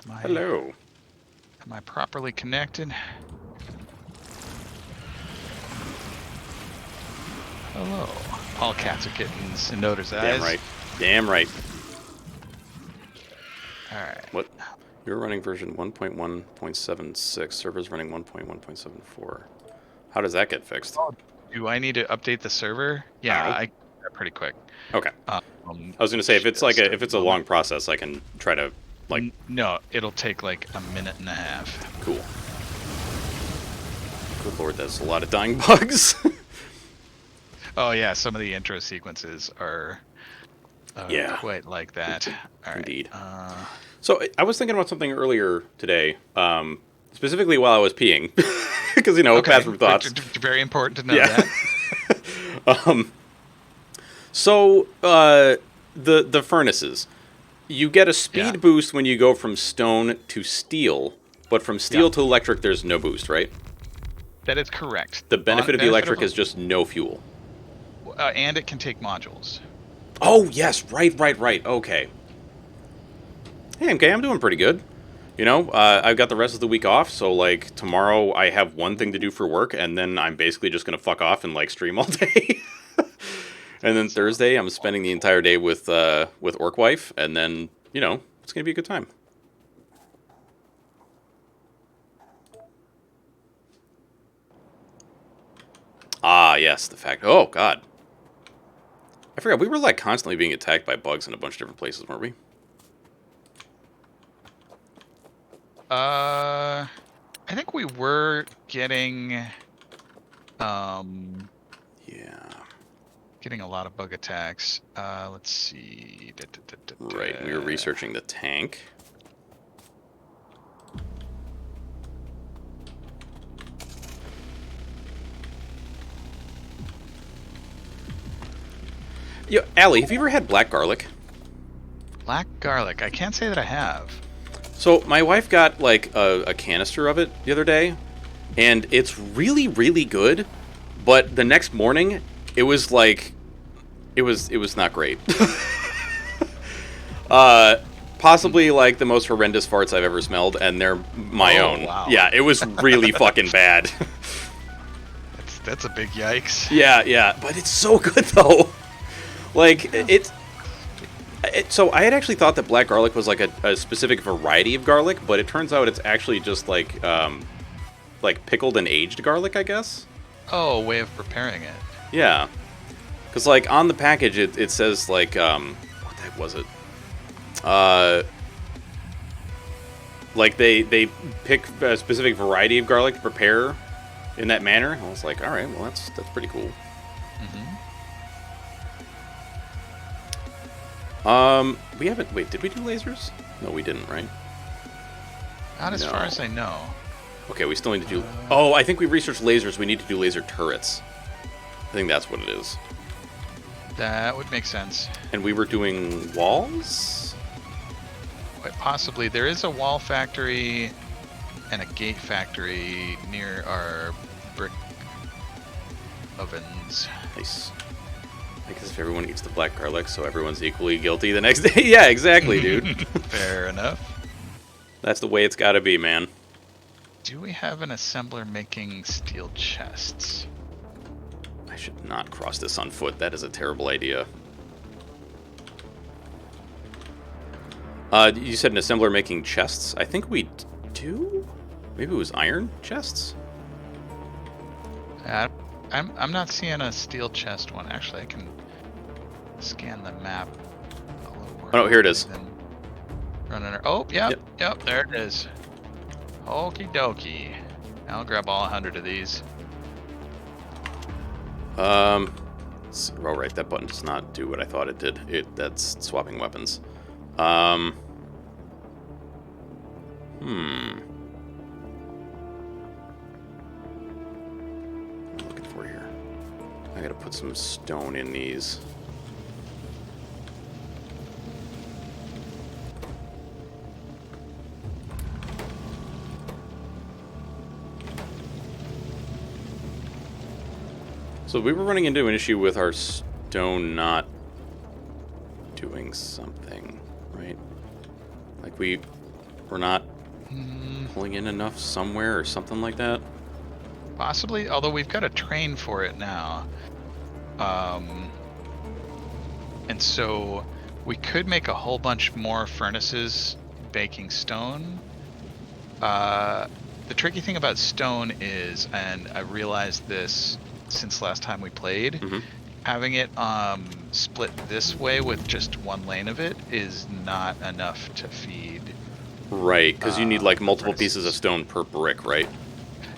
Hello. Am I properly connected? Hello. All cats are kittens and notice eyes. Damn right. Damn right. Alright. What? You're running version 1.1.76. Server's running 1.1.74. How does that get fixed? Do I need to update the server? Yeah, I pretty quick. Okay. I was gonna say if it's like if it's a long process, I can try to like. No, it'll take like a minute and a half. Cool. Good lord, that's a lot of dying bugs. Oh yeah, some of the intro sequences are yeah, quite like that. All right. Indeed. So I was thinking about something earlier today, specifically while I was peeing, because bathroom thoughts. Very important to know that. So the furnaces, you get a speed boost when you go from stone to steel, but from steel to electric, there's no boost, right? That is correct. The benefit of the electric is just no fuel. And it can take modules. Oh, yes. Right. Okay. Hey, MK, I'm doing pretty good. I've got the rest of the week off, so, like, tomorrow I have one thing to do for work, and then I'm basically just going to fuck off and, like, stream all day. And then Thursday, I'm spending the entire day with Orc Wife, and then, it's going to be a good time. Ah, yes, the fact. Oh, God. I forgot, we were, like, constantly being attacked by bugs in a bunch of different places, weren't we? I think we were getting, getting a lot of bug attacks. Let's see. Right, we were researching the tank. Yo, Allie, have you ever had black garlic? Black garlic? I can't say that I have. So my wife got like a canister of it the other day, and it's really, really good. But the next morning, it was like, it was not great. Possibly like the most horrendous farts I've ever smelled, and they're my own. Wow. Yeah, it was really fucking bad. That's a big yikes. Yeah, but it's so good though. Like so I had actually thought that black garlic was like a specific variety of garlic, but it turns out it's actually just like pickled and aged garlic, I guess. Oh, a way of preparing it. Yeah, because like on the package it says like what the heck was it? Like they pick a specific variety of garlic to prepare in that manner. I was like, all right, well that's pretty cool. We haven't. Wait, did we do lasers? No, we didn't, right? Not as far as I know. Okay, we still need to do. Oh, I think we researched lasers. We need to do laser turrets. I think that's what it is. That would make sense. And we were doing walls? Quite possibly. There is a wall factory and a gate factory near our brick ovens. Nice. I guess if everyone eats the black garlic, so everyone's equally guilty the next day. Yeah, exactly, dude. Fair enough. That's the way it's got to be, man. Do we have an assembler making steel chests? I should not cross this on foot. That is a terrible idea. You said an assembler making chests? I think we do? Maybe it was iron chests? I'm not seeing a steel chest one. Actually, I can scan the map a little more. Oh, no, here it is. Oh, yep, there it is. Okie dokie. I'll grab all 100 of these. Oh, right, that button does not do what I thought it did. That's swapping weapons. What am I looking for here? I gotta put some stone in these. So we were running into an issue with our stone not doing something, right? Like we We're not Hmm, pulling in enough somewhere or something like that. possibly, although we've got a train for it now. Um, and so we could make a whole bunch more furnaces baking stone. The tricky thing about stone is, and I realized this since last time we played, Hmm. having it split this way with just one lane of it is not enough to feed Right, because you need like multiple pieces of furnaces. stone per brick, right?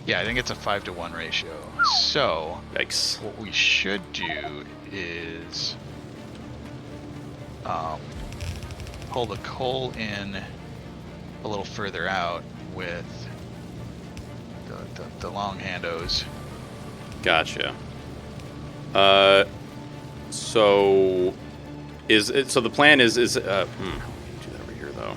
Yeah, I think it's a 5-to-1 ratio. So Yikes. what we should do is um, pull the coal in a little further out with the long handos. Gotcha. Uh, so so the plan is how can you do that over here though?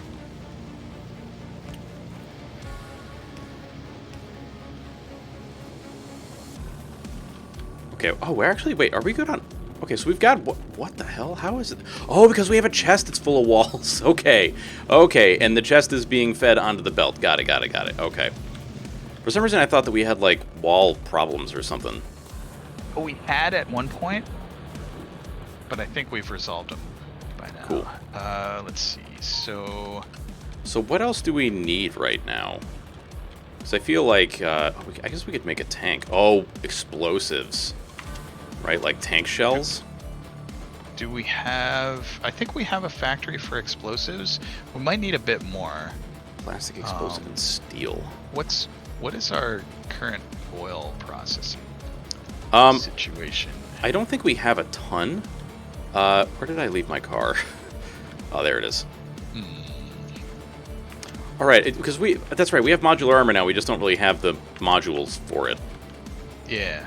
Okay. Oh, we're actually wait. Are we good on? Okay, so we've got what the hell? How is it? Oh, because we have a chest that's full of walls. Okay, okay, and the chest is being fed onto the belt. Got it. Got it. Got it. Okay. For some reason, I thought that we had like wall problems or something. Oh, we had at one point, but I think we've resolved them by now. Cool. Let's see. So So what else do we need right now? Because I feel like I guess we could make a tank. Oh, explosives, right? Like tank shells. do we have? I think we have a factory for explosives. We might need a bit more. Plastic explosive and steel. What is our current oil processing Um, situation? I don't think we have a ton. Where did I leave my car? Oh, there it is. Hmm. All right, because that's right. We have modular armor now. We just don't really have the modules for it. Yeah.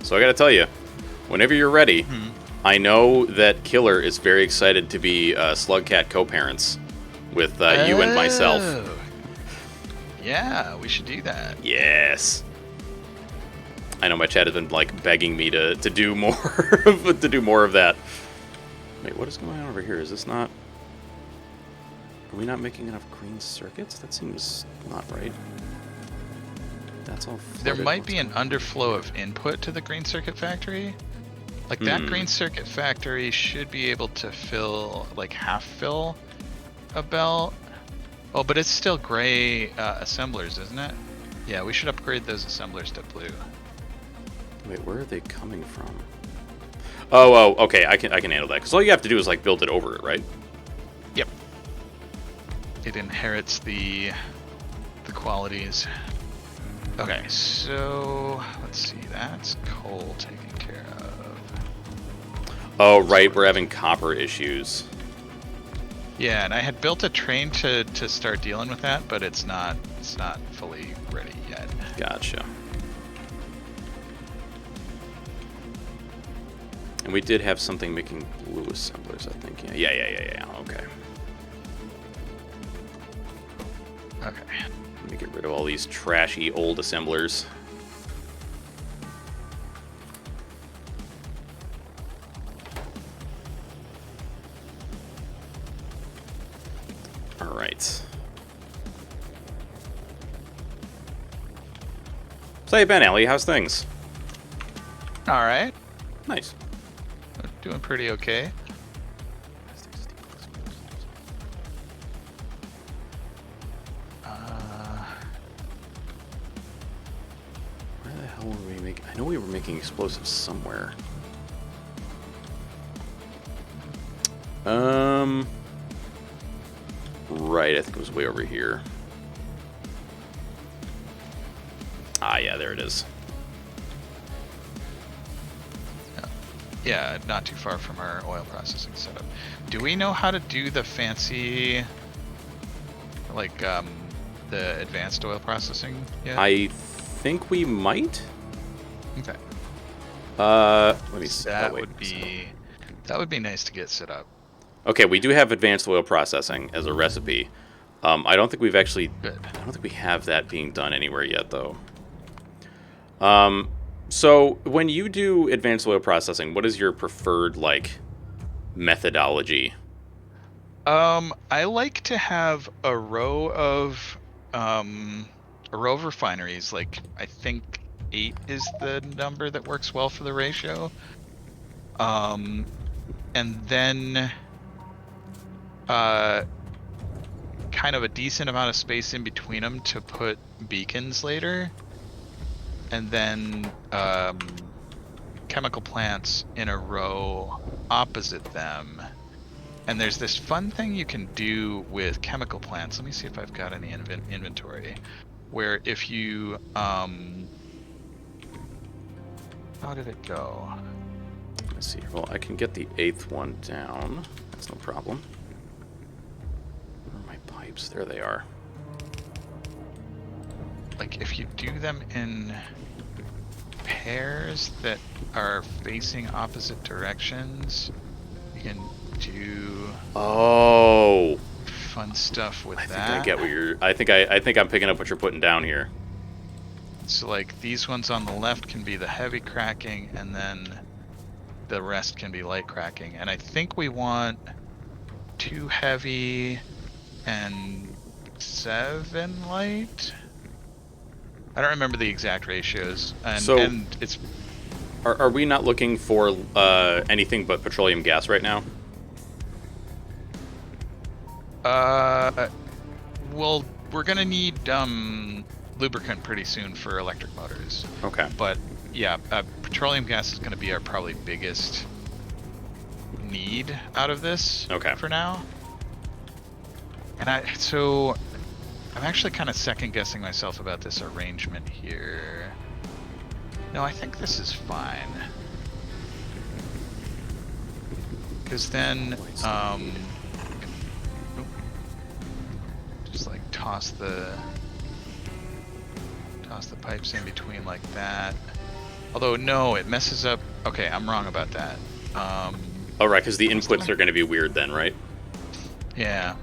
So I got to tell you, whenever you're ready, Hmm. I know that Killer is very excited to be Slugcat co-parents with you and myself. Oh. Yeah, we should do that. Yes. I know my chat has been like begging me to do more to do more of that. Wait, what is going on over here? Is this not? Are we not making enough green circuits? That seems not right. That's all. There flooded. might What's be an underflow of input to the green circuit factory. Like that green circuit factory should be able to fill, like half fill a belt. Oh, but it's still gray assemblers, isn't it? Yeah, we should upgrade those assemblers to blue. Wait, where are they coming from? Oh, okay. I can handle that because all you have to do is like build it over it, right? Yep. It inherits the qualities. Okay, so let's see. That's coal taken care of. Oh, right. We're having copper issues. Yeah, and I had built a train to start dealing with that, but it's not fully ready yet. Gotcha. And we did have something making blue assemblers, I think. Yeah. Okay. Okay. Let me get rid of all these trashy old assemblers. All right. So hey, Ben, Ellie, how's things? All right. Nice. Doing pretty okay. Where the hell were we making? I know we were making explosives somewhere. Right, I think it was way over here. Ah, yeah, there it is. Yeah, not too far from our oil processing setup. Do we know how to do the fancy, like, the advanced oil processing yet? I think we might. Okay. Let me see. That oh, wait, would be nice to get set up. Okay, we do have advanced oil processing as a recipe. I don't think we've actually... Good. I don't think we have that being done anywhere yet, though. So, when you do advanced oil processing, what is your preferred, like, methodology? I like to have a row of refineries. Like, I think 8 is the number that works well for the ratio. And then kind of a decent amount of space in between them to put beacons later. And then chemical plants in a row opposite them. And there's this fun thing you can do with chemical plants. Let me see if I've got any inventory. Where if you how did it go? Let's see. Well, I can get the 8th one down. That's no problem. Where are my pipes? There they are. Like, if you do them in pairs that are facing opposite directions, you can do fun stuff with that. I think I get what you're... I think I'm picking up what you're putting down here. So, like, these ones on the left can be the heavy cracking, and then the rest can be light cracking. And I think we want 2 heavy and 7 light. I don't remember the exact ratios. And it's... Are we not looking for anything but petroleum gas right now? Well, we're gonna need lubricant pretty soon for electric motors. Okay. But yeah, petroleum gas is gonna be our probably biggest need out of this. Okay. For now. And I'm actually kind of second guessing myself about this arrangement here. No, I think this is fine. Because then, just like toss the pipes in between like that. Although no, it messes up. Okay, I'm wrong about that. Oh right, because the inputs are going to be weird then, right? Yeah.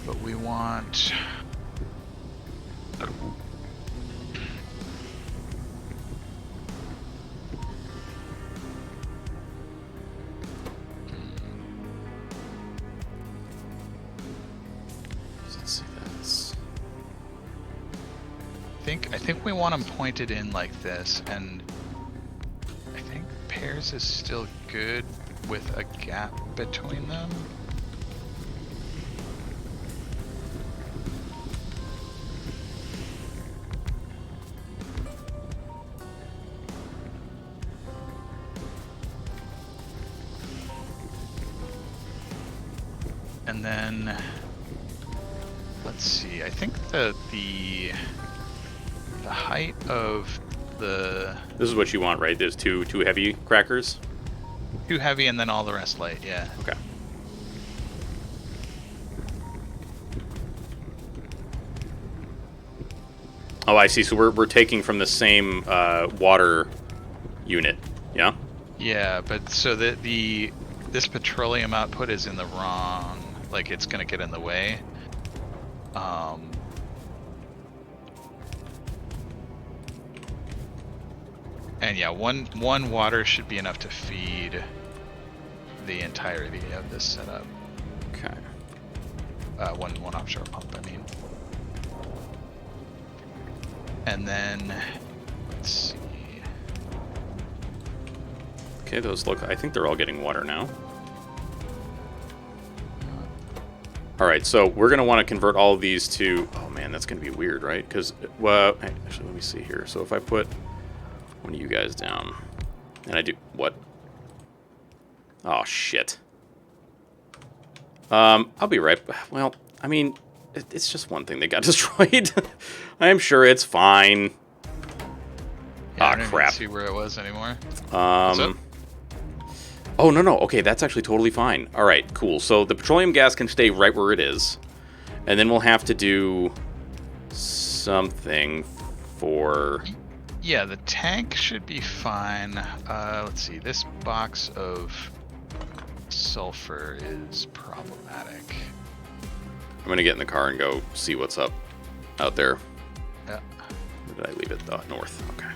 But we want... Let's see, that's... I think we want them pointed in like this, and I think pairs is still good with a gap between them. And then let's see. I think the height of the... This is what you want, right? There's two heavy crackers? 2 heavy and then all the rest light, yeah. Okay. Oh, I see. So we're taking from the same water unit, yeah? Yeah, but so this petroleum output is in the wrong, like it's gonna get in the way. And yeah, one water should be enough to feed the entirety of this setup. Okay. One offshore pump, I mean. And then let's see. Okay, those look... I think they're all getting water now. Alright, so we're going to want to convert all of these to... Oh man, that's going to be weird, right? Because, well, actually, let me see here. So if I put one of you guys down, and I do... What? Oh, shit. I'll be right... Well, I mean, it's just one thing that got destroyed. I'm sure it's fine. Yeah, I Ah, don't crap. even see where it was anymore. Oh, no. Okay, that's actually totally fine. All right, cool. So the petroleum gas can stay right where it is. And then we'll have to do something for... Yeah, the tank should be fine. Let's see. This box of sulfur is problematic. I'm going to get in the car and go see what's up out there. Yeah. Where did I leave it? North. Okay.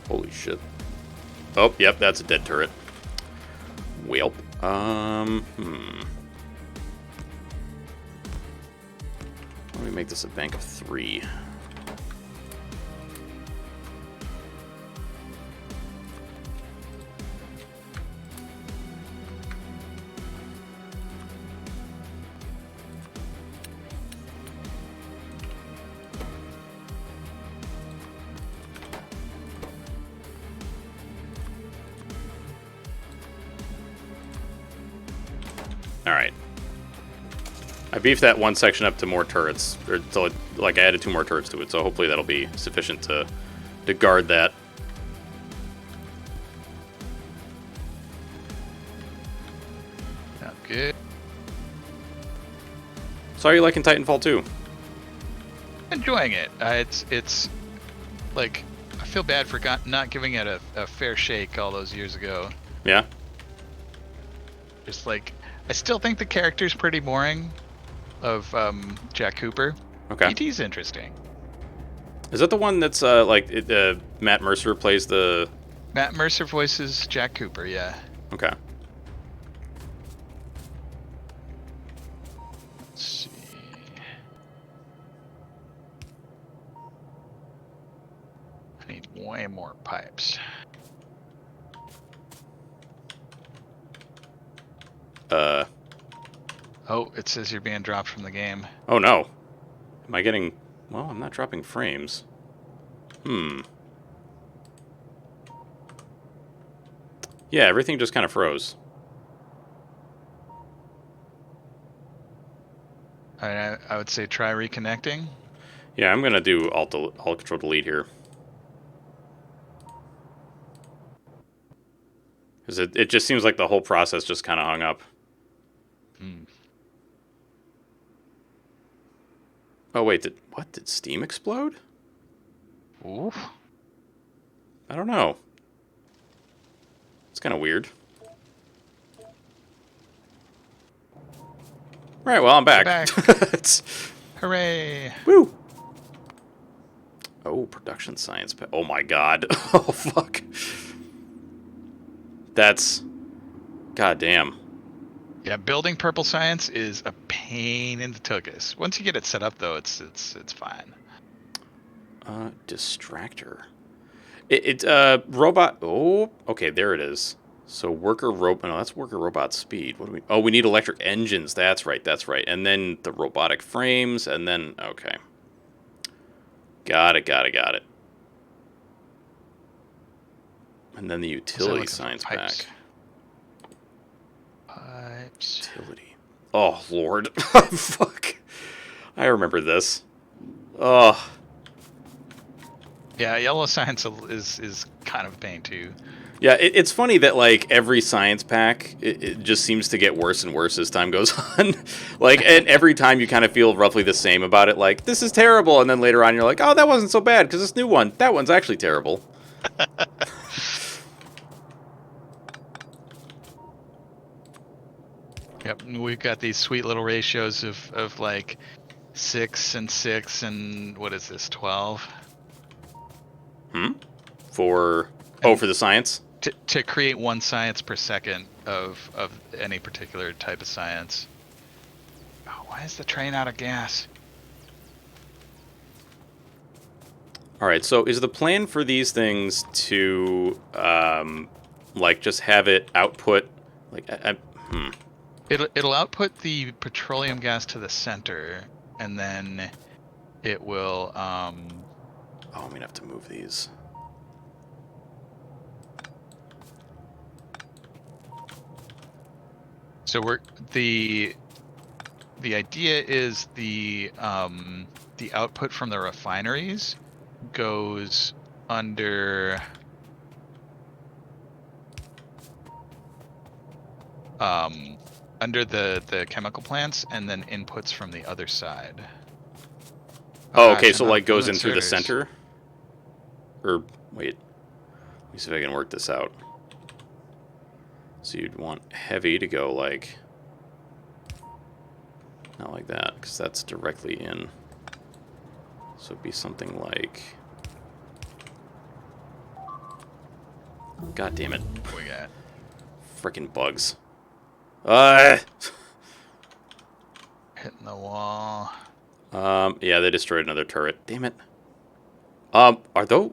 Holy shit. Oh, yep, that's a dead turret. Welp. Why don't we make this a bank of 3? Alright. I beefed that one section up to more turrets. Or to, like, I added 2 more turrets to it, so hopefully that'll be sufficient to guard that. Good. So how are you liking Titanfall 2? Enjoying it. It's like, I feel bad for not giving it a fair shake all those years ago. Yeah? Just like, I still think the character's pretty boring of Jack Cooper. Okay. ET's interesting. Is that the one that's, Matt Mercer plays the... Matt Mercer voices Jack Cooper, yeah. Okay. Let's see. I need way more pipes. Oh, it says you're being dropped from the game. Oh no. Am I getting... Well, I'm not dropping frames. Yeah, everything just kind of froze. I would say try reconnecting. Yeah, I'm going to do Alt Control Delete here. Because it just seems like the whole process just kind of hung up. Oh, wait, did Steam explode? Ooh. I don't know. It's kind of weird. Right, well, I'm back. Hooray! Woo! Oh, production science. Oh my god. Oh, fuck. That's... goddamn. Yeah, building purple science is a pain in the tuchus. Once you get it set up, though, it's fine. Distractor. Robot... Oh, okay, there it is. So worker robot... No, that's worker robot speed. What do we... Oh, we need electric engines. That's right, that's right. And then the robotic frames, and then... Okay. Got it. And then the utility science pack. Pipes. Utility. Oh, Lord. Fuck. I remember this. Oh. Yeah, yellow science is kind of a pain, too. Yeah, it's funny that, like, every science pack, it just seems to get worse and worse as time goes on. Like, and every time you kind of feel roughly the same about it, like, this is terrible, and then later on you're like, oh, that wasn't so bad, because this new one, that one's actually terrible. Yep, we've got these sweet little ratios of like 6 and 6 and what is this, 12? For the science? To create 1 science per second of any particular type of science. Oh, why is the train out of gas? All right, so is the plan for these things to, like, just have it output, like, It'll output the petroleum gas to the center, and then it will. Oh, I'm gonna have to move these. So the idea is the output from the refineries goes under under the chemical plants, and then inputs from the other side. Oh, okay, gosh, so I'm like out of goes in through the inserters. center? Or, wait. Let me see if I can work this out. So you'd want heavy to go like... Not like that, because that's directly in. So it'd be something like... God damn it. What we got? Frickin' bugs. Hitting the wall. Yeah, they destroyed another turret. Damn it. Are those...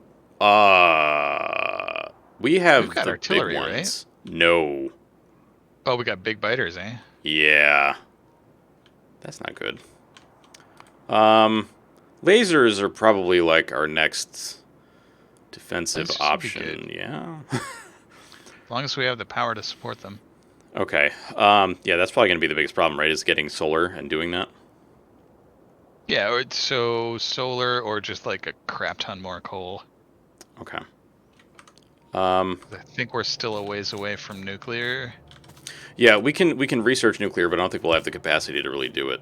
we We've have got the big artillery, right? ones. No. Oh, we got big biters, eh? Yeah. That's not good. Lasers are probably like our next defensive Lasers would be option. good. Yeah. As long as we have the power to support them. Okay. Yeah, that's probably going to be the biggest problem, right? Is getting solar and doing that. Yeah, or so solar or just like a crap ton more coal. Okay. 'Cause I think we're still a ways away from nuclear. Yeah, we can research nuclear, but I don't think we'll have the capacity to really do it.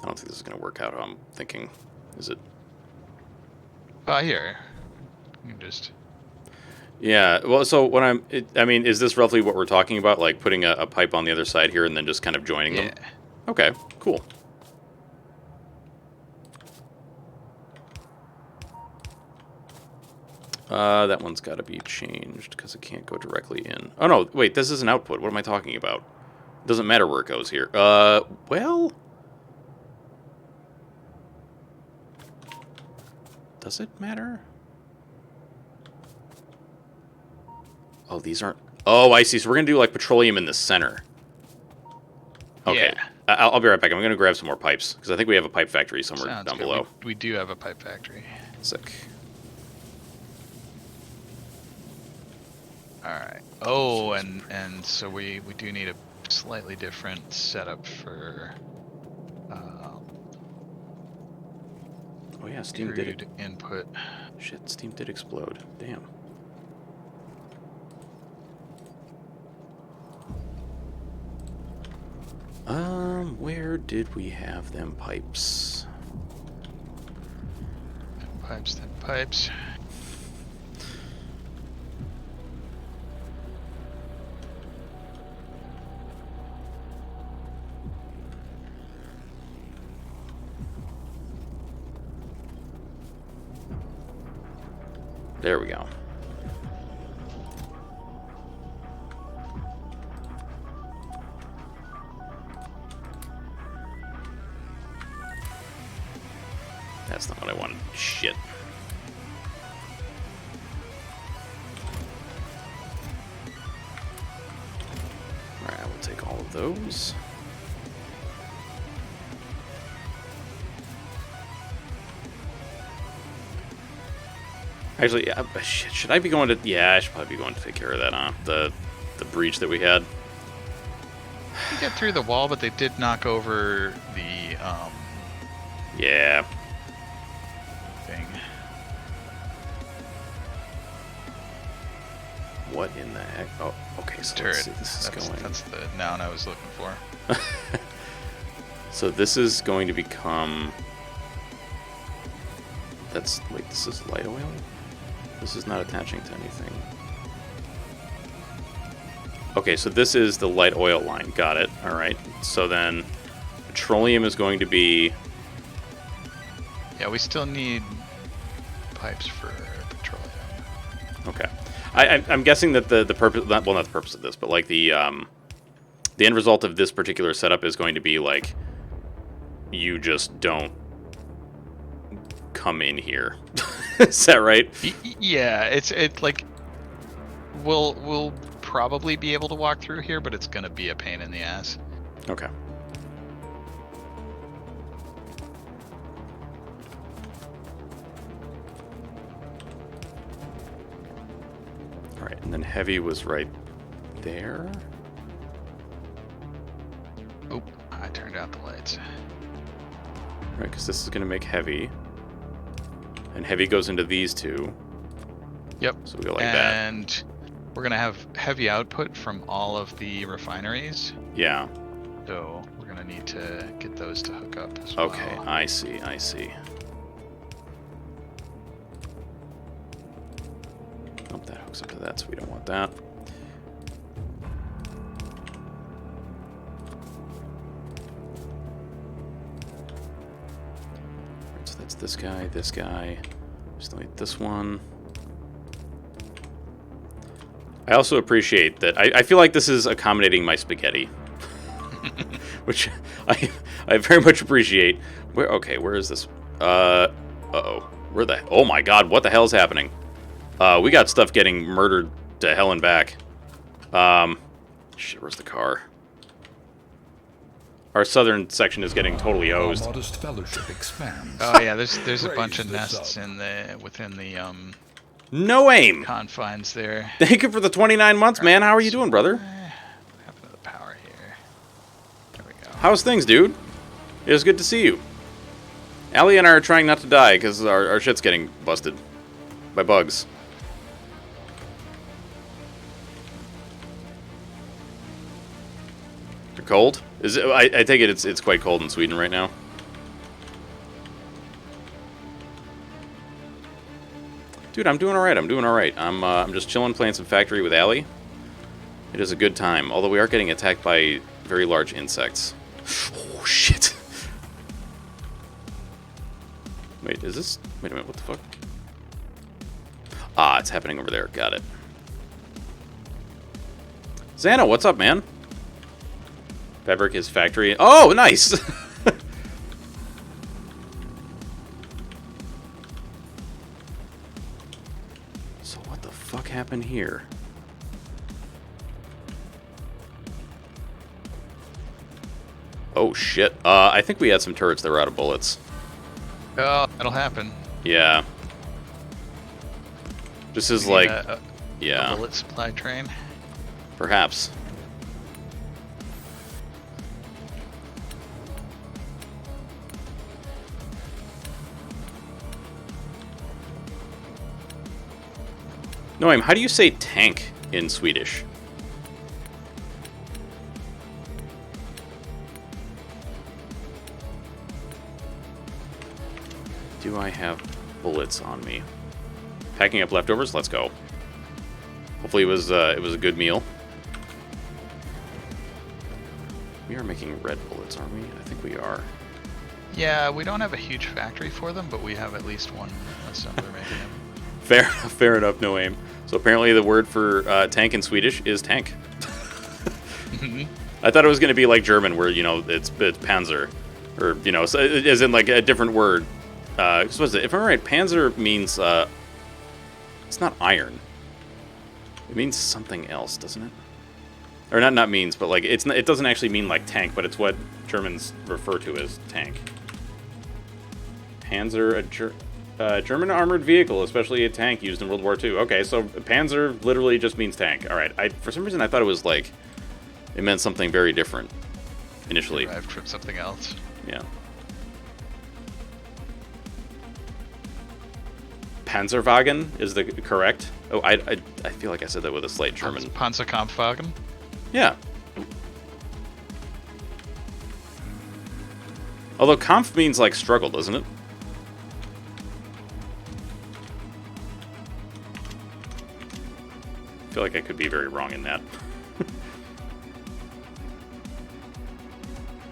I don't think this is going to work out how I'm thinking. Is it? Here. You can just... Yeah, well, so when I mean, is this roughly what we're talking about? Like putting a pipe on the other side here and then just kind of joining them? Okay, cool. That one's got to be changed because it can't go directly in. Oh, no, wait, this is an output. What am I talking about? It doesn't matter where it goes here. Well... Does it matter? Oh, these aren't... Oh, I see. So we're going to do, like, petroleum in the center. Okay. Yeah. I'll be right back. I'm going to grab some more pipes, because I think we have a pipe factory somewhere Sounds down good. below. We do have a pipe factory. Sick. Alright. Oh, and so we do need a slightly different setup for... Oh, yeah, Steam did it. Input. Shit, Steam did explode. Damn. Where did we have them pipes? Then pipes. There we go. That's not what I wanted. Shit. Alright, I will take all of those. Actually, yeah, shit, should I be going to... Yeah, I should probably be going to take care of that, huh? The breach that we had. We got through the wall, but they did knock over the Yeah. thing. What in the heck? Oh, okay, so Turret. let's see. This is going... That's the noun I was looking for. So this is going to become... That's... Wait, this is light oil? This is not attaching to anything. Okay, so this is the light oil line. Got it. All right. So then petroleum is going to be... Yeah, we still need pipes for petroleum. Okay. I'm guessing that the purpose... Well, not the purpose of this, but like the end result of this particular setup is going to be like you just don't come in here. Is that right? Yeah, it's like we'll probably be able to walk through here, but it's gonna be a pain in the ass. Okay. And then heavy was right there. Oh, I turned out the lights. Right, because this is going to make heavy. And heavy goes into these two. Yep. So we go like that. And we're going to have heavy output from all of the refineries. Yeah. So we're going to need to get those to hook up as well. Okay, I see, I see. Oh, that hooks up to that, so we don't want that. Right, so that's this guy, this guy. Still need this one. I also appreciate that. I feel like this is accommodating my spaghetti, which I very much appreciate. Where is this? Uh-oh. Where the... Oh my god, what the hell is happening? We got stuff getting murdered to hell and back. Shit, where's the car? Our southern section is getting totally hosed. Modest fellowship expands. Oh yeah, there's a bunch of nests within the No aim! confines there. Thank you for the 29 months, man. How are you doing, brother? What happened to the power here? There we go. How's things, dude? It was good to see you. Allie and I are trying not to die because our shit's getting busted by bugs. You're cold? Is it? I take it it's quite cold in Sweden right now. Dude, I'm doing all right. I'm doing all right. I'm just chilling, playing some Factory with Allie. It is a good time, although we are getting attacked by very large insects. Oh shit! Wait, is this? Wait a minute. What the fuck? Ah, it's happening over there. Got it. Xana, what's up, man? Fabric is Factory. Oh, nice! So what the fuck happened here? Oh shit. I think we had some turrets that were out of bullets. Oh, that'll happen. Yeah. This is We need like... a yeah. bullet supply train. Perhaps. Noam, how do you say tank in Swedish? Do I have bullets on me? Packing up leftovers. Let's go. Hopefully it was a good meal. We are making red bullets, aren't we? I think we are. Yeah, we don't have a huge factory for them, but we have at least one assembler making them. Fair enough, no aim. So apparently the word for tank in Swedish is tank. I thought it was going to be like German, where, you know, it's Panzer. Or, you know, so as in like a different word. If I'm right, Panzer means, it's not iron. It means something else, doesn't it? Or not means, but like, it doesn't actually mean like tank, but it's what Germans refer to as tank. Panzer, German armored vehicle, especially a tank used in World War II. Okay, so Panzer literally just means tank. All right, for some reason I thought it was like, it meant something very different initially. Derived from something else. Yeah. Panzerwagen is the correct. Oh, I feel like I said that with a slight German. Panzerkampfwagen? Yeah. Although Kampf means like struggle, doesn't it? I feel like I could be very wrong in that.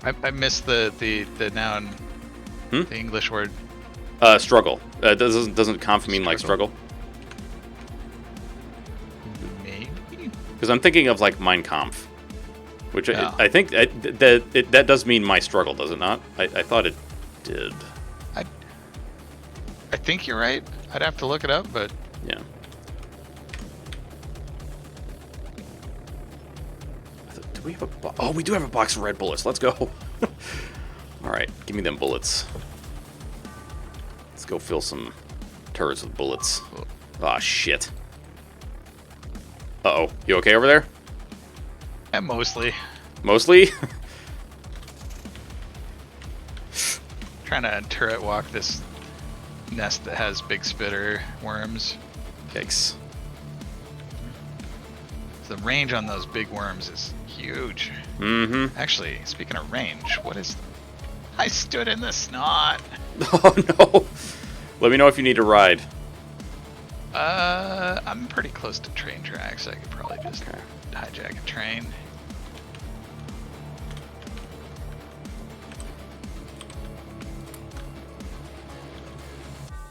I missed the noun, the English word. Struggle. Doesn't Kampf mean like struggle? Maybe? Because I'm thinking of like Mein Kampf, which Yeah. I think that does mean my struggle, does it not? I thought it did. I think you're right. I'd have to look it up, but Yeah. Do we have a oh, we do have a box of red bullets. Let's go. All right, give me them bullets. Let's go fill some turrets with bullets. Ah, shit. Uh-oh. You okay over there? Yeah, mostly. Mostly? Trying to turret walk this nest that has big spitter worms. Yikes. The range on those big worms is huge. Mm-hmm. Actually, speaking of range, what is... I stood in the snot! Oh, no. Let me know if you need a ride. I'm pretty close to train tracks. I could probably just hijack a train.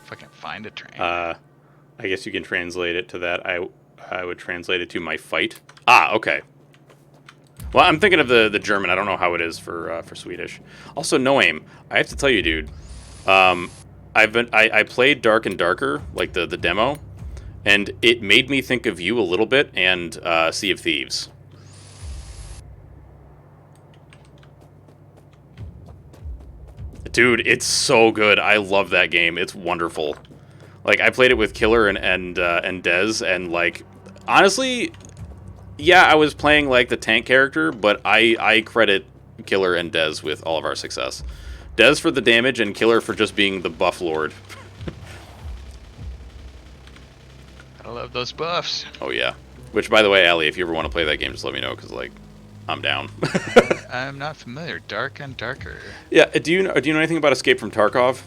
If I can find a train. I guess you can translate it to that. I would translate it to my fight. Ah, okay. Well, I'm thinking of the German. I don't know how it is for Swedish. Also, no aim. I have to tell you, dude. I played Dark and Darker, like the demo, and it made me think of you a little bit and Sea of Thieves. Dude, it's so good. I love that game. It's wonderful. Like, I played it with Killer and Dez, and like, honestly, yeah, I was playing like the tank character, but I credit Killer and Dez with all of our success. Dez for the damage, and Killer for just being the buff lord. I love those buffs. Oh yeah. Which, by the way, Allie, if you ever want to play that game, just let me know, because like, I'm down. I'm not familiar. Dark and Darker. Yeah. Do you know anything about Escape from Tarkov?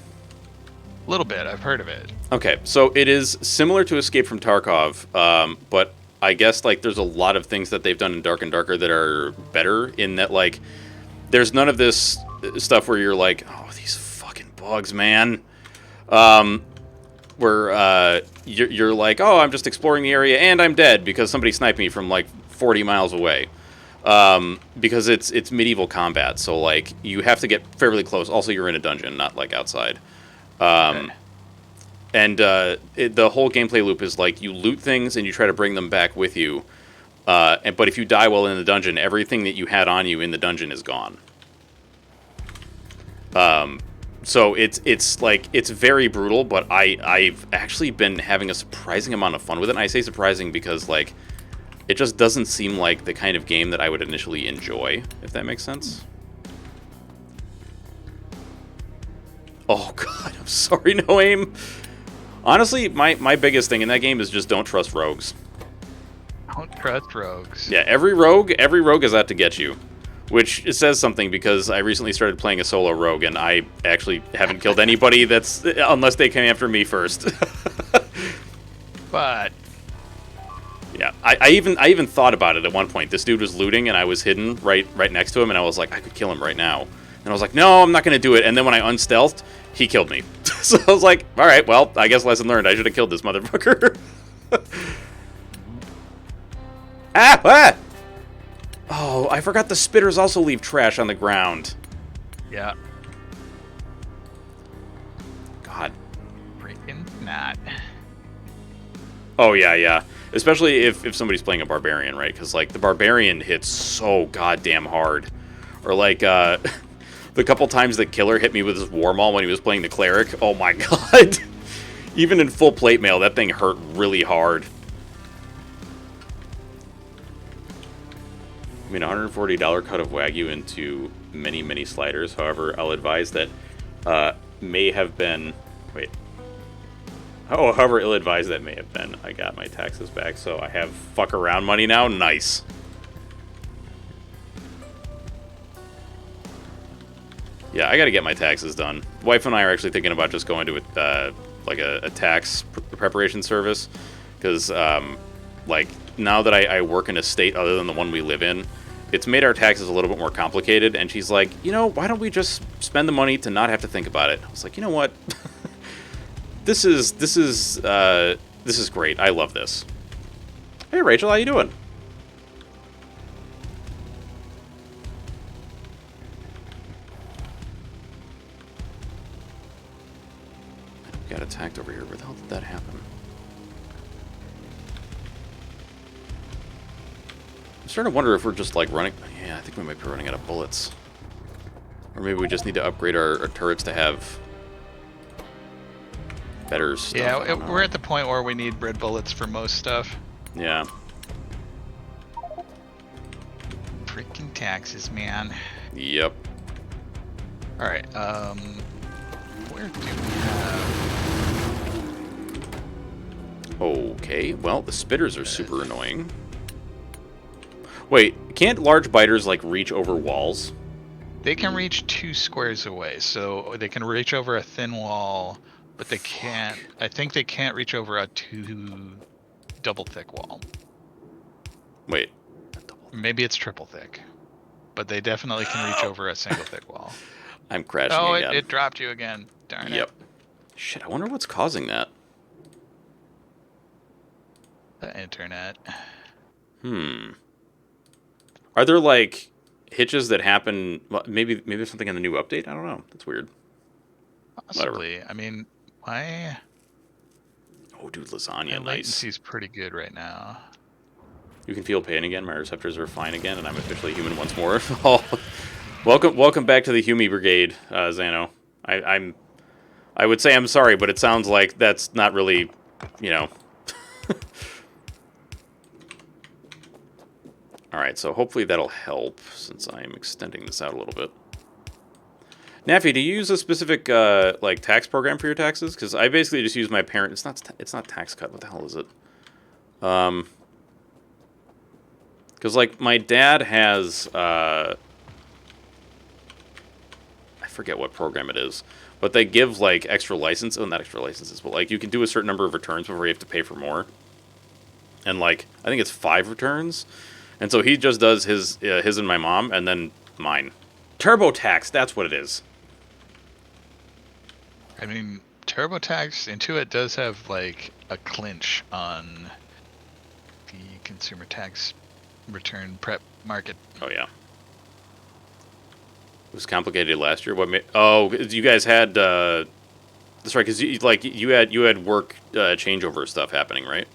A little bit. I've heard of it. Okay, so it is similar to Escape from Tarkov, but I guess like there's a lot of things that they've done in Dark and Darker that are better in that, like, there's none of this stuff where you're like, oh, these fucking bugs, man. Where you're like, oh, I'm just exploring the area and I'm dead because somebody sniped me from like 40 miles away. Because it's medieval combat, so like you have to get fairly close. Also, you're in a dungeon, not like outside. Okay. And the whole gameplay loop is like you loot things and you try to bring them back with you. But if you die while in the dungeon, everything that you had on you in the dungeon is gone. So it's like it's very brutal, but I've actually been having a surprising amount of fun with it. And I say surprising because like it just doesn't seem like the kind of game that I would initially enjoy, if that makes sense. Oh god, I'm sorry, no aim. Honestly, my biggest thing in that game is just don't trust rogues. Don't trust rogues. Yeah, every rogue is out to get you. Which it says something because I recently started playing a solo rogue and I actually haven't killed anybody that's unless they came after me first. But yeah, I even thought about it at one point. This dude was looting and I was hidden right next to him and I was like, I could kill him right now. And I was like, no, I'm not going to do it. And then when I unstealthed, he killed me. So I was like, all right, well, I guess lesson learned. I should have killed this motherfucker. Ah! Oh, I forgot the spitters also leave trash on the ground. yeah, God. freaking not. Oh, yeah. Especially if somebody's playing a barbarian, right? Because, like, the barbarian hits so goddamn hard. Or, like, the couple times that Killer hit me with his war maul when he was playing the cleric. Oh, my God. Even in full plate mail, that thing hurt really hard. I mean, $140 cut of Wagyu into many, many sliders. However, I'll advise that may have been... Wait. Oh, however ill-advised that may have been. I got my taxes back, so I have fuck around money now. Nice. Yeah, I gotta get my taxes done. Wife and I are actually thinking about just going to like a tax preparation service. Because, like, now that I work in a state other than the one we live in, it's made our taxes a little bit more complicated. And she's like, you know, why don't we just spend the money to not have to think about it? I was like, you know what? This is great. I love this. Hey, Rachel, how you doing? We got attacked over here. Where the hell did that happen? I'm starting to wonder if we're just like running... Yeah, I think we might be running out of bullets. Or maybe we just need to upgrade our turrets to have better stuff. Yeah, we're at the point where we need red bullets for most stuff. Yeah. taxes, man. Yep. All right. Where do we have? Okay. Well, the spitters are super annoying. Wait, can't large biters like reach over walls? They can reach 2 squares away, so they can reach over a thin wall, but they can't. I think they can't reach over a 2 double thick wall. Wait. Maybe it's triple thick, but they definitely can reach over a single thick wall. I'm crashing Oh, again. it dropped you again. Darn Yep. it. Shit, I wonder what's causing that. The internet. Are there like hitches that happen? Well, maybe there's something in the new update. I don't know. That's weird. Possibly. Whatever. I mean, my Oh, dude, lasagna, nice. latency's pretty good right now. You can feel pain again. My receptors are fine again, and I'm officially human once more. Oh, welcome back to the Humi Brigade, Zano. I would say I'm sorry, but it sounds like that's not really, you know. All right, so hopefully that'll help since I'm extending this out a little bit. Naffy, do you use a specific like tax program for your taxes? Because I basically just use my parent. It's not tax cut. What the hell is it? Because like my dad has I forget what program it is, but they give like extra license. Oh, not extra licenses, but like you can do a certain number of returns before you have to pay for more. And like I think it's 5 returns. And so he just does his and my mom, and then mine. TurboTax, that's what it is. I mean, TurboTax Intuit does have like a clinch on the consumer tax return prep market. Oh yeah. It was complicated last year. What? Oh, you guys had. That's right, because you had work changeover stuff happening, right?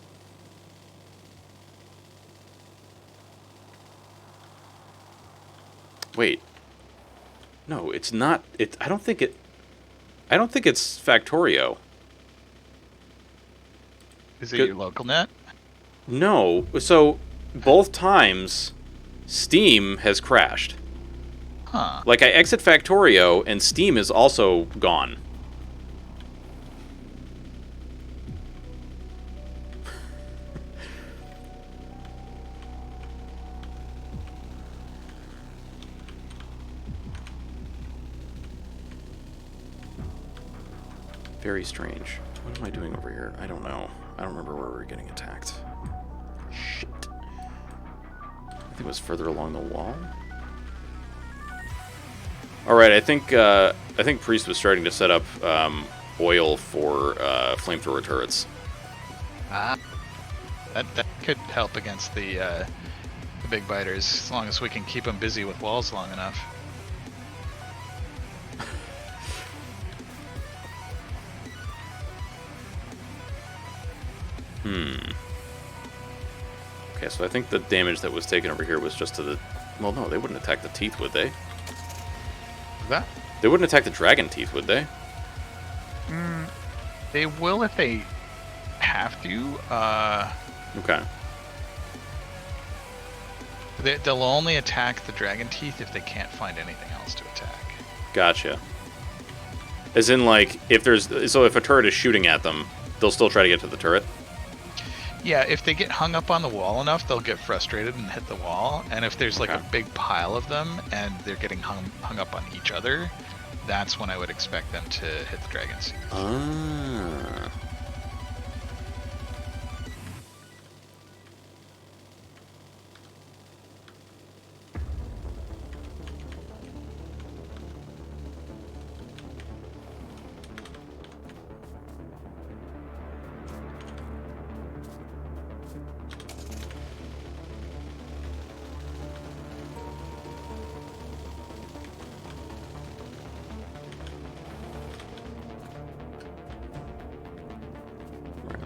Wait. No, it's not. I don't think it. I don't think it's Factorio. Is it your local net? No. So both times, Steam has crashed. Huh. Like I exit Factorio and Steam is also gone. Very strange. What am I doing over here? I don't know. I don't remember where we were getting attacked. Shit. I think it was further along the wall. All right, I think Priest was starting to set up oil for flamethrower turrets. Ah. That could help against the big biters, as long as we can keep them busy with walls long enough. Okay, so I think the damage that was taken over here was just to the... Well, no, they wouldn't attack the teeth, would they? That? They wouldn't attack the dragon teeth, would they? They will if they have to. Okay. They'll only attack the dragon teeth if they can't find anything else to attack. Gotcha. As in, like, if there's... So if a turret is shooting at them, they'll still try to get to the turret? Yeah, if they get hung up on the wall enough, they'll get frustrated and hit the wall. And if there's like a big pile of them and they're getting hung up on each other, that's when I would expect them to hit the dragon's teeth. Ah.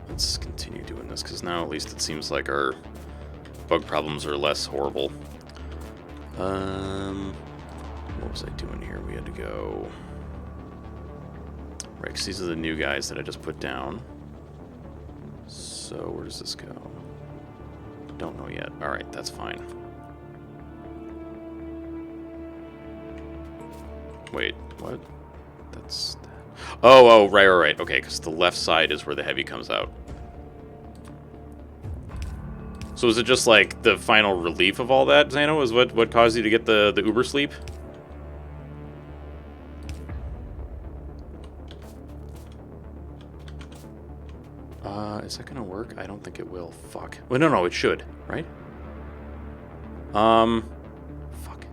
Let's continue doing this, because now at least it seems like our bug problems are less horrible. What was I doing here? We had to go... Right, because these are the new guys that I just put down. So, where does this go? Don't know yet. Alright, that's fine. Wait, what? That's... Oh, right. Okay, because the left side is where the heavy comes out. So is it just like the final relief of all that, Xano, is what caused you to get the Uber sleep? Is that gonna work? I don't think it will. Fuck. Well, no, it should, right? Fuck.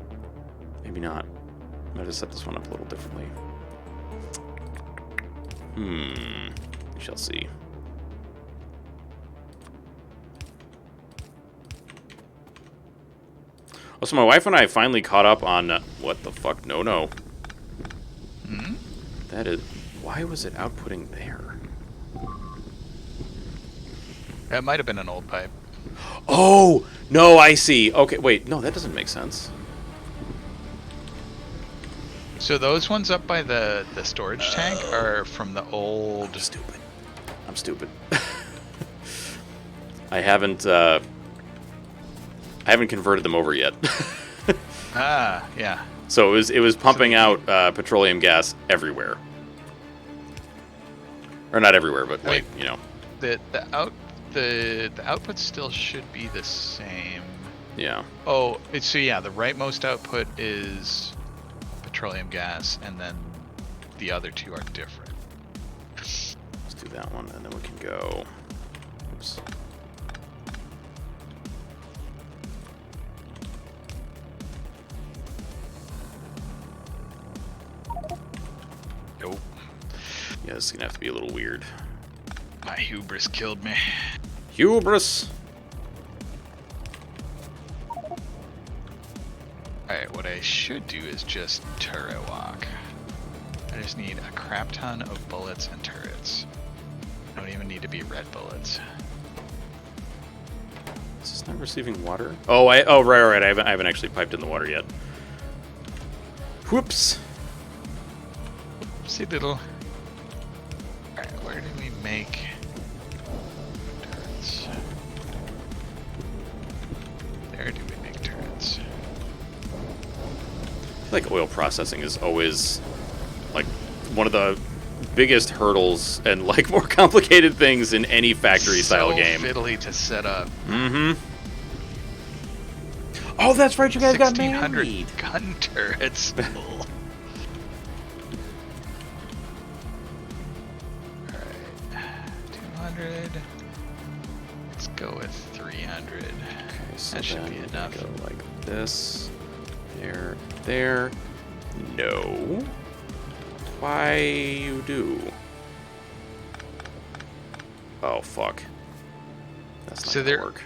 Maybe not. I might have set this one up a little differently. We shall see. Also, my wife and I finally caught up on... what the fuck? No. Hmm? That is... Why was it outputting there? That might have been an old pipe. Oh! No, I see. Okay, wait. No, that doesn't make sense. So those ones up by the storage tank are from the old... I'm stupid. I haven't converted them over yet. Ah, yeah. So it was pumping out petroleum gas everywhere. Or not everywhere, but like, you know. The output still should be the same. Yeah. Oh, so yeah, the rightmost output is petroleum gas, and then the other two are different. Let's do that one, and then we can go. Oops. Nope. Yeah, this is gonna have to be a little weird. My hubris killed me. Hubris. Alright, what I should do is just turret walk. I just need a crap ton of bullets and turrets. Don't even need to be red bullets. Is this not receiving water? Oh, right. I haven't actually piped in the water yet. Whoops. See little. Alright, where did we make turrets? There do we make turrets. I feel like oil processing is always like one of the biggest hurdles and like more complicated things in any factory style game. So fiddly to set up. Mm-hmm. Oh, that's right. You guys got 1,600 married. gun turrets. Alright. 200. Let's go with 300. Okay, so That should then be we're enough. gonna go like this. There. No. Why you do? Oh, fuck. That's not So gonna there- work.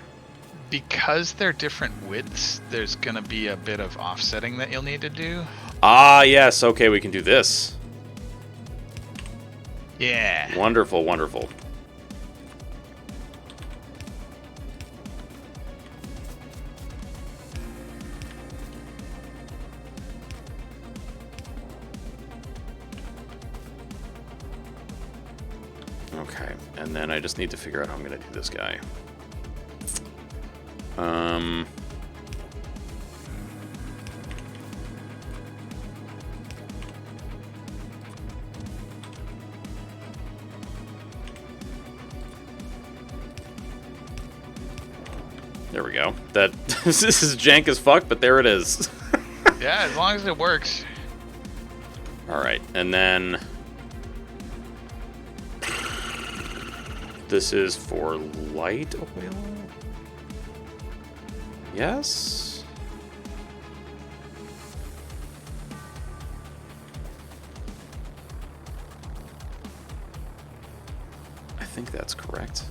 Because they're different widths, there's gonna be a bit of offsetting that you'll need to do. Ah, yes. Okay, we can do this. Yeah. Wonderful, wonderful. Okay, and then I just need to figure out how I'm going to do this guy. There we go. That this is jank as fuck, but there it is. Yeah, as long as it works. All right, and then this is for light oil. Yes. I think that's correct.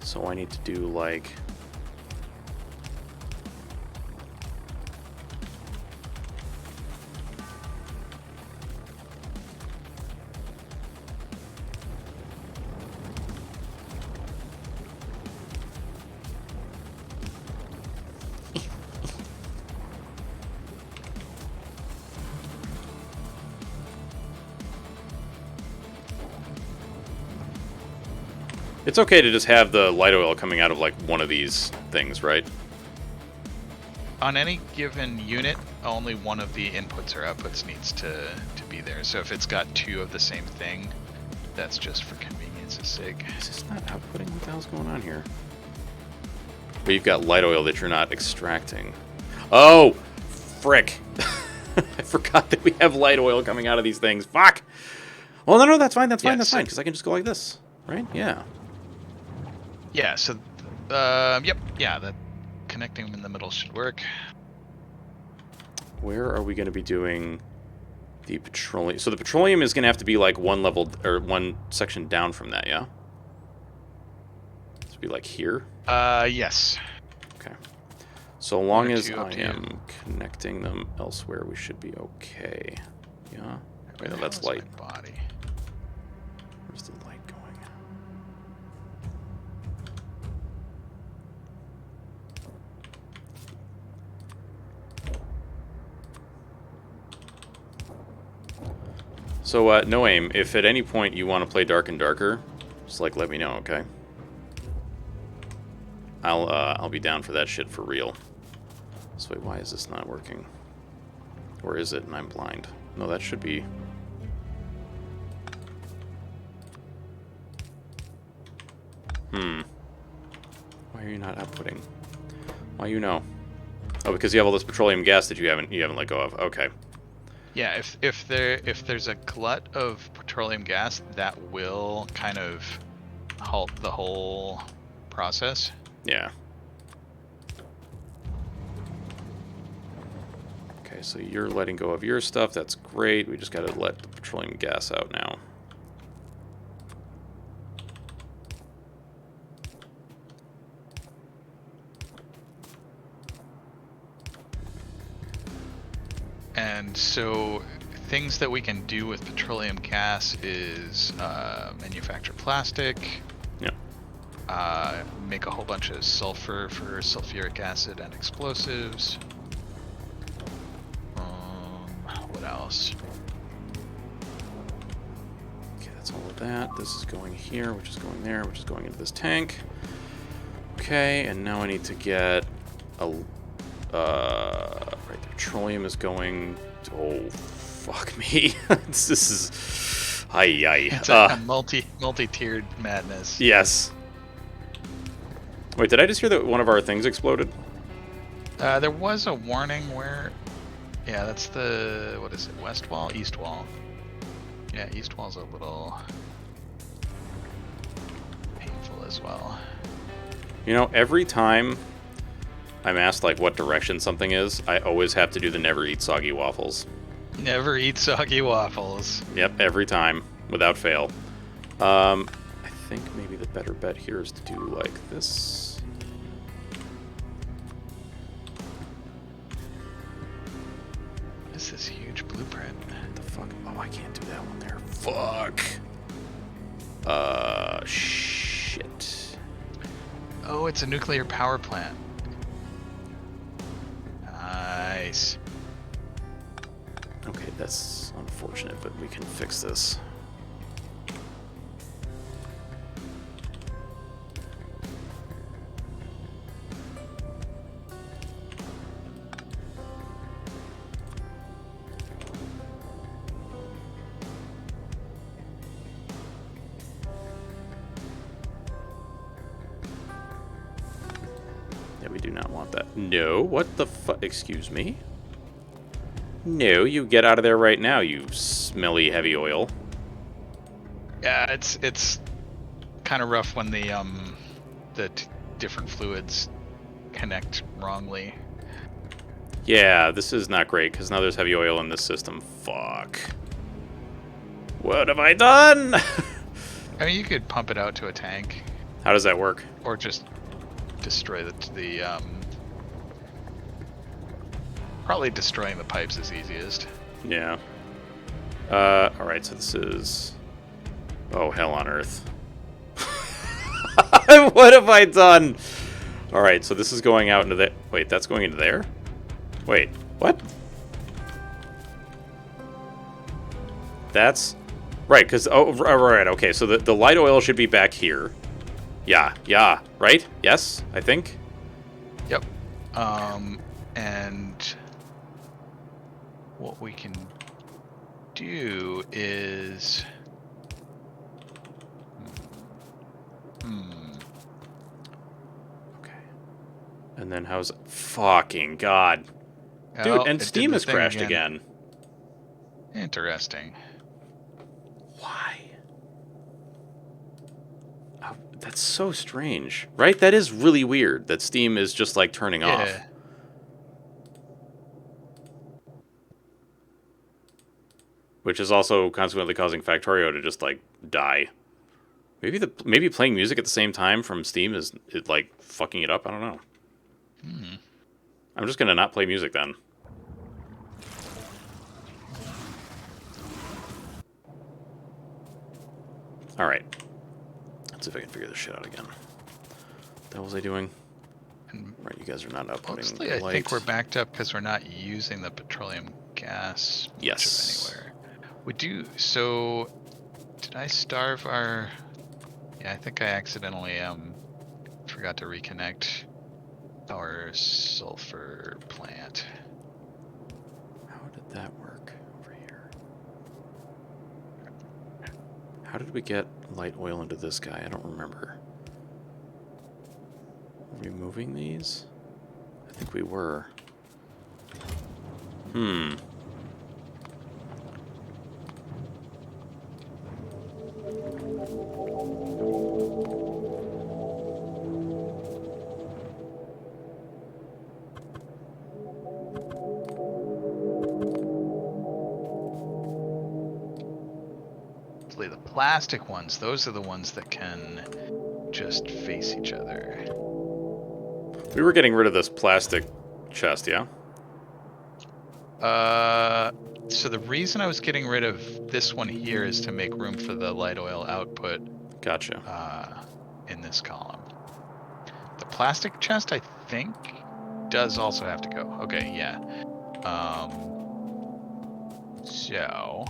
So I need to do like it's okay to just have the light oil coming out of like one of these things, right? on any given unit, only one of the inputs or outputs needs to be there. So if it's got two of the same thing, that's just for convenience's sake. Is this not outputting? What the hell's going on here? But you've got light oil that you're not extracting. Oh, frick. I forgot that we have light oil coming out of these things. Fuck! Well, no, that's fine, that's fine, because I can just go like this, right? Yeah. Yeah, so, yep, yeah, that connecting them in the middle should work. Where are we going to be doing the petroleum? So the petroleum is going to have to be like one level, or one section down from that, yeah? It's be like here? Yes. Okay. So long as Two up I to you. am connecting them elsewhere, we should be okay. Yeah? Wait, no, that's Where's light. my body. Where's the light going? So, no aim. If at any point you want to play Dark and Darker, just like let me know, okay? I'll be down for that shit for real. So wait, why is this not working? Or is it and I'm blind? No, that should be... Why are you not outputting? Why you know? Oh, because you have all this petroleum gas that you haven't let go of. Okay. Yeah, if there's a glut of petroleum gas, that will kind of halt the whole process. Yeah. Okay, so you're letting go of your stuff. That's great. We just got to let the petroleum gas out now. And so things that we can do with petroleum gas is manufacture plastic, Yeah. make a whole bunch of sulfur for sulfuric acid and explosives. What else? Okay, that's all of that. This is going here, which is going there, which is going into this tank. Okay, and now I need to get a... right, the petroleum is going... Oh, fuck me. this is... Ay. It's a multi-tiered madness. Yes. Wait, did I just hear that one of our things exploded? There was a warning where... Yeah, that's the... What is it? West wall? East wall. Yeah, east wall's a little... painful as well. You know, every time I'm asked, like, what direction something is, I always have to do the never eat soggy waffles. Never eat soggy waffles. Yep, every time, without fail. I think maybe the better bet here is to do like this. What is this huge blueprint? What the fuck? Oh, I can't do that one there. Fuck. Shit. Oh, it's a nuclear power plant. Nice. Okay, that's unfortunate, but we can fix this. Yeah, we do not want that. No, what the fuck? Excuse me? No, you get out of there right now, you smelly heavy oil. Yeah, it's kind of rough when the different fluids connect wrongly. Yeah, this is not great, because now there's heavy oil in this system. Fuck. What have I done? I mean, you could pump it out to a tank, How does that work? or just destroy the probably destroying the pipes is easiest. Yeah. Alright, so this is... Oh, hell on earth. What have I done? Alright, so this is going out into the... Wait, that's going into there? Wait, what? That's... Right, because... Oh, right, okay, so the light oil should be back here. Yeah, right? Yes, I think? Yep. And what we can do is... Okay. And then how's... Fucking God. Dude, Oh, and it Steam did the has thing crashed again. Interesting. Why? Oh, that's so strange. Right? That is really weird that Steam is just, like, turning off. Yeah. Which is also consequently causing Factorio to just, like, die. Maybe playing music at the same time from Steam is like fucking it up. I don't know. I'm just gonna not play music then. All right. Let's see if I can figure this shit out again. What the hell was I doing? Right, you guys are not outputting Mostly, I light. think we're backed up because we're not using the petroleum gas much Yes. of anywhere. We do. So, did I starve our? Yeah, I think I accidentally forgot to reconnect our sulfur plant. How did that work over here? How did we get light oil into this guy? I don't remember. Were we moving these? I think we were. Hmm. The plastic ones, those are the ones that can just face each other. We were getting rid of this plastic chest, yeah? So the reason I was getting rid of this one here is to make room for the light oil output. Gotcha. In this column. The plastic chest, I think, does also have to go. Okay, yeah. So...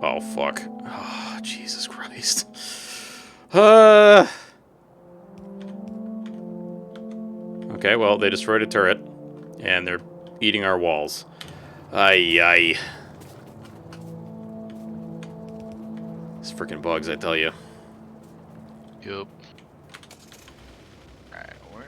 Oh, fuck. Oh, Jesus Christ. Okay, well, they destroyed a turret, and they're eating our walls. Ay. These freaking bugs, I tell you. Yep. Right, where...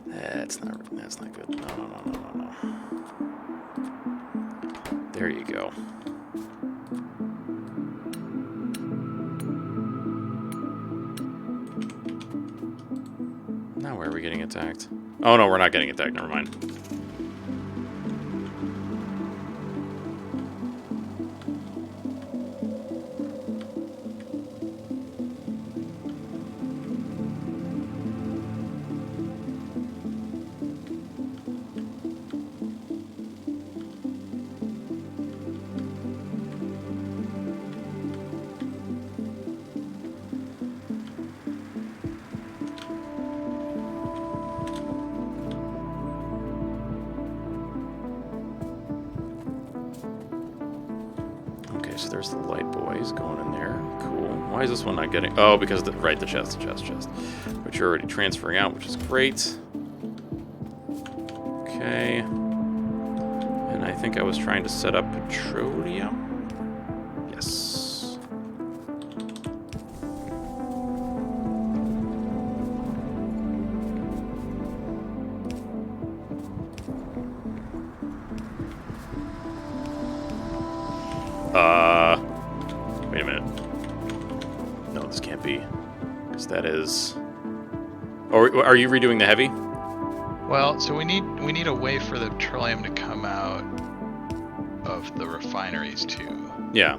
That's not good. No. There you go. Now where are we getting attacked? Oh no, we're not getting attacked, never mind. So there's the light boys going in there. Cool. Why is this one not getting... Oh, because... the chest. Which you're already transferring out, which is great. Okay. And I think I was trying to set up petroleum. Yes. Wait a minute. No, this can't be. Because that is... Oh, are you redoing the heavy? Well, so we need a way for the petroleum to come out of the refineries too. Yeah.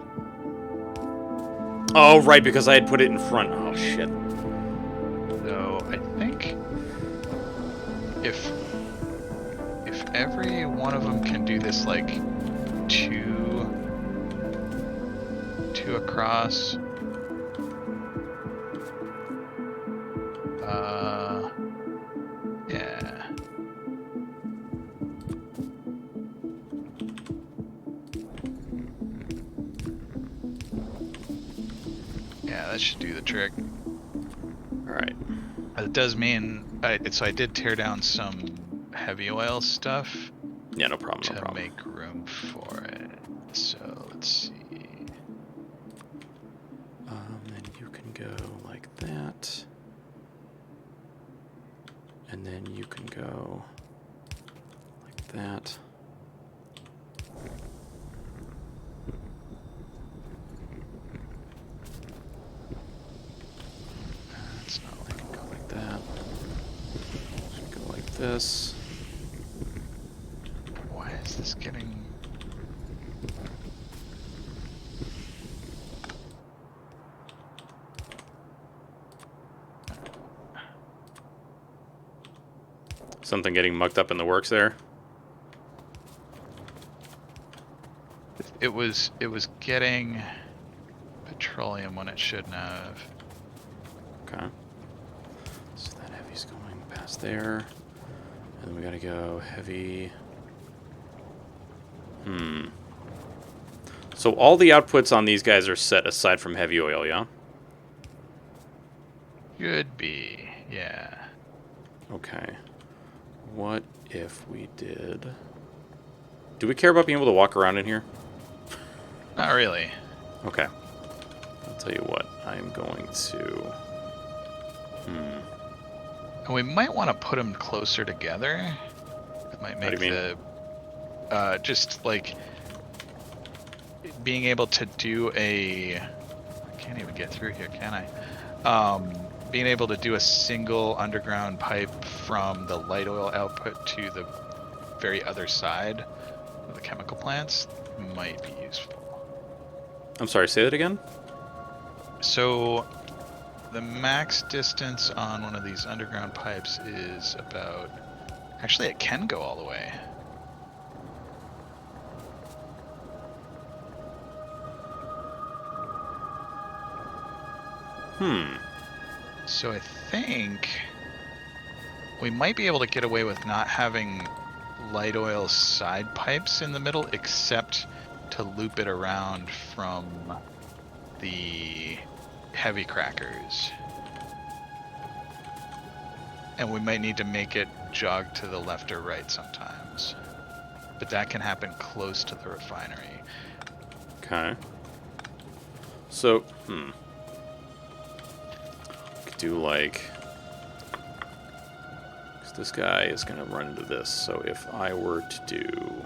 Oh, right, because I had put it in front. Oh, shit. So I think if every one of them can do this like two across, yeah. Yeah, that should do the trick. Alright. It does mean so I did tear down some heavy oil stuff Yeah, no problem, to no problem. make room for it. So let's see. Then you can go like that. And then you can go like that. That's not I can go like that. Should go like this. why is this getting? Something getting mucked up in the works there. It was getting petroleum when it shouldn't have. Okay. So that heavy's going past there. And then we gotta go heavy. So all the outputs on these guys are set aside from heavy oil, yeah? Could be, yeah. Okay. What if we did... Do we care about being able to walk around in here? Not really. Okay. I'll tell you what. I'm going to... And we might want to put them closer together. It might How do make you mean? the just like being able to do a. I can't even get through here, can I? Being able to do a single underground pipe from the light oil output to the very other side of the chemical plants might be useful. I'm sorry, say that again? So the max distance on one of these underground pipes is about... Actually, it can go all the way. So I think we might be able to get away with not having light oil side pipes in the middle, except to loop it around from the heavy crackers. And we might need to make it jog to the left or right sometimes. But that can happen close to the refinery. Okay. So, could do like... 'cause this guy is going to run into this, so if I were to do...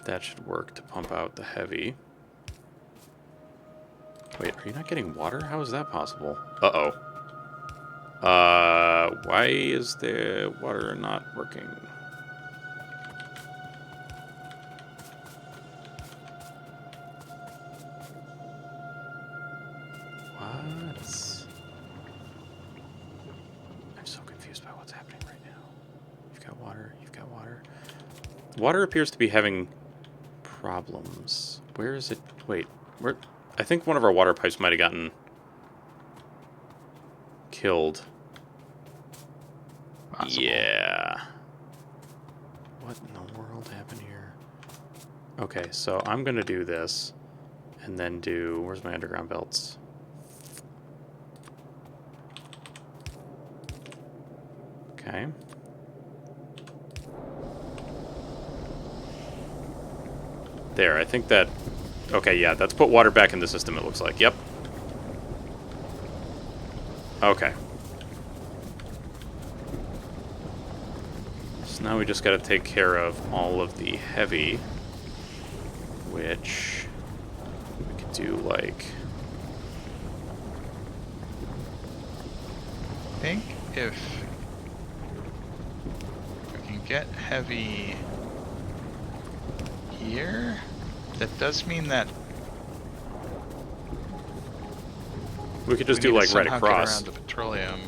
That should work to pump out the heavy. Wait, are you not getting water? How is that possible? Uh-oh. Why is the water not working? What? I'm so confused by what's happening right now. You've got water, you've got water. Water appears to be having problems. Where is it? Wait, where? I think one of our water pipes might have gotten killed. Possible. Yeah. What in the world happened here? Okay, so I'm going to do this and then do... Where's my underground belts? Okay. There, I think that... Okay, yeah, that's put water back in the system, it looks like. Yep. Okay. So now we just got to take care of all of the heavy, which we could do like... I think if we can get heavy here, that does mean that We could just we do need to like right somehow across. get around the petroleum.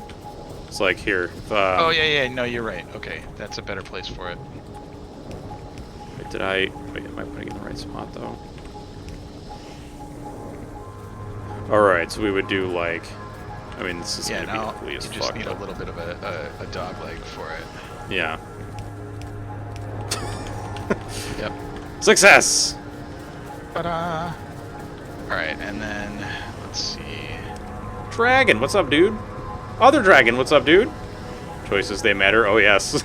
It's like here. If, Oh yeah, no, you're right. Okay, that's a better place for it. wait, wait, am I putting it in the right spot though? Alright, so we would do like, I mean, this is Yeah, gonna be now ugly you as just fuck. need a little bit of a dog leg for it. Yeah. Yep. Success! Ta-da! Alright, and then, let's see. Dragon, what's up, dude? Other dragon, what's up, dude? Choices, they matter. Oh, yes.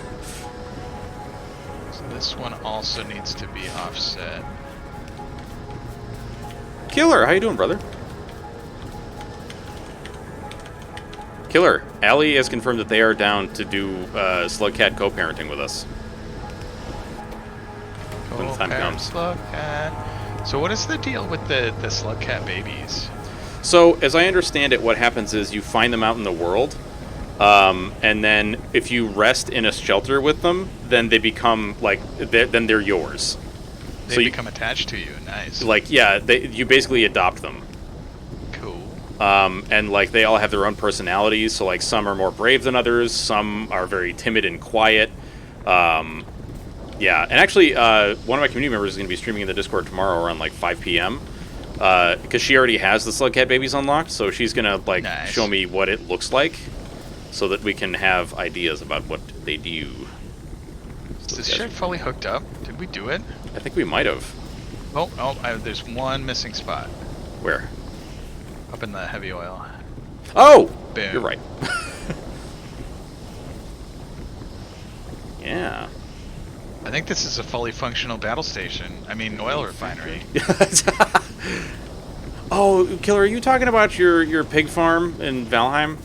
So this one also needs to be offset. Killer, how you doing, brother? Killer, Allie has confirmed that they are down to do Slugcat co-parenting with us. When the time comes. Slugcat. So what is the deal with the Slugcat babies? So, as I understand it, what happens is you find them out in the world, and then if you rest in a shelter with them, then they become, like, then they're yours. They so become attached to you. Nice. Like, yeah, you basically adopt them. Cool. And, like, they all have their own personalities, so, like, some are more brave than others, some are very timid and quiet. Yeah, and actually, one of my community members is going to be streaming in the Discord tomorrow around, like, 5 p.m., because she already has the Slugcat babies unlocked, so she's going to, like, Nice. show me what it looks like, so that we can have ideas about what they do. Is this shit fully hooked up? Did we do it? I think we might have. There's one missing spot. Where? Up in the heavy oil. Oh! Boom. You're right. Yeah. I think this is a fully functional battle station. I mean, oil refinery. Oh, Killer, are you talking about your pig farm in Valheim?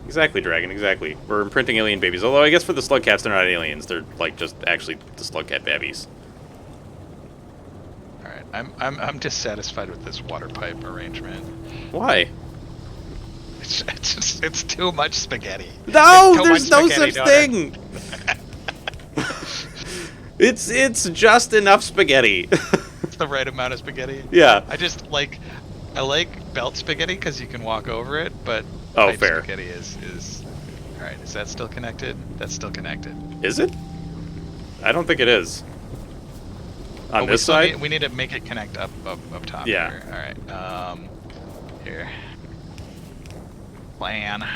Exactly, Dragon, exactly. We're imprinting alien babies. Although I guess for the Slugcats, they're not aliens. They're, like, just actually the Slugcat babies. Alright, I'm dissatisfied with this water pipe arrangement. Why? It's too much spaghetti. No, There's there's too no much such spaghetti, thing! It's just enough spaghetti. It's the right amount of spaghetti. Yeah. I like belt spaghetti because you can walk over it, but Oh, pipe fair. spaghetti is all right. Is that still connected? That's still connected. Is it? I don't think it is. On this side? We need to make it connect up top. Yeah. Here. All right. Here. Plan.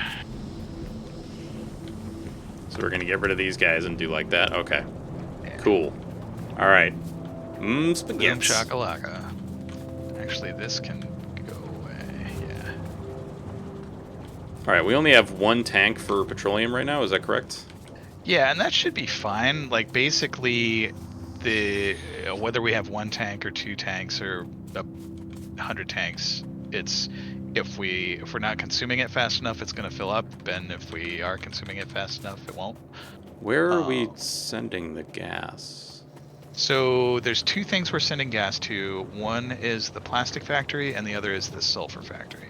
So we're gonna get rid of these guys and do like that? Okay. Yeah. Cool. Alright. Boom Spaghetti. shakalaka. Actually, this can go away. Yeah. Alright, we only have one tank for petroleum right now, is that correct? Yeah, and that should be fine. Like, basically, whether we have one tank or two tanks or 100 tanks, it's if we're not consuming it fast enough, it's going to fill up, and if we are consuming it fast enough, it won't. Where are we sending the gas? So there's two things we're sending gas to. One is the plastic factory, and the other is the sulfur factory.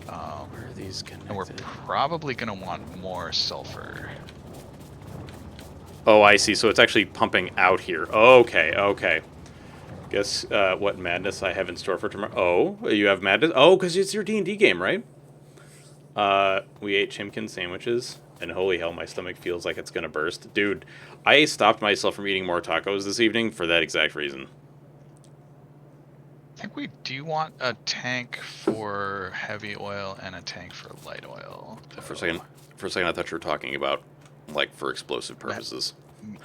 Where are these connected? And we're probably going to want more sulfur. Oh, I see. So it's actually pumping out here. Okay, okay. Guess what madness I have in store for tomorrow. Oh, you have madness? Oh, because it's your D&D game, right? We ate chimkin sandwiches, and holy hell, my stomach feels like it's going to burst. Dude, I stopped myself from eating more tacos this evening for that exact reason. I think we do want a tank for heavy oil and a tank for light oil. For a second, I thought you were talking about, like, for explosive purposes.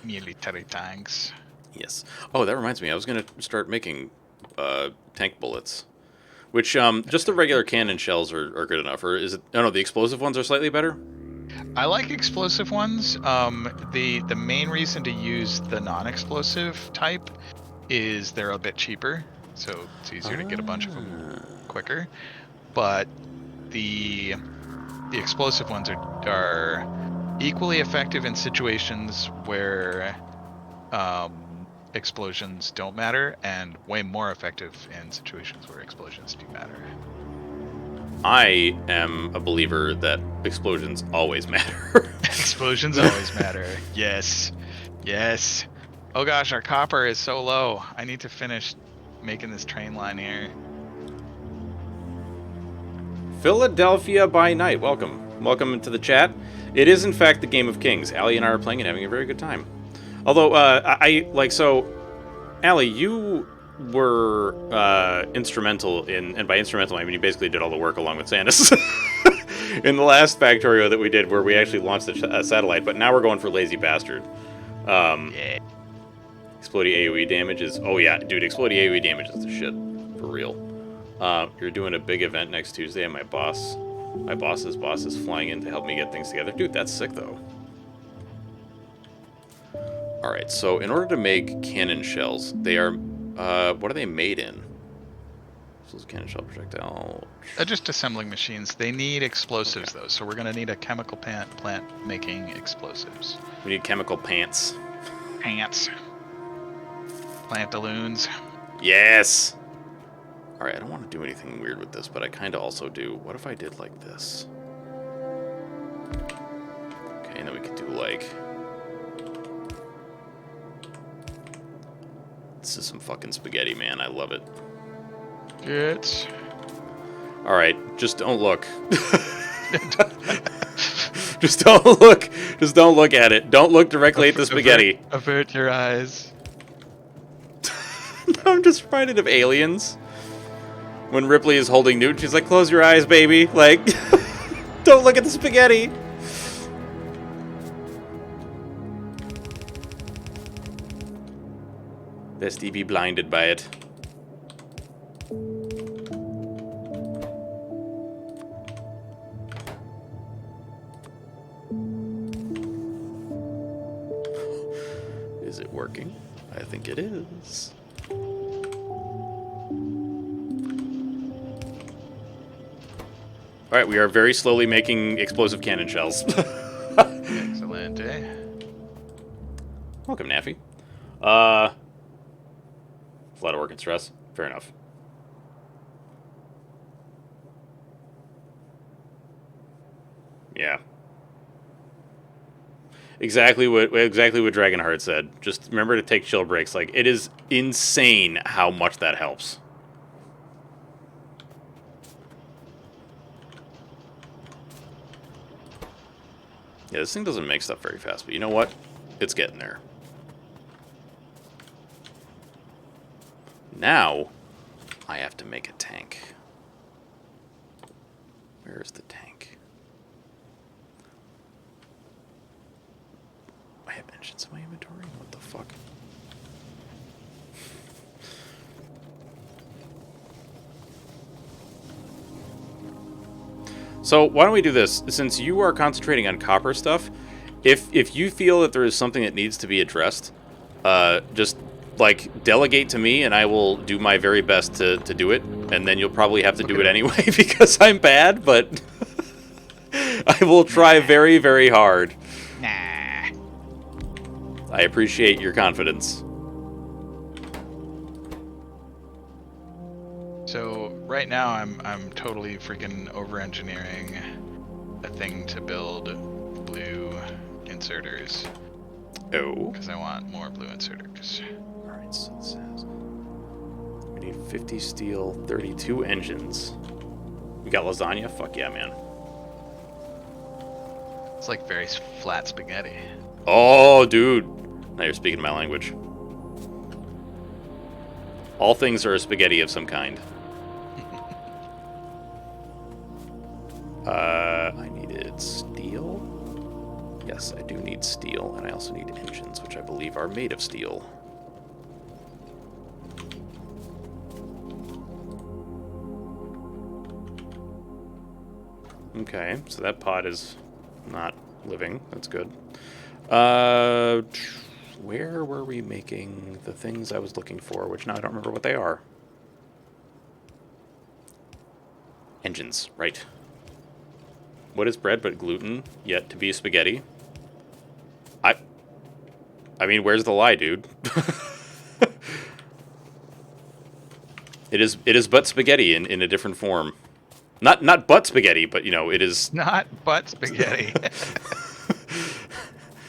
Military tanks. Yes. Oh, that reminds me. I was going to start making tank bullets. Which, just the regular cannon shells are good enough. Or is it... No, the explosive ones are slightly better? I like explosive ones. The main reason to use the non-explosive type is they're a bit cheaper. So it's easier to get a bunch of them quicker. But the explosive ones are equally effective in situations where explosions don't matter, and way more effective in situations where explosions do matter. I am a believer that explosions always matter. Explosions always matter. Yes. Yes. Oh gosh, our copper is so low. I need to finish making this train line here. Philadelphia by night. Welcome. Welcome to the chat. It is, in fact, the Game of Kings. Allie and I are playing and having a very good time. Although, Allie, you were instrumental in, and by instrumental, I mean you basically did all the work along with Sandus in the last Factorio that we did, where we actually launched the satellite, but now we're going for Lazy Bastard. Yeah. Exploding AoE damage is... Oh, yeah, dude, exploding AoE damage is the shit. For real. You're doing a big event next Tuesday, and my boss's boss is flying in to help me get things together. Dude, that's sick, though. Alright, so in order to make cannon shells, they are... what are they made in? This is cannon shell projectile... They're just assembling machines. They need explosives, though, so we're going to need a chemical plant making explosives. We need chemical pants. Pants. Plantaloons. Yes! Alright, I don't want to do anything weird with this, but I kind of also do. What if I did like this? Okay, and then we could do like... This is some fucking spaghetti, man. I love it. Good. Alright, just don't look. Just don't look. Just don't look at it. Don't look directly at the spaghetti. Avert your eyes. I'm just reminded of Aliens. When Ripley is holding Newt, she's like, close your eyes, baby. Like, don't look at the spaghetti. Lest he be blinded by it. Is it working? I think it is. Alright, we are very slowly making explosive cannon shells. Excellent, eh? Welcome, Naffy. A lot of work and stress. Fair enough. Yeah. Exactly what Dragonheart said. Just remember to take chill breaks. Like, it is insane how much that helps. Yeah, this thing doesn't make stuff very fast, but you know what? It's getting there. Now, I have to make a tank. Where is the tank? I have engines in my inventory? What the fuck? So, why don't we do this? Since you are concentrating on copper stuff, if you feel that there is something that needs to be addressed, just, like, delegate to me, and I will do my very best to do it, and then you'll probably have to do it anyway, because I'm bad, but I will try very, very hard. Nah. I appreciate your confidence. So right now I'm totally freaking over-engineering a thing to build blue inserters. Oh. Because I want more blue inserters. Alright, so it says we need 50 steel, 32 engines. We got lasagna? Fuck yeah, man. It's like very flat spaghetti. Oh, dude. Now you're speaking my language. All things are a spaghetti of some kind. I needed steel. Yes, I do need steel, and I also need engines, which I believe are made of steel. Okay, so that pod is not living. That's good. Where were we making the things I was looking for, which now I don't remember what they are. Engines, right. What is bread but gluten, yet to be spaghetti? I mean, where's the lie, dude? It is but spaghetti in a different form. Not butt spaghetti, but, it is... Not butt spaghetti.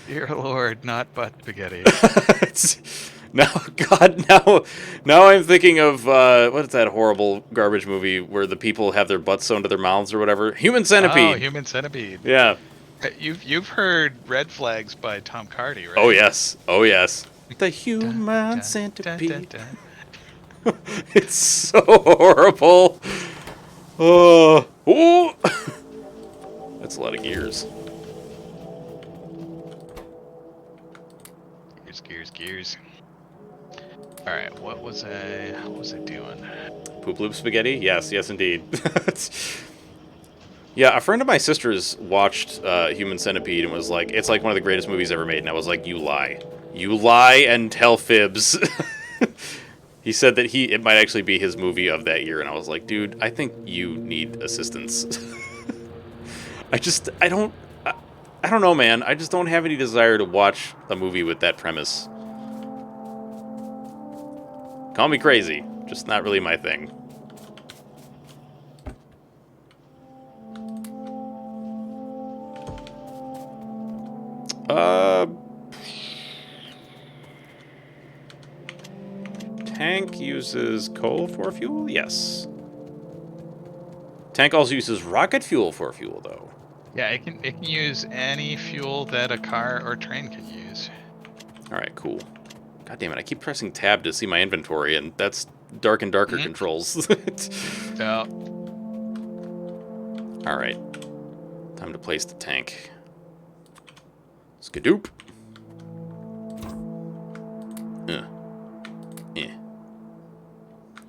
Dear Lord, not butt spaghetti. Now I'm thinking of, what is that horrible garbage movie where the people have their butts sewn to their mouths or whatever? Human Centipede. Oh, Human Centipede. Yeah. You've heard Red Flags by Tom Hardy, right? Oh, yes. Oh, yes. The Human Dun, dun, Centipede. dun. It's so horrible. Oh. That's a lot of gears. Gears. All right, what was I doing? Poop loop spaghetti? Yes, indeed. Yeah, a friend of my sister's watched Human Centipede and was like, it's like one of the greatest movies ever made. And I was like, you lie. You lie and tell fibs. He said that it might actually be his movie of that year. And I was like, dude, I think you need assistance. I don't know, man. I just don't have any desire to watch a movie with that premise. Call me crazy. Just not really my thing. Tank uses coal for fuel? Yes. Tank also uses rocket fuel for fuel, though. Yeah, it can use any fuel that a car or train can use. Alright, cool. God damn it, I keep pressing tab to see my inventory, and that's dark and darker controls. Yeah. Alright. Time to place the tank. Skadoop.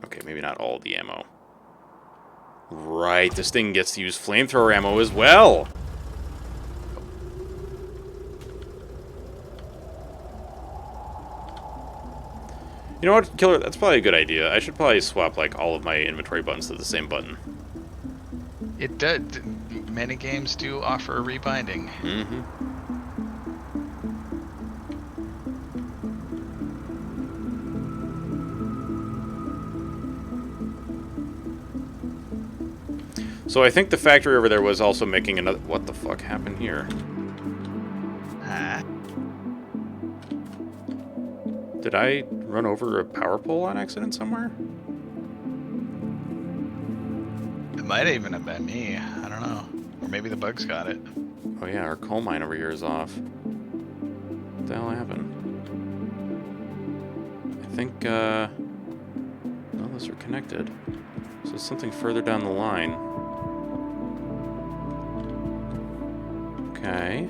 Okay, maybe not all the ammo. Right, this thing gets to use flamethrower ammo as well. You know what, Killer? That's probably a good idea. I should probably swap like all of my inventory buttons to the same button. It does. Many games do offer rebinding. Mm-hmm. So I think the factory over there was also making another... What the fuck happened here? Huh? Did I run over a power pole on accident somewhere? It might even have been me. I don't know. Or maybe the bugs got it. Oh yeah, our coal mine over here is off. What the hell happened? I think, well, those are connected. So something further down the line. Okay.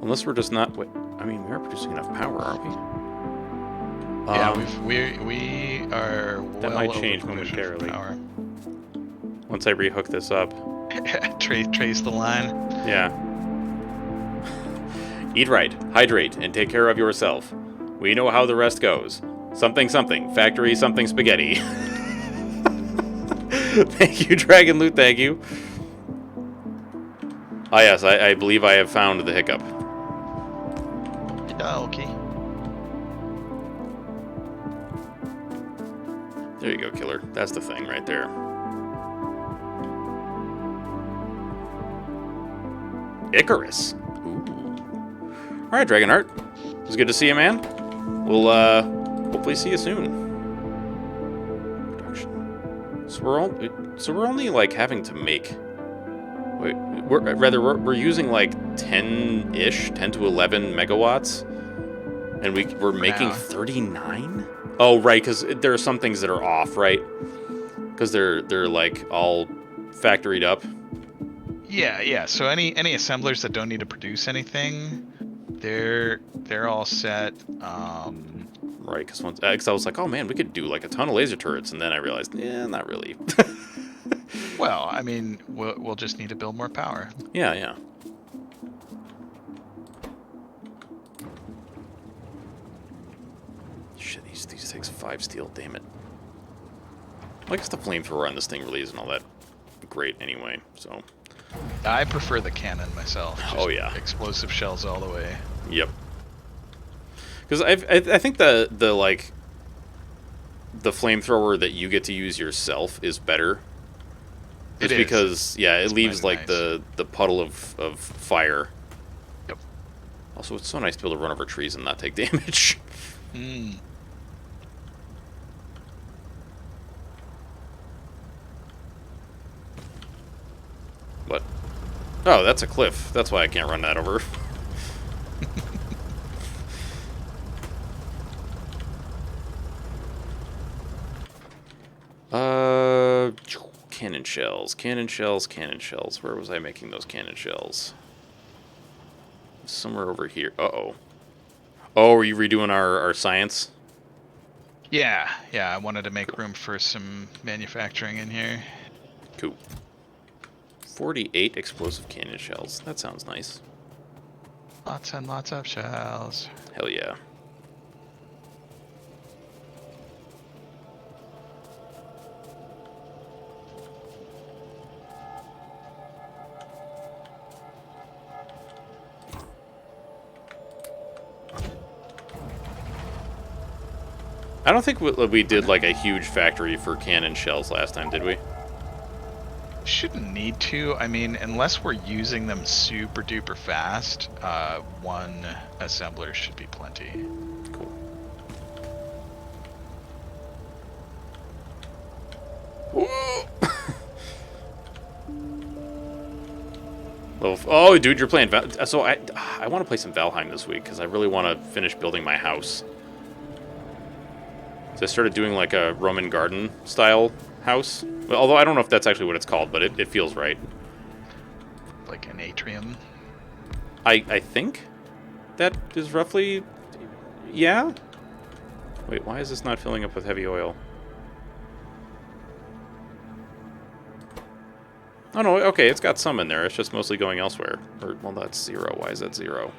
Unless we're just not... Wait, I mean, we are producing enough power, aren't we? Yeah, we are. That might change momentarily. Once I rehook this up. Trace the line. Yeah. Eat right, hydrate, and take care of yourself. We know how the rest goes. Something something, factory something spaghetti. Thank you, Dragon Loot, thank you. Ah yes, I believe I have found the hiccup. Okay. There you go, Killer. That's the thing right there. Icarus. Ooh. Alright, Dragonheart. It was good to see you, man. We'll, hopefully see you soon. Production. So we're only, like, having to make... Wait, we're using, like, 10-ish, 10 to 11 megawatts. And we're making 39? Oh, right, because there are some things that are off, right? Because they're like all factoried up. Yeah. So any assemblers that don't need to produce anything, they're all set. Right, because I was like, oh man, we could do like a ton of laser turrets, and then I realized, yeah, not really. Well, I mean, we'll just need to build more power. Yeah. Shit, these takes 5 steel, damn it. Well, I guess the flamethrower on this thing really isn't all that great anyway, so... I prefer the cannon myself. Oh, yeah. Explosive shells all the way. Yep. Because I think the flamethrower that you get to use yourself is better Just It is. because, yeah, it It's leaves mighty like nice. the puddle of fire. Yep. Also, it's so nice to be able to run over trees and not take damage. Mm. What? Oh, that's a cliff. That's why I can't run that over. uh, cannon shells, cannon shells, cannon shells. Where was I making those cannon shells? Somewhere over here. Uh-oh. Oh, are you redoing our science? Yeah, I wanted to make room for some manufacturing in here. Cool. 48 explosive cannon shells. That sounds nice. Lots and lots of shells. Hell yeah. I don't think we did like a huge factory for cannon shells last time, did we? Shouldn't need to. I mean, unless we're using them super duper fast, one assembler should be plenty. Cool. Whoa! Oh, dude, you're playing so I want to play some Valheim this week because I really want to finish building my house. So I started doing like a Roman garden style house. Well, although I don't know if that's actually what it's called, but it feels right. Like an atrium. I think that is roughly, yeah. Wait, why is this not filling up with heavy oil? Oh no, okay, it's got some in there. It's just mostly going elsewhere. Or, well, that's 0. Why is that 0?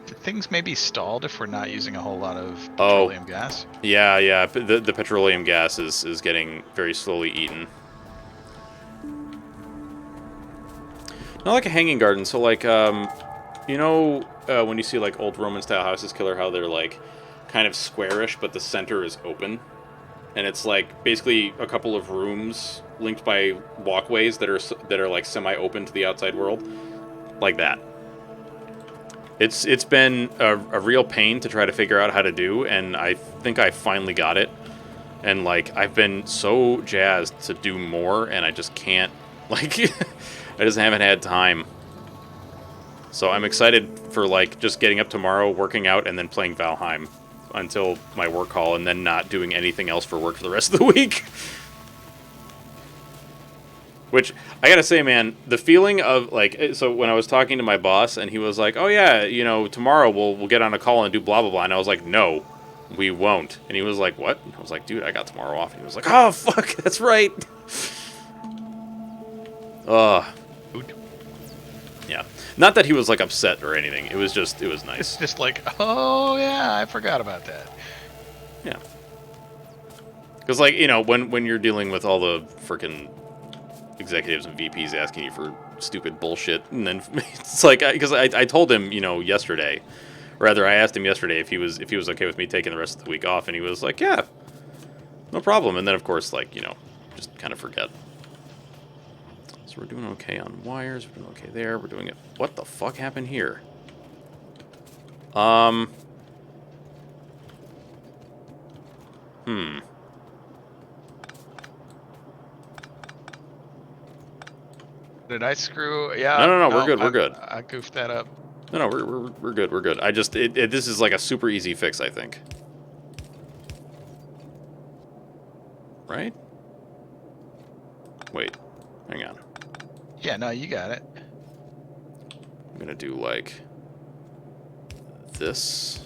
Things may be stalled if we're not using a whole lot of Oh. petroleum gas. Yeah. The petroleum gas is getting very slowly eaten. Not like a hanging garden. So like, you know, when you see like old Roman style houses, Killer, how they're like kind of squarish, but the center is open, and it's like basically a couple of rooms linked by walkways that are like semi-open to the outside world, like that. It's been a real pain to try to figure out how to do, and I think I finally got it. And like I've been so jazzed to do more, and I just can't. Like, I just haven't had time. So I'm excited for like just getting up tomorrow, working out, and then playing Valheim until my work call, and then not doing anything else for work for the rest of the week. Which, I gotta say, man, the feeling of, like, so when I was talking to my boss, and he was like, oh yeah, you know, tomorrow we'll get on a call and do blah, blah, blah, and I was like, no, we won't. And he was like, what? And I was like, dude, I got tomorrow off. And he was like, oh, fuck, that's right. Ugh. Yeah. Not that he was, like, upset or anything. It was just, it was nice. It's just like, oh yeah, I forgot about that. Yeah. Because, like, you know, when you're dealing with all the freaking executives and VPs asking you for stupid bullshit, and then it's like, because I told him, you know, yesterday, rather I asked him yesterday if he was okay with me taking the rest of the week off, and he was like, yeah, no problem. And then of course, like, you know, just kind of forget. So we're doing okay on wires, we're doing okay there, we're doing it. What the fuck happened here? Did I screw? Yeah. No, we're good, we're good. I goofed that up. No, we're good, we're good. I just, this is like a super easy fix, I think. Right? Wait, hang on. Yeah, no, you got it. I'm gonna do like this.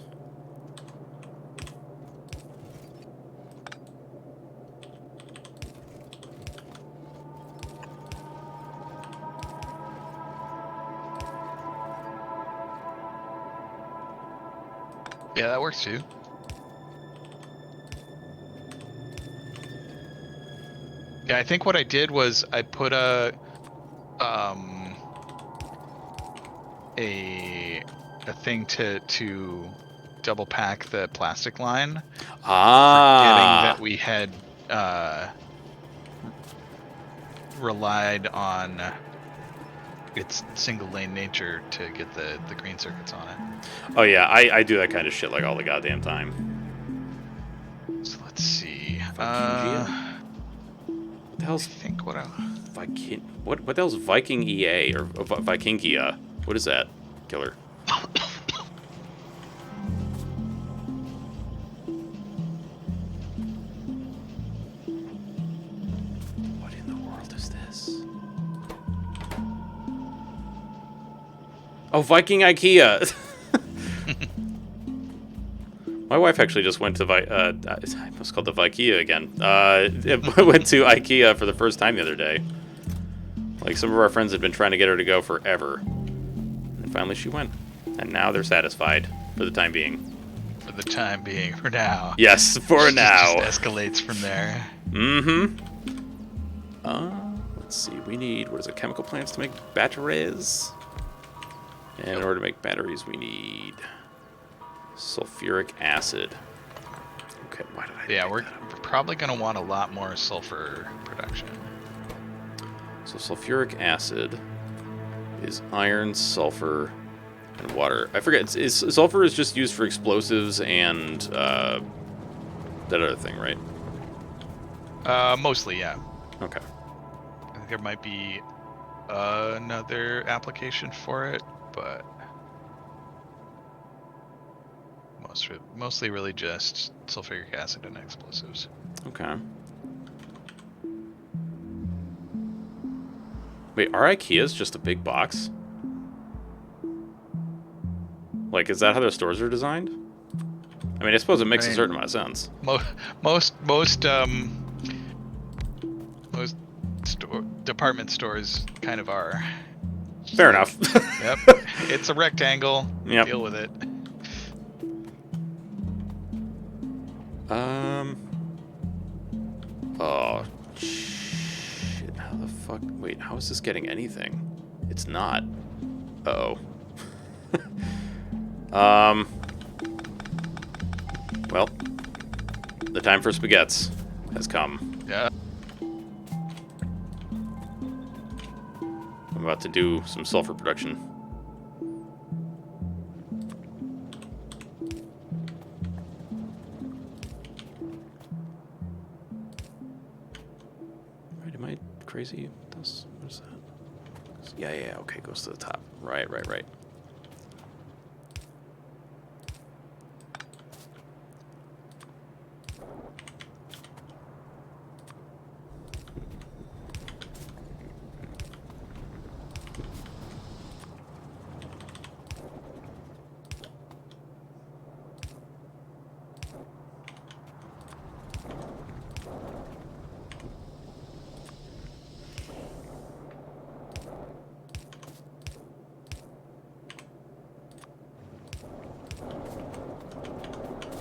Yeah, that works too. Yeah, I think what I did was I put a thing to double pack the plastic line. Ah. Forgetting that we had relied on its single lane nature to get the green circuits on it. Oh yeah, I do that kind of shit like all the goddamn time. So let's see. Vikingia? What the I hell's think what I Viking? What the hell's Viking EA or Vikingia? What is that, killer? What in the world is this? Oh, Viking IKEA. My wife actually just went to I must call it the Vikea again. Went to IKEA for the first time the other day. Like, some of our friends had been trying to get her to go forever. And finally she went. And now they're satisfied, for the time being. for the time being, for now. Yes, for now. Just escalates from there. Mm-hmm. Let's see, we need, what is it, chemical plants to make batteries? And in order to make batteries, we need sulfuric acid. Okay, why did I Yeah, pick we're that up? probably going to want a lot more sulfur production. So sulfuric acid is iron, sulfur, and water. I forget, sulfur is just used for explosives and that other thing, right? Mostly, yeah. Okay. I think there might be another application for it, but mostly really just sulfuric acid and explosives. Okay. Wait, are IKEAs just a big box? Like, is that how their stores are designed? I mean, I suppose it makes a certain amount of sense. Most department stores kind of are. Fair enough. Yep, it's a rectangle. Yep. Deal with it. Oh, shit. How the fuck? Wait, how is this getting anything? It's not. Uh-oh. Well, the time for spaghettis has come. Yeah. I'm about to do some sulfur production. Right, am I crazy? What is that? Yeah, okay, goes to the top. Right.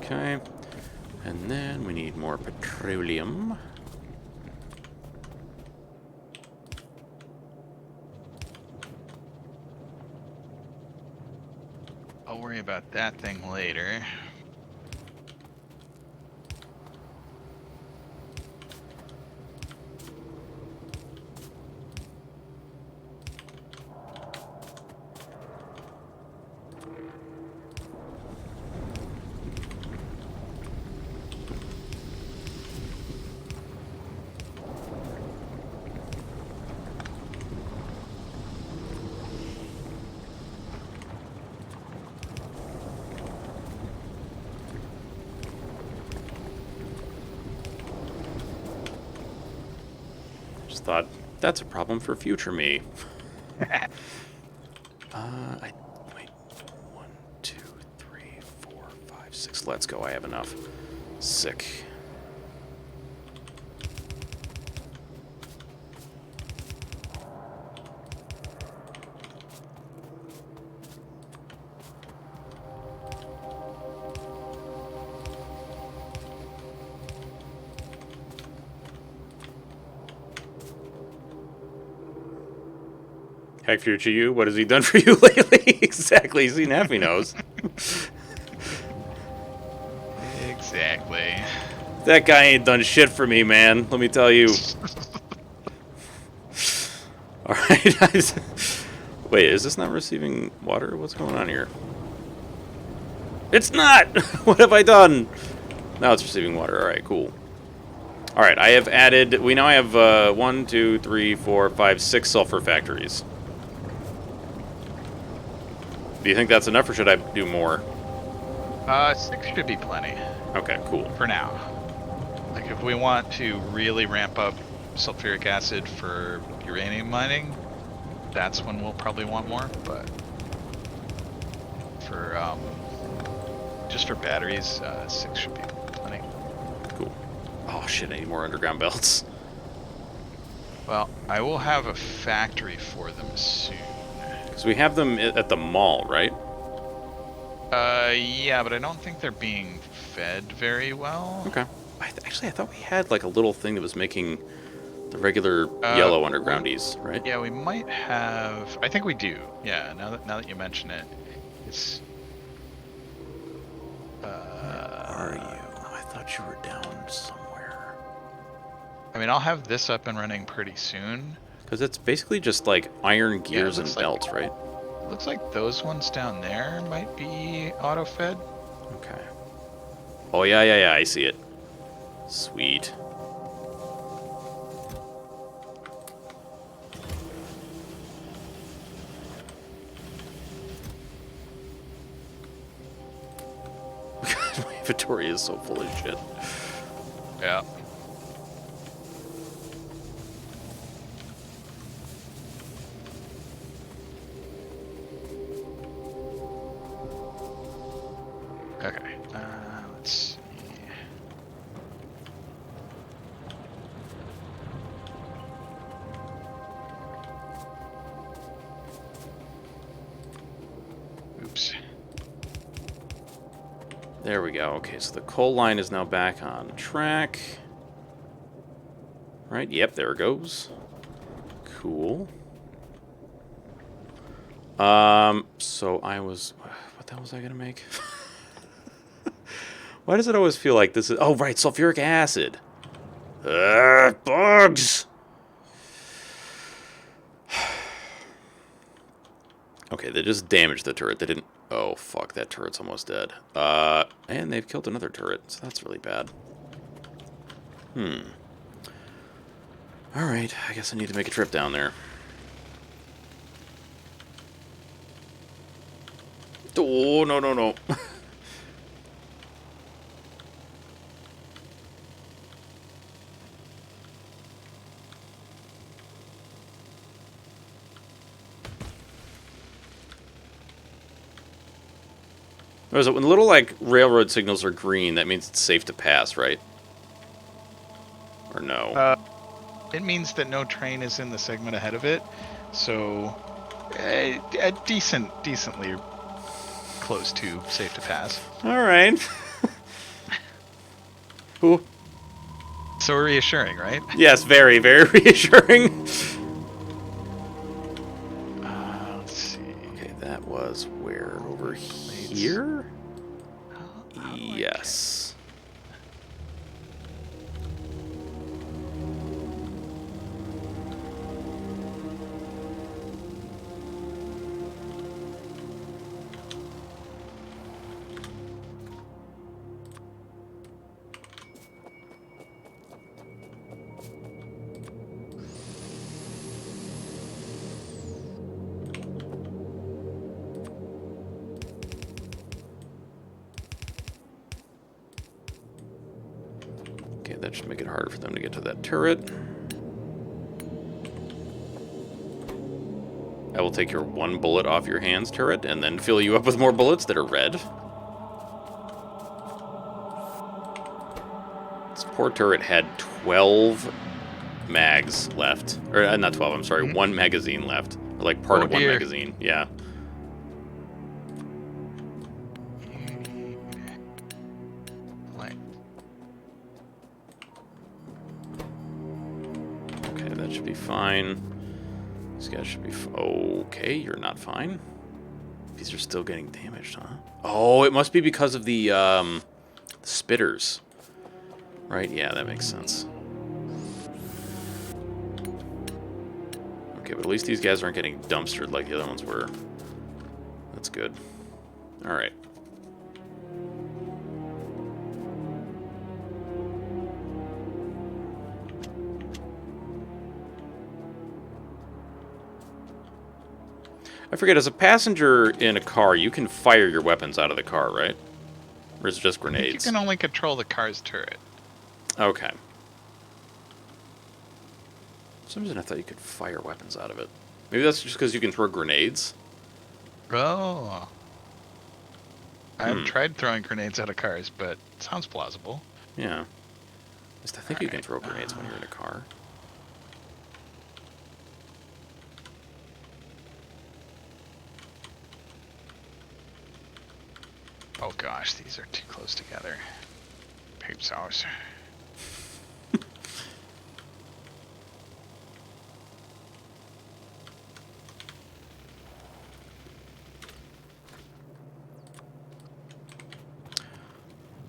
Okay, and then we need more petroleum. I'll worry about that thing later. Just thought, that's a problem for future me. Wait, 1, 2, 3, 4, 5, 6. Let's go. I have enough. Sick. Heck, future you, what has he done for you lately? Exactly, he's seen half he knows. Exactly. That guy ain't done shit for me, man. Let me tell you. All right. Wait, is this not receiving water? What's going on here? It's not! What have I done? Now it's receiving water. All right, cool. All right, I have added... We now have 1, 2, 3, 4, 5, 6 sulfur factories. Do you think that's enough, or should I do more? 6 should be plenty. Okay, cool. For now. Like, if we want to really ramp up sulfuric acid for uranium mining, that's when we'll probably want more, but for, just for batteries, 6 should be plenty. Cool. Oh, shit, I need more underground belts. Well, I will have a factory for them soon. Because we have them at the mall, right? Yeah, but I don't think they're being fed very well. Okay. Actually, I thought we had, like, a little thing that was making the regular yellow undergroundies, right? Yeah, we might have... I think we do. Yeah, now that you mention it. It's... Where are you? Oh, I thought you were down somewhere. I mean, I'll have this up and running pretty soon. Because it's basically just, like, iron gears and belts, right? Looks like those ones down there might be auto-fed. Okay. Oh, yeah, I see it. Sweet. My inventory is so full of shit. Yeah. Okay. Let's see. Oops. There we go. Okay, so the coal line is now back on track. Right, yep, there it goes. Cool. So I was... What the hell was I gonna make? Why does it always feel like this is... Oh, right, sulfuric acid. Bugs! Okay, they just damaged the turret. They didn't... Oh, fuck, that turret's almost dead. And they've killed another turret, so that's really bad. Alright, I guess I need to make a trip down there. Oh, no. When the little, like, railroad signals are green, that means it's safe to pass, right? Or no? It means that no train is in the segment ahead of it, so a decently close to safe to pass. Alright. Ooh. So reassuring, right? Yes, very, very reassuring. Let's see. Okay, that was where? Over here? Yes. Okay, that should make it harder for them to get to that turret. I will take your one bullet off your hands, turret, and then fill you up with more bullets that are red. This poor turret had 12 mags left. Or, not 12, I'm sorry, 1 magazine left. Or, like, part of one magazine, yeah. Okay, that should be fine. These guys should be okay, you're not fine. These are still getting damaged, huh? Oh, it must be because of the spitters. Right? Yeah, that makes sense. Okay, Okay, but at least these guys aren't getting dumpstered like the other ones were. That's good. Alright. I forget, as a passenger in a car, you can fire your weapons out of the car, right? Or is it just I think grenades? you can only control the car's turret. Okay. For some reason I thought you could fire weapons out of it. Maybe that's just because you can throw grenades? Oh. I haven't tried throwing grenades out of cars, but it sounds plausible. Yeah. At least I think you can throw grenades when you're in a car. Oh gosh, these are too close together. Peeps house.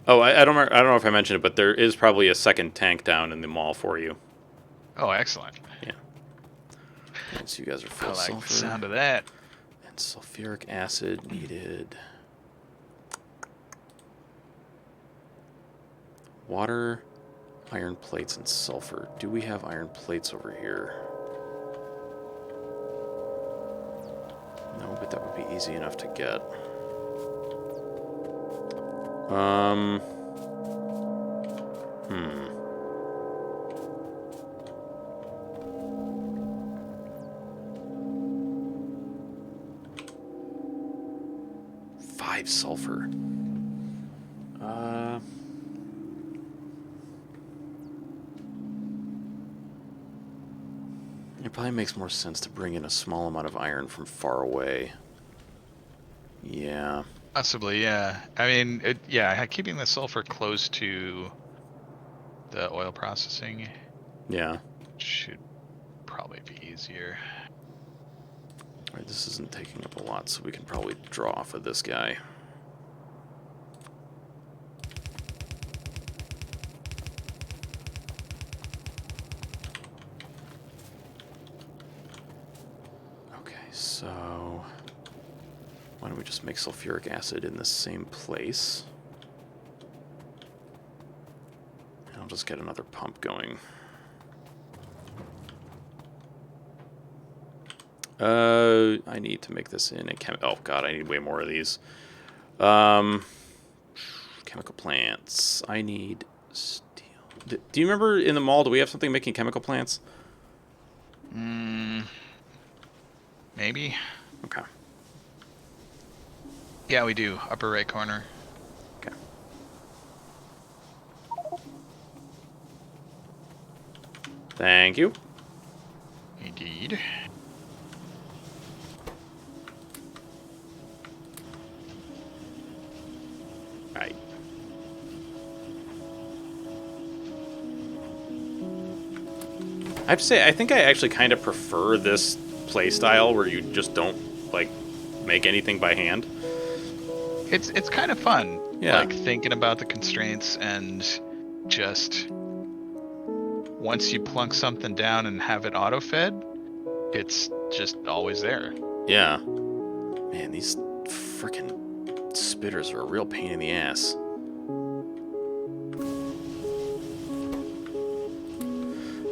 Oh, I don't know if I mentioned it, but there is probably a second tank down in the mall for you. Oh, excellent. Yeah. And so you guys are full I of like sulfur. the sound of that. And sulfuric acid needed. Water, iron plates, and sulfur. Do we have iron plates over here? No, but that would be easy enough to get. Hmm. Five sulfur. It probably makes more sense to bring in a small amount of iron from far away. Yeah. Possibly, yeah. I mean, yeah, keeping the sulfur close to the oil processing Yeah. should probably be easier. Alright, this isn't taking up a lot, so we can probably draw off of this guy. Okay, so why don't we just make sulfuric acid in the same place? And I'll just get another pump going. I need to make this in a oh god, I need way more of these. Chemical plants. I need steel. Do you remember in the mall, do we have something making chemical plants? Maybe. Okay. Yeah, we do. Upper right corner. Okay. Thank you. Indeed. Right. I have to say, I think I actually kind of prefer this play style where you just don't, like, make anything by hand. It's kind of fun. Yeah. Like thinking about the constraints and just once you plunk something down and have it auto-fed, it's just always there. Yeah. Man, these frickin' spitters are a real pain in the ass.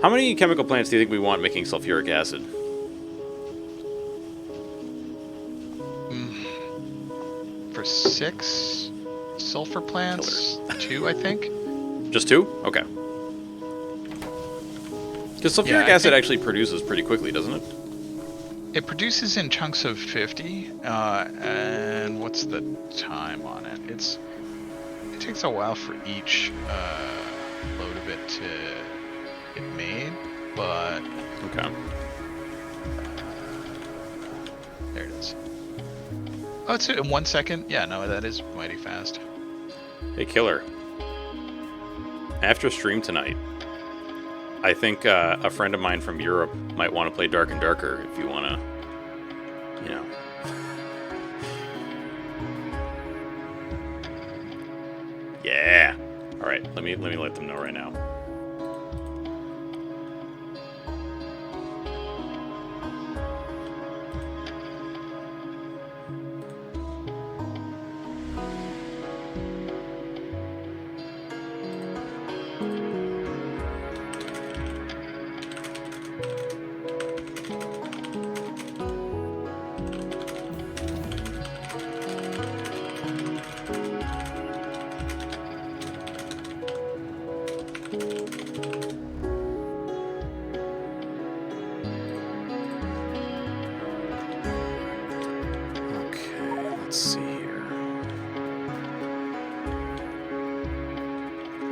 How many chemical plants do you think we want making sulfuric acid? For 6 sulfur plants, 2, I think. Just 2? Okay. Because sulfuric acid actually produces pretty quickly, doesn't it? It produces in chunks of 50, and what's the time on it? It takes a while for each load of it to get made, but Okay. there it is. Oh, it's in 1 second. Yeah, no, that is mighty fast. Hey, Killer. After stream tonight, I think a friend of mine from Europe might want to play Dark and Darker if you want to, you know. Yeah. All right, let me let them know right now.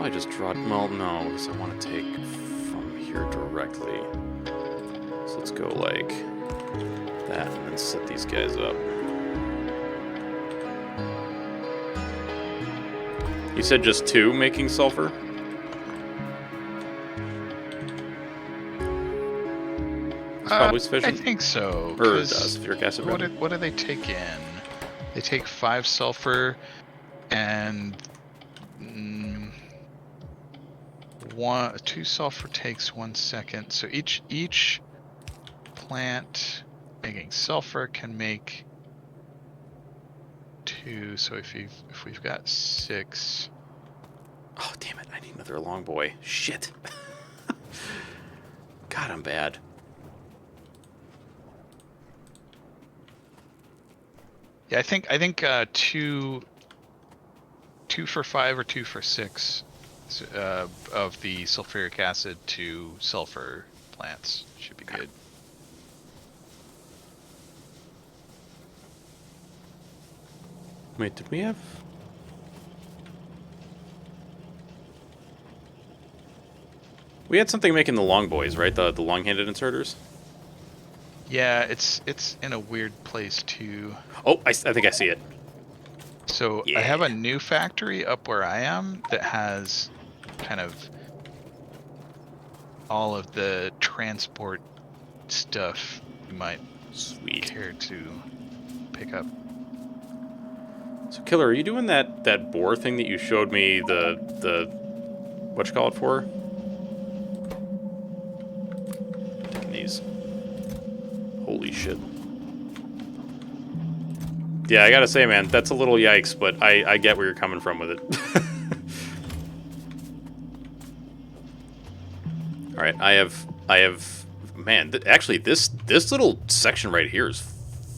I just draw. Well, no, because I want to take from here directly. So let's go like that and then set these guys up. You said just 2 making sulfur? It's probably sufficient. I think so. Or 'cause sulfuric acid. what do they take in? They take 5 sulfur and 2 sulfur takes 1 second. So each plant making sulfur can make 2. So if we've got 6. Oh damn it! I need another long boy. Shit. God, I'm bad. Yeah, I think 2 for 5 or 2 for 6 of the sulfuric acid to sulfur plants should be good. Wait, did we have? We had something making the long boys, right? The long-handed inserters. Yeah, it's in a weird place too. Oh, I think I see it. So I have a new factory up where I am that has kind of all of the transport stuff you might Sweet. care to pick up. So, Killer, are you doing that boar thing that you showed me the what you call it for? Taking these. Holy shit. Yeah, I gotta say, man, that's a little yikes, but I get where you're coming from with it. All right, I have, man. Actually, this little section right here is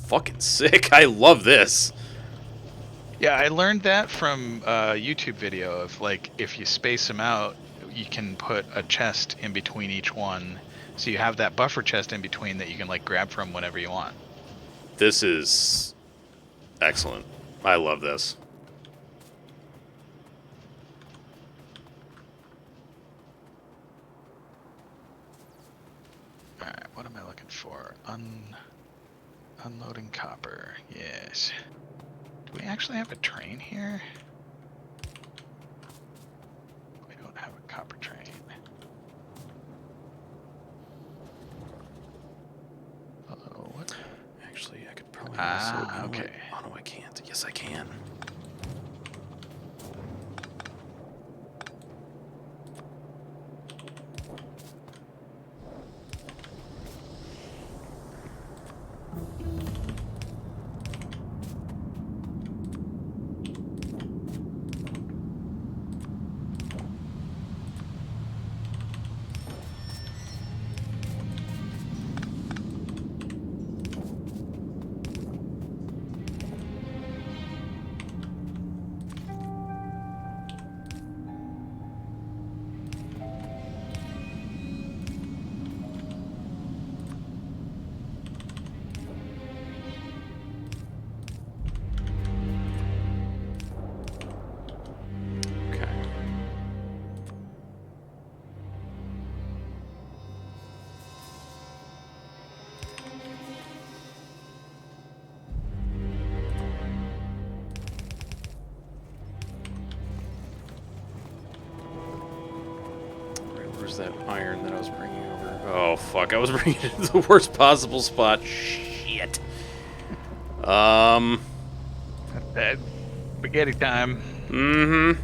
fucking sick. I love this. Yeah, I learned that from a YouTube video of like if you space them out, you can put a chest in between each one, so you have that buffer chest in between that you can like grab from whenever you want. This is excellent. I love this. All right, what am I looking for? Unloading copper. Yes. Do we actually have a train here? We don't have a copper train. Uh-oh, what? Actually, I could probably okay. Oh no, I can't. Yes, I can. Where's that iron that I was bringing over? Oh, fuck. I was bringing it to the worst possible spot. Shit. Spaghetti time. Mm-hmm.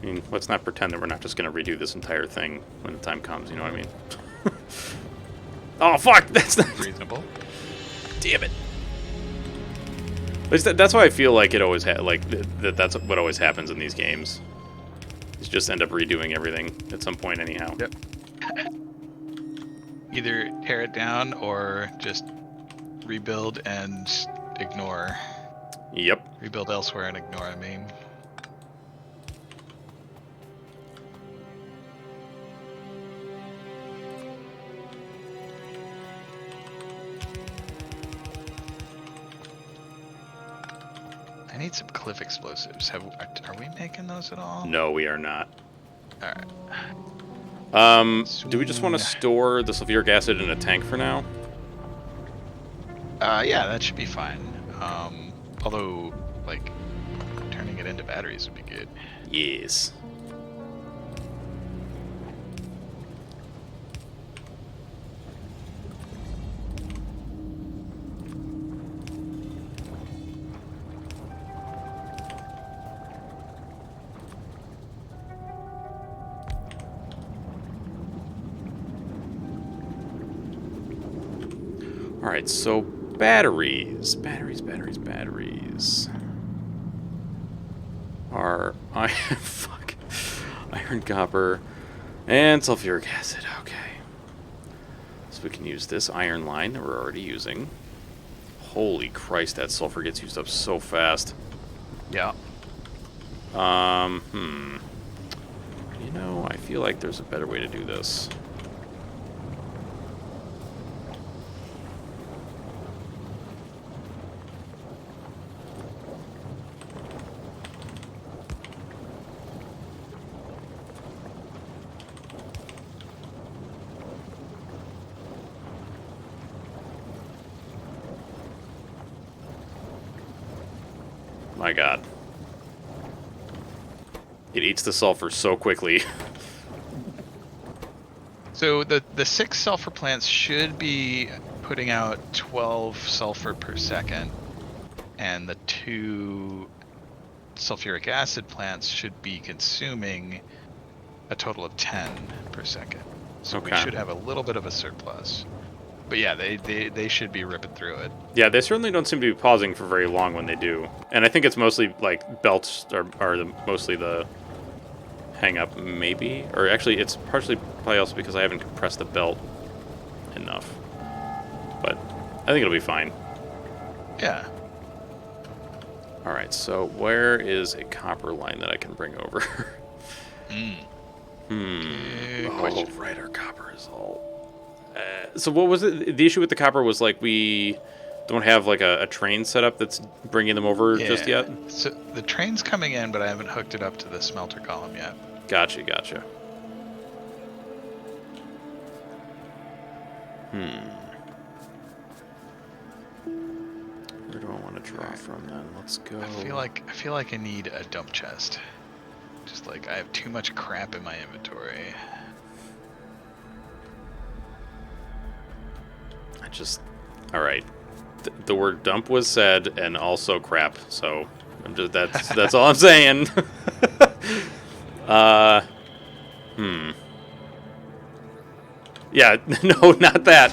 I mean, let's not pretend that we're not just going to redo this entire thing when the time comes, you know what I mean? Oh, fuck! That's not Reasonable. Damn it. At least that's why I feel like it always that's what always happens in these games. You just end up redoing everything at some point anyhow. Yep. Either tear it down or just rebuild and ignore. Yep. Rebuild elsewhere and ignore, I mean. I need some cliff explosives. Are we making those at all? No, we are not. Alright. Do we just want to store the sulfuric acid in a tank for now? Yeah, that should be fine. Although, like, turning it into batteries would be good. Yes. Alright, so batteries. Batteries. Are fuck. Iron, copper, and sulfuric acid. Okay. So we can use this iron line that we're already using. Holy Christ, that sulfur gets used up so fast. Yeah. You know, I feel like there's a better way to do this. My God. It eats the sulfur so quickly. So the 6 sulfur plants should be putting out 12 sulfur per second, and the 2 sulfuric acid plants should be consuming a total of 10 per second. So we Okay. should have a little bit of a surplus. But yeah, they should be ripping through it. Yeah, they certainly don't seem to be pausing for very long when they do. And I think it's mostly, like, belts are mostly the hang-up, maybe? Or actually, it's partially probably also because I haven't compressed the belt enough. But I think it'll be fine. Yeah. Alright, so where is a copper line that I can bring over? Good Oh, question. right, our copper is all... so what was it? The issue with the copper was, like, we don't have, like, a train set up that's bringing them over just yet? So the train's coming in, but I haven't hooked it up to the smelter column yet. Gotcha. Where do I want to draw from then? Let's go. I feel like I need a dump chest. Just like I have too much crap in my inventory. All right. The word dump was said, and also crap. So that's all I'm saying. Yeah, no, not that.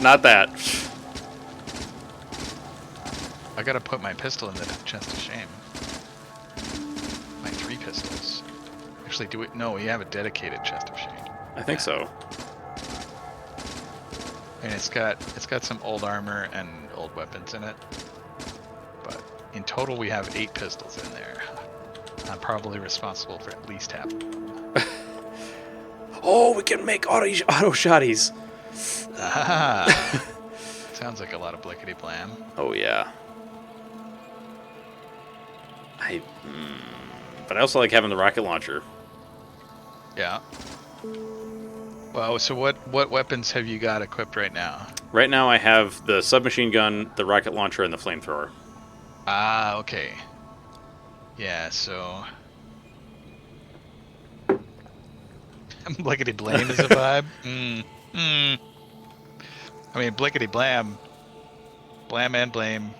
I gotta put my pistol in the chest of shame. My 3 pistols. Actually, do it? No, we have a dedicated chest of shame. I think so. And it's got some old armor and old weapons in it. But in total, we have 8 pistols in there. I'm probably responsible for at least half of them. Oh, we can make auto shotties. Ah, sounds like a lot of blickety blam. Oh yeah. But I also like having the rocket launcher. Yeah. Well, so what weapons have you got equipped right now? Right now I have the submachine gun, the rocket launcher, and the flamethrower. Ah, okay. Yeah, so blickety blam is a vibe. I mean, blickety blam, blam and blame.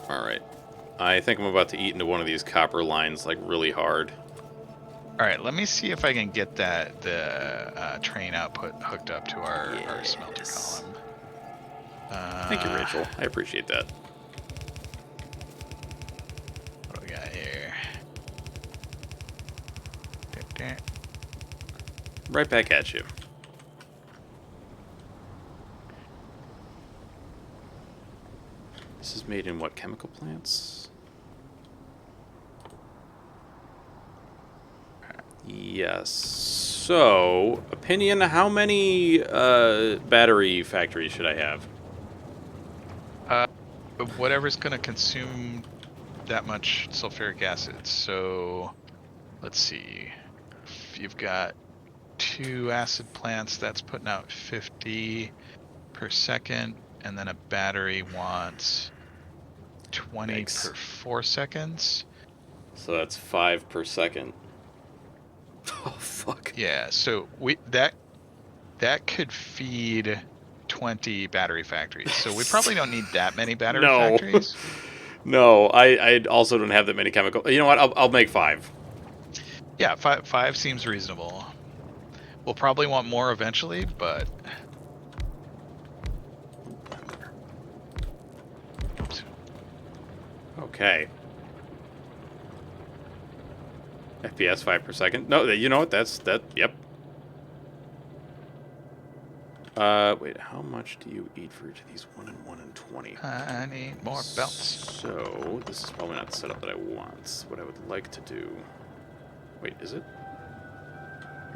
All right. I think I'm about to eat into one of these copper lines like really hard. All right, let me see if I can get the train output hooked up to our smelter Yes. column. Thank you, Rachel. I appreciate that. What do we got here? Right back at you. This is made in what, chemical plants? Yes. So, opinion, how many battery factories should I have? Whatever's going to consume that much sulfuric acid. So, let's see. If you've got 2 acid plants, that's putting out 50 per second, and then a battery wants 20 Yikes. per 4 seconds. So that's 5 per second. Oh, fuck. Yeah, so that could feed 20 battery factories. So we probably don't need that many battery No. factories. No, I also don't have that many chemical. You know what? I'll make 5. Yeah, five seems reasonable. We'll probably want more eventually, but Okay. FPS 5 per second. No, you know what? Yep. Wait, how much do you eat for each of these 1 and 1 and 20? I need more belts. So, this is probably not the setup that I want. What I would like to do... Wait, is it?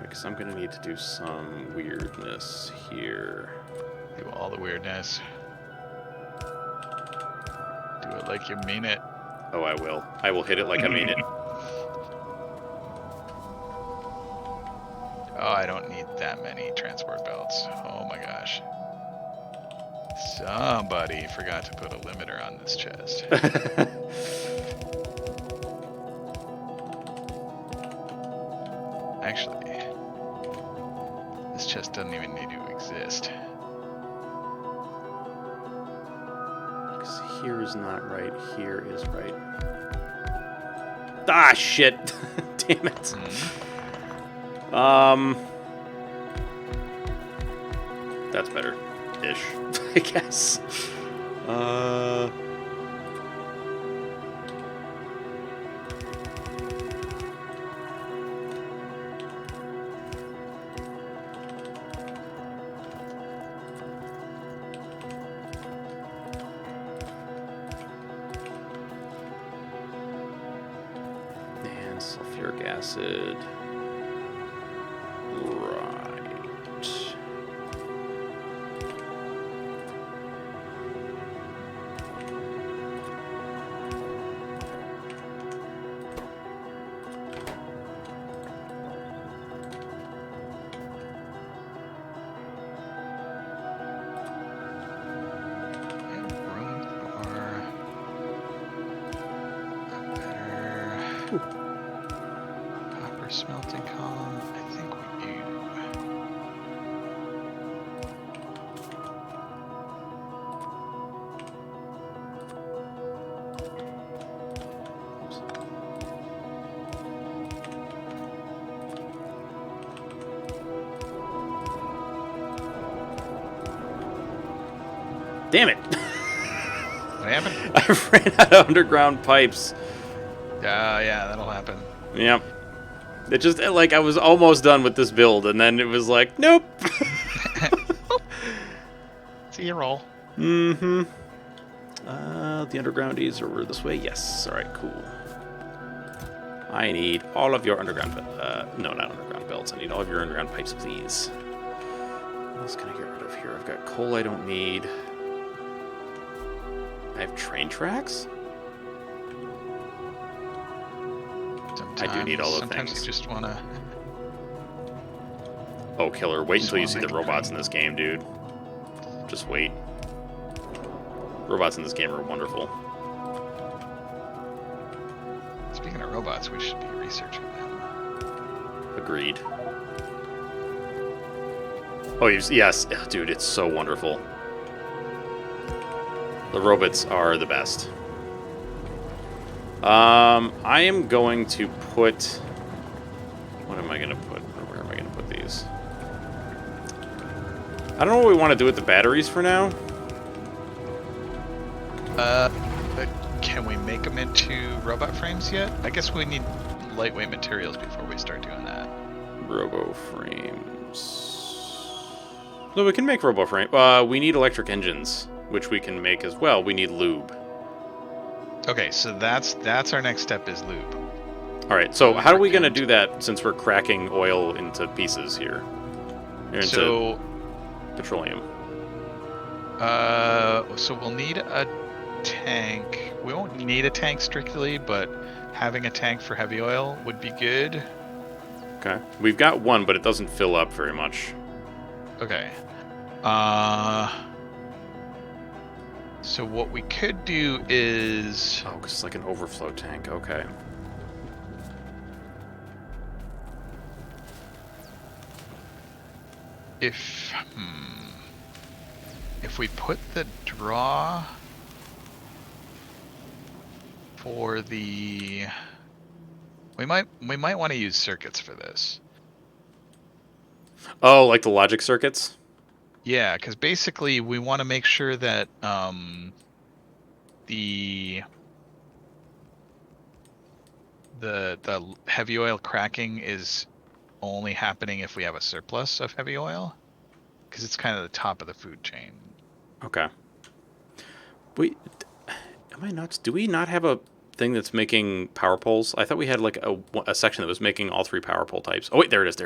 Because I'm going to need to do some weirdness here. Do all the weirdness. Do it like you mean it. Oh, I will. I will hit it like I mean it. Oh, I don't need that many transport belts. Oh my gosh. Somebody forgot to put a limiter on this chest. Actually, this chest doesn't even need to exist. Because here is not right. Here is right. Ah, shit. Damn it. That's better-ish, I guess. And sulfuric acid. Right. And room for a better copper smelting column. I think we do. Damn it! What happened? I ran out of underground pipes. Yeah, that'll happen. Yep. It just, like, I was almost done with this build, and then it was like, nope! See you roll. Mm-hmm. The undergroundies are over this way? Yes. Alright, cool. I need all of your underground, no, not underground belts. I need all of your underground pipes, please. What else can I get rid of here? I've got coal I don't need. I have train tracks? I do need all of Sometimes things. you just want to... Oh, killer. Wait until you see the Just wanna make robots it in this game, dude. Just wait. Robots in this game are wonderful. Speaking of robots, we should be researching them. Agreed. Oh, yes. Dude, it's so wonderful. The robots are the best. I am going to put... What am I going to put? Where am I going to put these? I don't know what we want to do with the batteries for now. But can we make them into robot frames yet? I guess we need lightweight materials before we start doing that. robo frames. So we can make robo frame. We need electric engines, which we can make as well. We need lube. Okay, so that's our next step is lube. All right. So how are we going to Lubricant. do that since we're cracking oil into pieces here? Or into So petroleum. so we'll need a tank. We won't need a tank strictly, but having a tank for heavy oil would be good. Okay. We've got one, but it doesn't fill up very much. Okay. So what we could do is Oh, 'cause it's like an overflow tank. Okay. if we put the draw for the we might want to use circuits for this. Oh, like the logic circuits? Yeah, because basically we want to make sure that the heavy oil cracking is only happening if we have a surplus of heavy oil, because it's kind of the top of the food chain. Okay. Wait, am I nuts? Do we not have a thing that's making power poles? I thought we had like a section that was making all 3 power pole types. Oh wait, there it is.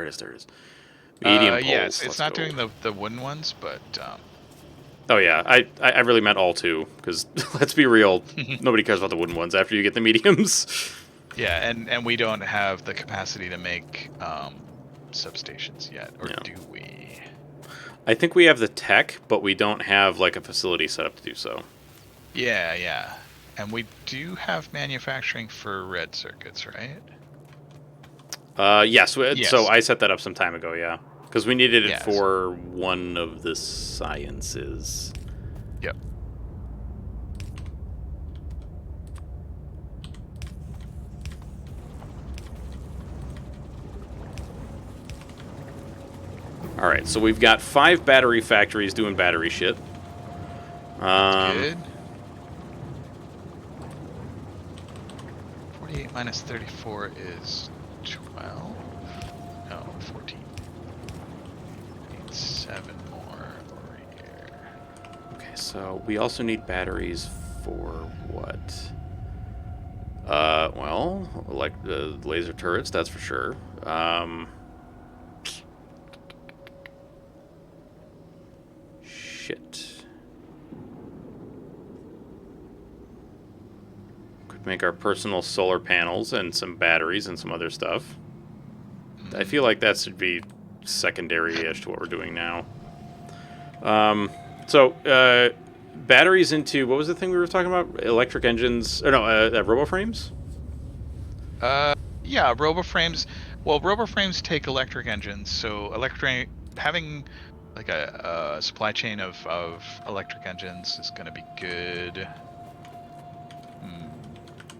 Medium poles. Yeah, it's Let's not go. doing the wooden ones, but Oh yeah, I really meant all 2 because let's be real, nobody cares about the wooden ones after you get the mediums. yeah, and we don't have the capacity to make substations yet, or Yeah. do we? I think we have the tech, but we don't have like a facility set up to do so. Yeah. And we do have manufacturing for red circuits, right? Yes. Yes. So I set that up some time ago. Yeah, because we needed it Yes. for one of the sciences. Yep. All right, so we've got 5 battery factories doing battery shit. Good. 48 minus 34 is 12. No, 14. Need 7 more over here. Okay, so we also need batteries for what? Well, like the laser turrets, that's for sure. Shit. Could make our personal solar panels and some batteries and some other stuff. I feel like that should be secondary-ish to what we're doing now. Batteries into, what was the thing we were talking about? Electric engines, or no, robo frames? Yeah, RoboFrames. Well, RoboFrames take electric engines, so having like a supply chain of electric engines is going to be good.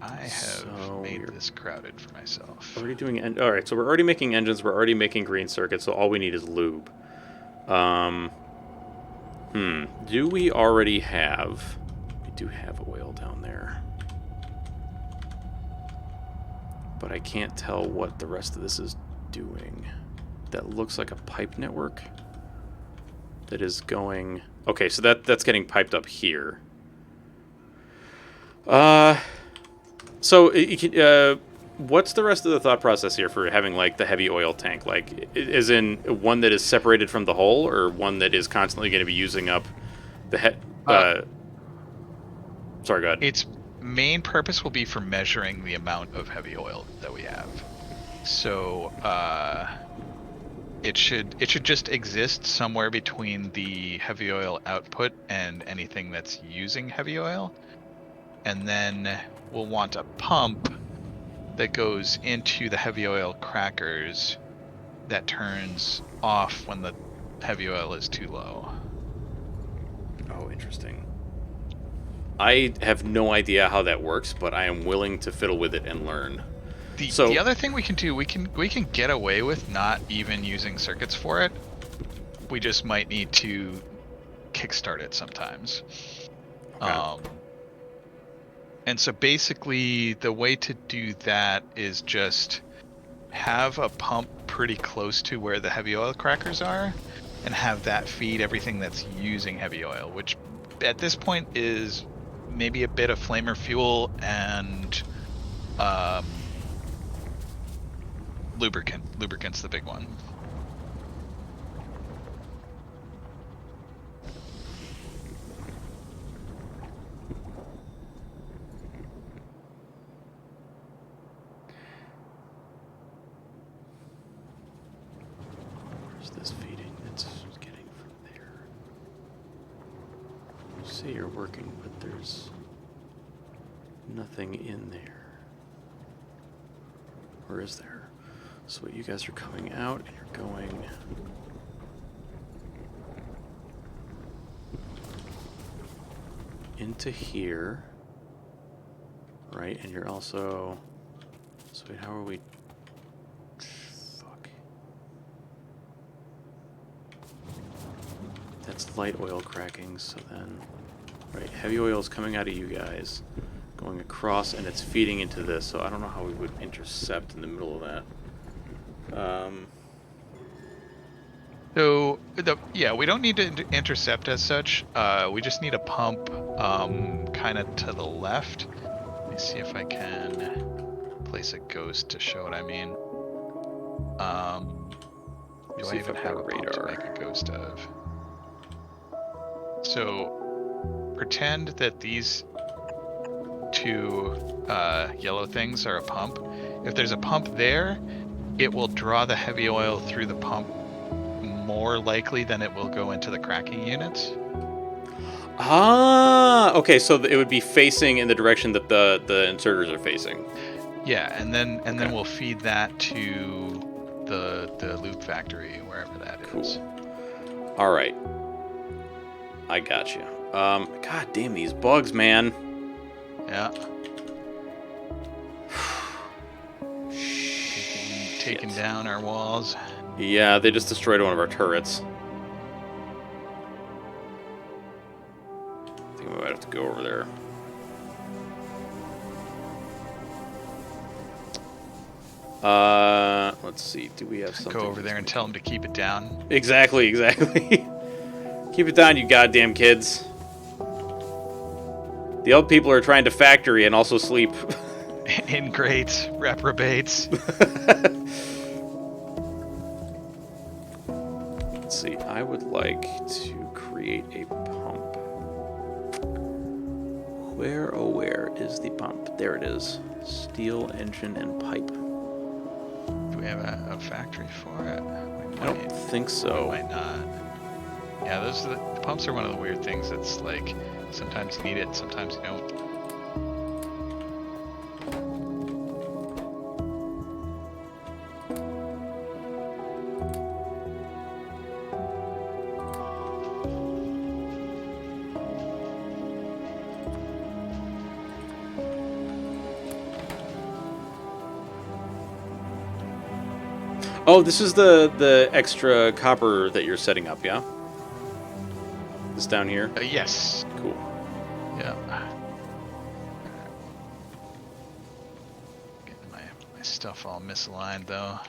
I have made this crowded for myself. Already doing, all right, so we're already making engines, we're already making green circuits, so all we need is lube. Do we already have, we do have oil down there. But I can't tell what the rest of this is doing. That looks like a pipe network that is going... Okay, so that's getting piped up here. What's the rest of the thought process here for having, like, the heavy oil tank? Like, is in one that is separated from the hull, or one that is constantly going to be using up the Sorry, go ahead. Its main purpose will be for measuring the amount of heavy oil that we have. So it should just exist somewhere between the heavy oil output and anything that's using heavy oil. And then we'll want a pump that goes into the heavy oil crackers that turns off when the heavy oil is too low. Oh, interesting. I have no idea how that works, but I am willing to fiddle with it and learn. The other thing we can do, we can get away with not even using circuits for it. We just might need to kickstart it sometimes. Okay. And so basically the way to do that is just have a pump pretty close to where the heavy oil crackers are, and have that feed everything that's using heavy oil, which at this point is maybe a bit of flamer fuel and lubricant. Lubricant's the big one. Where's this feeding? It's getting from there. You say you're working, but there's nothing in there. Or is there? So you guys are coming out and you're going into here, right? And you're also, so wait, how are we, fuck. That's light oil cracking, so then, right, heavy oil is coming out of you guys, going across, and it's feeding into this, so I don't know how we would intercept in the middle of that. So yeah, we don't need to intercept as such. We just need a pump kind of to the left. Let me see if I can place a ghost to show what I mean. Do I even have a pump to make a ghost of? So pretend that these two yellow things are a pump. If there's a pump there, it will draw the heavy oil through the pump more likely than it will go into the cracking units. Ah, okay, so it would be facing in the direction that the inserters are facing. Yeah, and then we'll feed that to the loop factory, wherever that is. Cool. All right, I got you. God damn these bugs, man. Yeah. Taking down our walls. Yeah, they just destroyed one of our turrets. I think we might have to go over there. Let's see. Do we have something? Go over there and tell them to keep it down. Exactly. Keep it down, you goddamn kids. The old people are trying to factory and also sleep. Ingrates, reprobates. Let's see. I would like to create a pump. Where, oh where is the pump? There it is. Steel engine and pipe. Do we have a factory for it? I don't think so. Might not. Yeah, the pumps are one of the weird things that's like, sometimes you need it, sometimes you don't. Oh, this is the extra copper that you're setting up, yeah? This down here? Yes. Cool. Yeah. Getting my stuff all misaligned though.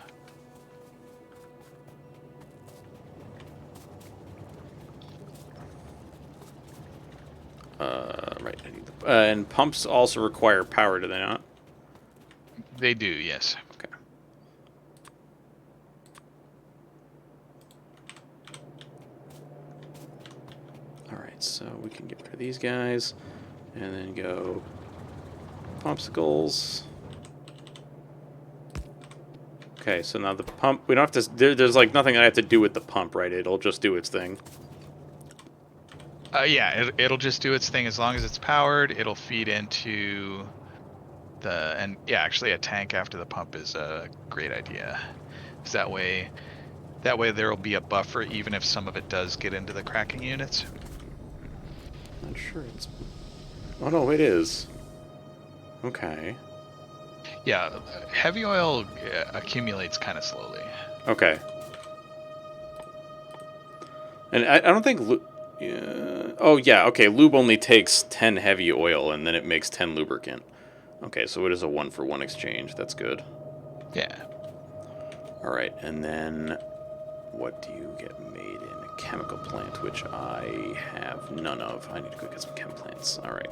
Right. I need and pumps also require power, do they not? They do, yes. Okay. Alright, so we can get rid of these guys, and then go popsicles. Okay, so now the pump, we don't have to, there's like nothing I have to do with the pump, right? It'll just do its thing. Yeah, it'll just do its thing as long as it's powered. It'll feed into and yeah, actually a tank after the pump is a great idea. Because that way there will be a buffer even if some of it does get into the cracking units. Not sure it's, oh no, it is. Okay. Yeah, heavy oil accumulates kind of slowly. Okay. And I don't think... Yeah. Oh, yeah, okay. Lube only takes 10 heavy oil, and then it makes 10 lubricant. Okay, so it is a 1-for-1 exchange. That's good. Yeah. Alright, and then what do you get made in a chemical plant, which I have none of. I need to go get some chem plants. Alright.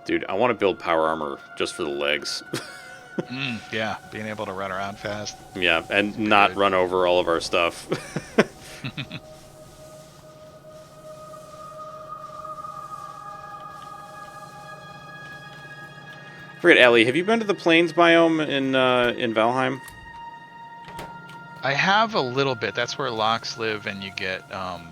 Dude, I want to build power armor just for the legs. Yeah, being able to run around fast. Yeah, and not run over all of our stuff. Forget, Ellie, have you been to the plains biome in Valheim? I have a little bit. That's where locks live, and you get some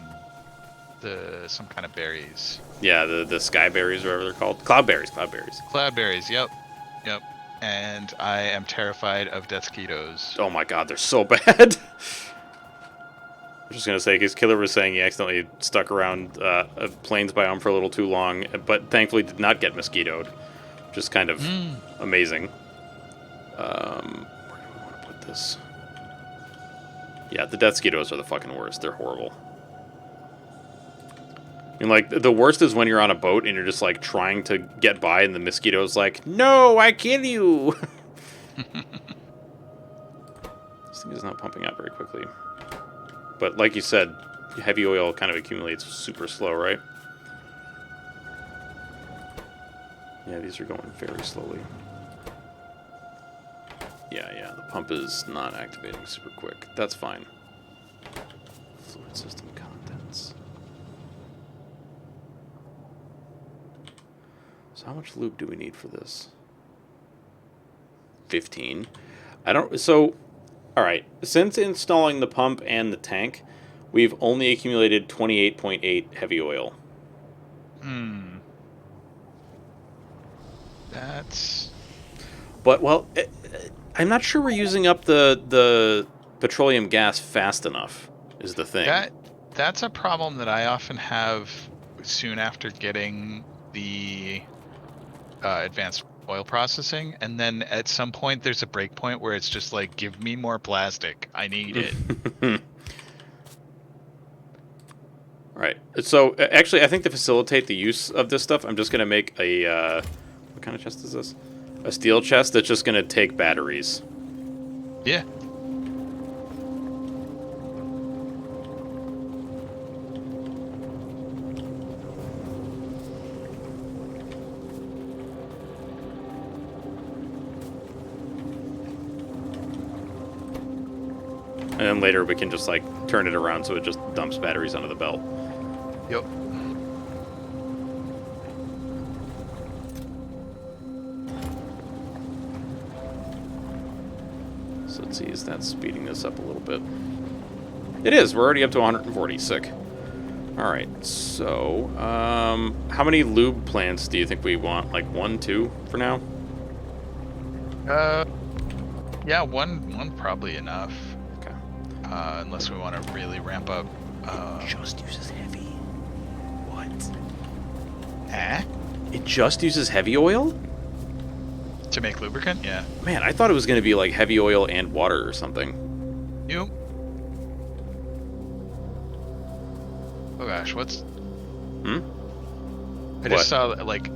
kind of berries. Yeah, the sky berries, or whatever they're called. Cloudberries, cloudberries. Cloudberries, yep. And I am terrified of deathsquitos. Oh my god, they're so bad. I'm just gonna say, because Killer was saying he accidentally stuck around a plains biome for a little too long, but thankfully did not get mosquitoed. Just kind of amazing. Where do we want to put this? Yeah, the deathsquitos are the fucking worst. They're horrible. I mean, like, the worst is when you're on a boat and you're just, like, trying to get by and the mosquito's like, no, I kill you! This thing is not pumping out very quickly. But, like you said, heavy oil kind of accumulates super slow, right? Yeah, these are going very slowly. Yeah, the pump is not activating super quick. That's fine. Fluid system contents. So how much lube do we need for this? 15. Alright. Since installing the pump and the tank, we've only accumulated 28.8 heavy oil. That's... But, well, I'm not sure we're using up the petroleum gas fast enough, is the thing. That's a problem that I often have soon after getting the advanced oil processing, and then at some point there's a break point where it's just like, give me more plastic. I need it. Right. So, actually, I think to facilitate the use of this stuff, I'm just going to make a... what kind of chest is this? A steel chest that's just going to take batteries. Yeah. And then later we can just, like, turn it around so it just dumps batteries onto the belt. Yep. So let's see, is that speeding this up a little bit? It is. We're already up to 140. Sick. Alright, so, how many lube plants do you think we want? Like 1, 2 for now? Yeah, one probably enough. Okay. Unless we want to really ramp up. It just uses heavy. What? Eh? It just uses heavy oil? To make lubricant? Yeah. Man, I thought it was going to be like heavy oil and water or something. Yep. Oh gosh, what's... I just saw, like,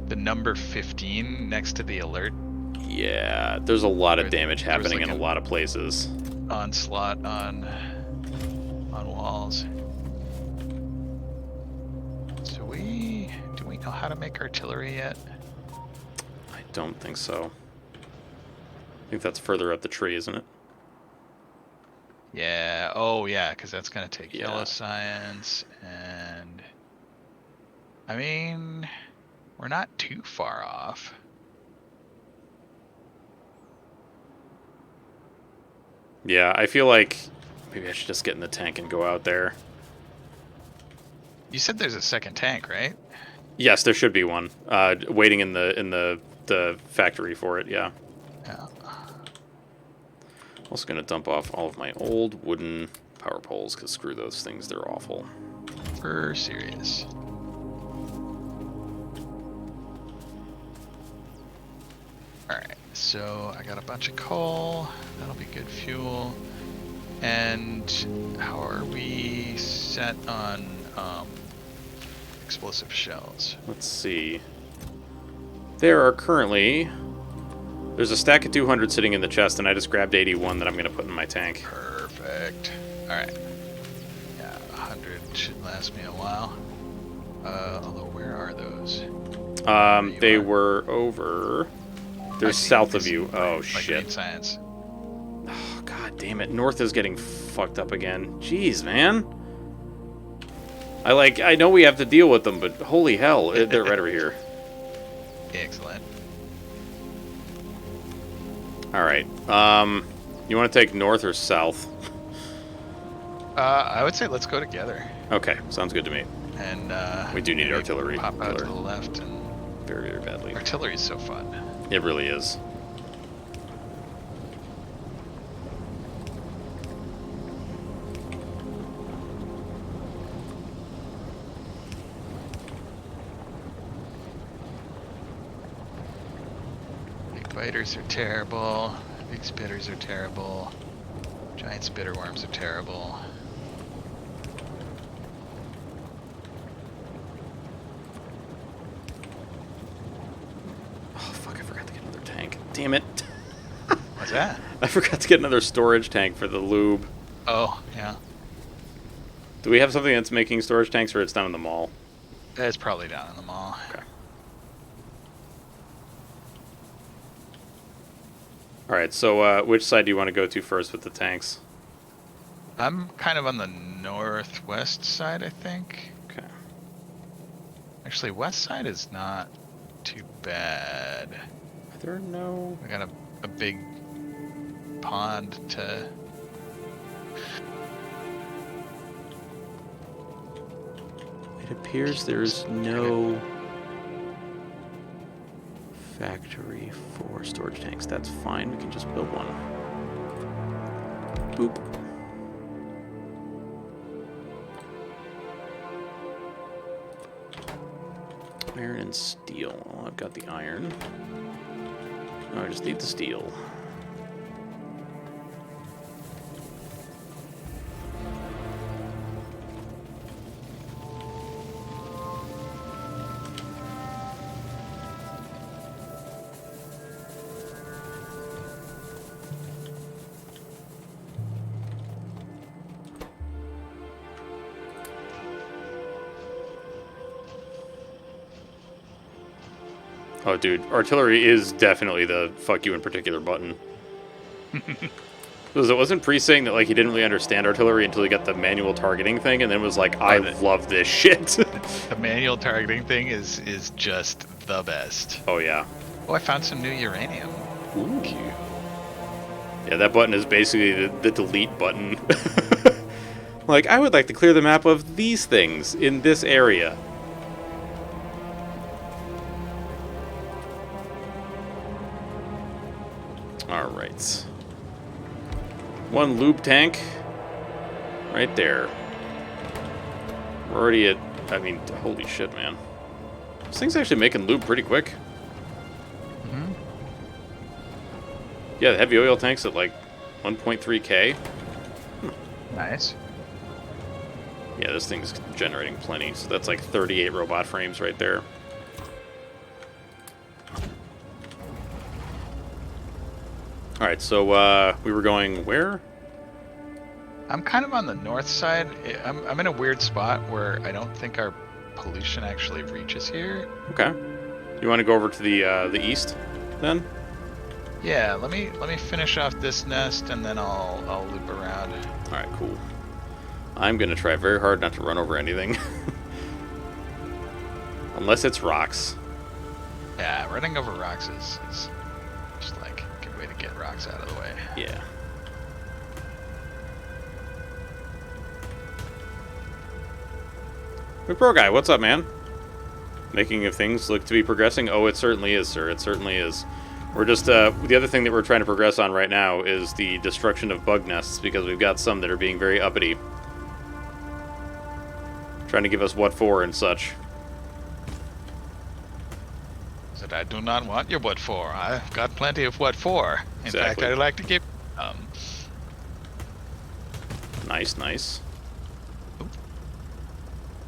the number 15 next to the alert. Yeah, there's a lot of damage happening like in a lot of places. Onslaught on walls. So do we know how to make artillery yet? I don't think so. I think that's further up the tree, isn't it? Yeah. Oh, yeah, because that's going to take yellow science, and... I mean, we're not too far off. Yeah, I feel like maybe I should just get in the tank and go out there. You said there's a second tank, right? Yes, there should be one. Waiting in the factory for it, yeah. Yeah. Also gonna dump off all of my old wooden power poles, because screw those things, they're awful. For serious. Alright, so I got a bunch of coal. That'll be good fuel. And how are we set on explosive shells? Let's see. There are currently... There's a stack of 200 sitting in the chest, and I just grabbed 81 that I'm going to put in my tank. Perfect. Alright. Yeah, 100 should last me a while. Although, where are those? They were over... They're south of you. Oh, shit. Green science. Oh, God damn it. North is getting fucked up again. Jeez, man. I know we have to deal with them, but holy hell. They're right over here. Excellent. Alright. You want to take north or south? I would say let's go together. Okay, sounds good to me. And we do need artillery. Pop out to the left, and very, very badly. artillery is so fun. It really is. Big biters are terrible. Big spitters are terrible. Giant spitter worms are terrible. Oh, fuck, I forgot to get another tank. Damn it. What's that? I forgot to get another storage tank for the lube. Oh, yeah. Do we have something that's making storage tanks, or it's down in the mall? It's probably down in the mall. Okay. Alright, so which side do you want to go to first with the tanks? I'm kind of on the northwest side, I think. Okay. Actually, west side is not too bad. Are there no... We got a big pond to... It appears there's no factory for storage tanks. That's fine. We can just build one. Boop. Iron and steel. Well, I've got the iron. Oh, I just need the steel. Oh, dude, artillery is definitely the fuck you in particular button. Because it wasn't Pre saying that like he didn't really understand artillery until he got the manual targeting thing, and then was like, I love this shit. The manual targeting thing is just the best. Oh yeah. Oh, I found some new uranium. Ooh. Cute. Yeah, that button is basically the delete button. Like, I would like to clear the map of these things in this area. Alright. One lube tank. Right there. We're already at... I mean, holy shit, man. This thing's actually making lube pretty quick. Mm-hmm. Yeah, the heavy oil tank's at like 1.3k. Nice. Yeah, this thing's generating plenty. So that's like 38 robot frames right there. Alright, so we were going where? I'm kind of on the north side. I'm in a weird spot where I don't think our pollution actually reaches here. Okay. You want to go over to the east then? Yeah, let me finish off this nest and then I'll loop around. Alright, cool. I'm gonna try very hard not to run over anything. Unless it's rocks. Yeah, running over rocks is just like a good way to get rocks out of the way. Yeah. Hey, Pro Guy, what's up, man? Making of things look to be progressing? Oh, it certainly is, sir. It certainly is. We're just, the other thing that we're trying to progress on right now is the destruction of bug nests, because we've got some that are being very uppity. Trying to give us what for and such. Said I do not want your what for. I've got plenty of what for. In fact, Exactly. I'd like to give Nice, nice.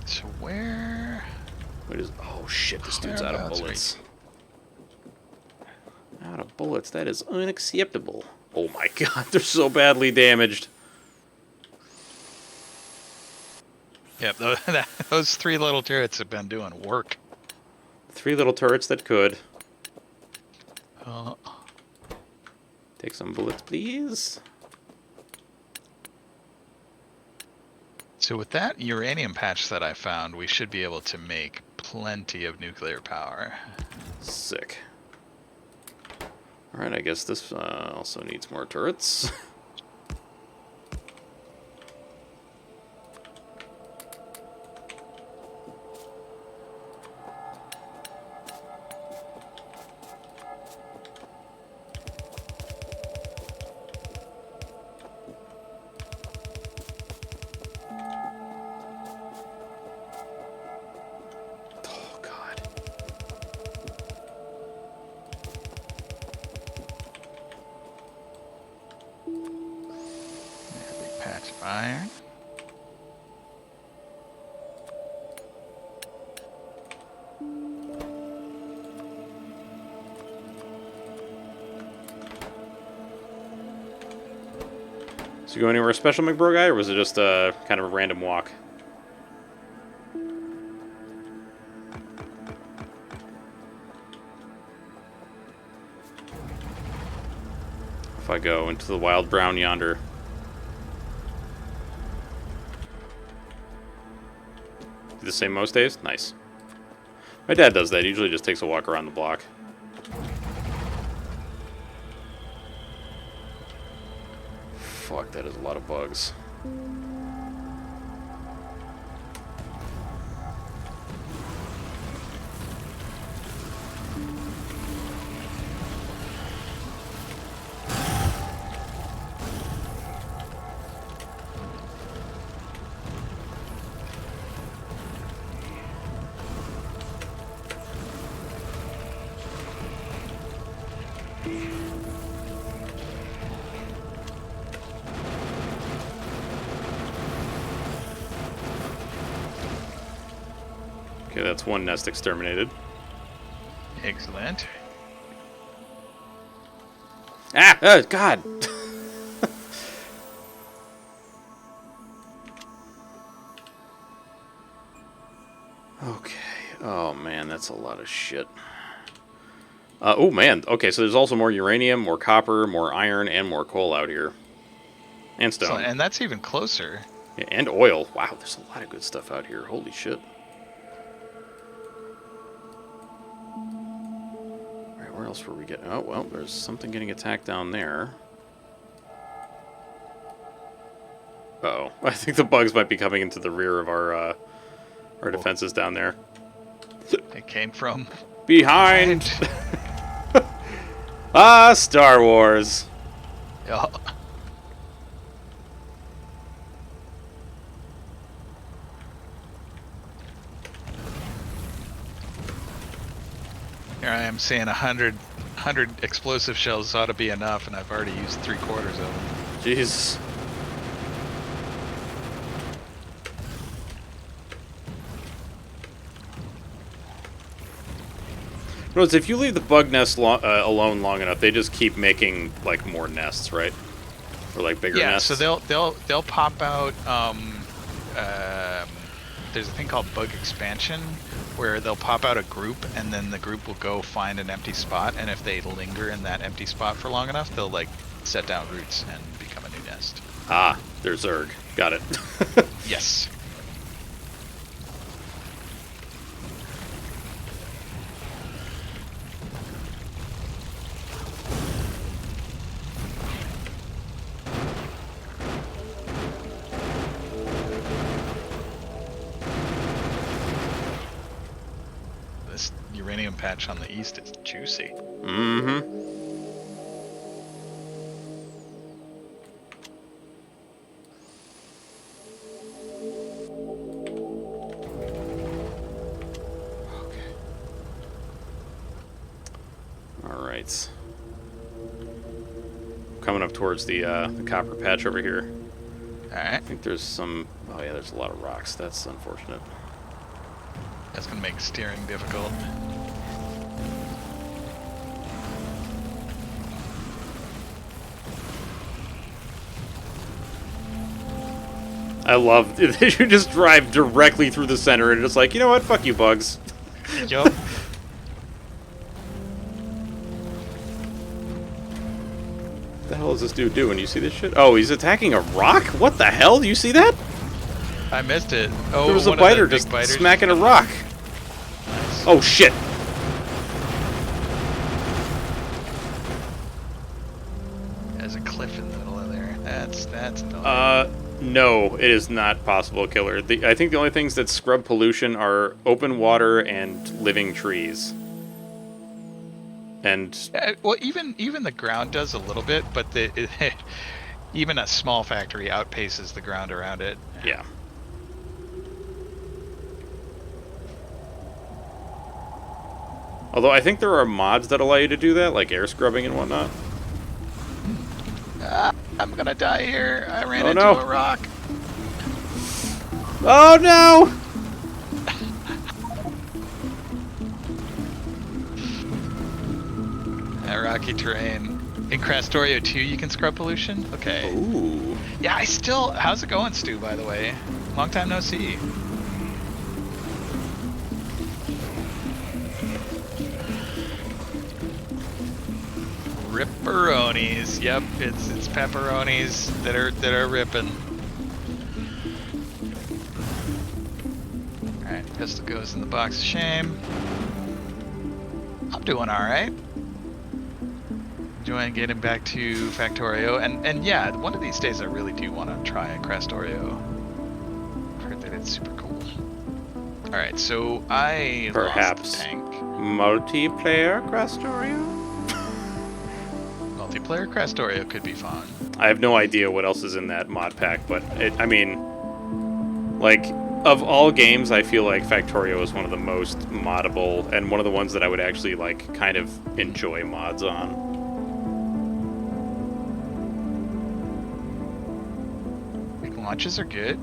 So where... What is... Oh, shit, this dude's out of Whereabouts are bullets. Out of bullets. That is unacceptable. Oh my god, they're so badly damaged. Yep, those three little turrets have been doing work. 3 little turrets that could. Uh, Take some bullets, please. so with that uranium patch that I found, we should be able to make plenty of nuclear power. Sick. Alright, I guess this also needs more turrets. Oh, God. Big patch of iron. So you go anywhere special, McBro guy, or was it just a kind of a random walk? If I go into the wild brown yonder. Do the same most days? Nice. My dad does that. He usually just takes a walk around the block. Fuck, that is a lot of bugs. Okay, that's one nest exterminated. Excellent. Ah! God! Okay. Oh, man, that's a lot of shit. Oh, man. Okay, so there's also more uranium, more copper, more iron, and more coal out here. And stone. So, and that's even closer. Yeah, and oil. Wow, there's a lot of good stuff out here. Holy shit. Alright, where else were we getting? Oh, well, there's something getting attacked down there. Uh-oh. I think the bugs might be coming into the rear of our defenses down there. It came from Behind! Ah, Star Wars! Yeah. Here I am saying 100 explosive shells ought to be enough, and I've already used 3/4 of them. Jesus. Notice if you leave the bug nest alone long enough, they just keep making like more nests, right? Or like bigger nests. Yeah, so they'll pop out. There's a thing called bug expansion, where they'll pop out a group, and then the group will go find an empty spot, and if they linger in that empty spot for long enough, they'll like set down roots and become a new nest. Ah, there's Zerg. Got it. Yes. This uranium patch on the east is juicy. Mm-hmm. Alright. Coming up towards the copper patch over here. Alright. I think there's some... Oh yeah, there's a lot of rocks. That's unfortunate. That's gonna make steering difficult. I love that you just drive directly through the center and just like, you know what? Fuck you, bugs. Yup. What the hell is this dude doing? You see this shit? Oh, he's attacking a rock? What the hell? Do you see that? I missed it. Oh, There was a one of the biter big just biters smacking a just- rock. Nice. Oh, shit. There's a cliff in the middle of there. That's annoying. No, it is not possible killer. I think the only things that scrub pollution are open water and living trees. And Well, even the ground does a little bit, but even a small factory outpaces the ground around it. yeah. Although I think there are mods that allow you to do that, like air scrubbing and whatnot. I'm gonna die here. I ran Oh, into no. a rock. Oh no! That rocky terrain. In Crastorio 2, you can scrub pollution? Okay. Ooh. Yeah, how's it going, Stu, by the way? Long time no see. Ripperonis. Yep, it's pepperonis that are ripping. Alright, pistol goes in the box of shame. I'm doing alright. Enjoying getting back to Factorio, and yeah, one of these days I really do want to try Crastorio. I've heard that it's super cool. Alright, so I Perhaps lost the tank. Multiplayer Crastorio? Multiplayer Crastorio could be fun. I have no idea what else is in that mod pack, but I mean, like, of all games, I feel like Factorio is one of the most moddable and one of the ones that I would actually, like, kind of enjoy mods on. Launches are good.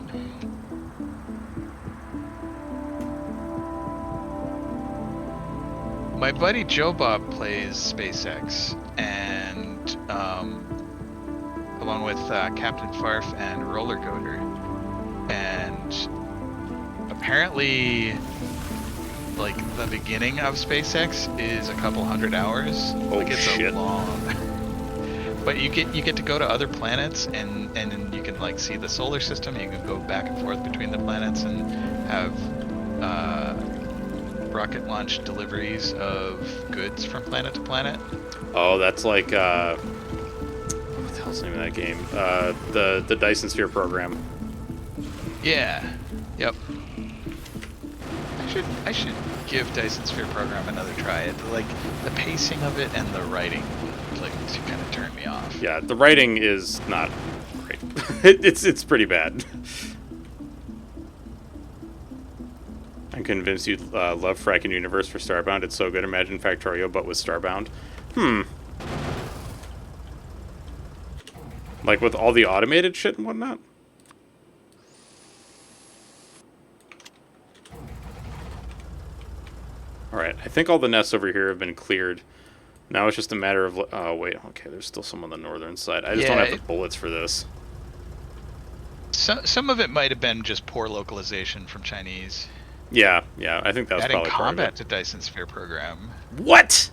My buddy Joe Bob plays SpaceX, and along with Captain Farf and Roller Goater, and apparently, like the beginning of SpaceX is a couple hundred hours. Oh, like it's shit. a long. But you get to go to other planets, and you can like see the solar system. You can go back and forth between the planets and have rocket launch deliveries of goods from planet to planet. Oh, that's like, what the hell's the name of that game? The Dyson Sphere program. Yeah. Yep. I should give Dyson Sphere program another try. Like the pacing of it and the writing, like, to kind of turn me off. Yeah, the writing is not great. It's pretty bad. I'm convinced you'd love Frackin' Universe for Starbound. It's so good. Imagine Factorio, but with Starbound. Like with all the automated shit and whatnot? Alright, I think all the nests over here have been cleared. Now it's just a matter of... Oh, wait. Okay, there's still some on the northern side. I just don't have the bullets for this. Some of it might have been just poor localization from Chinese. Yeah, I think that was Adding probably part of combat it. to Dyson Sphere program. What?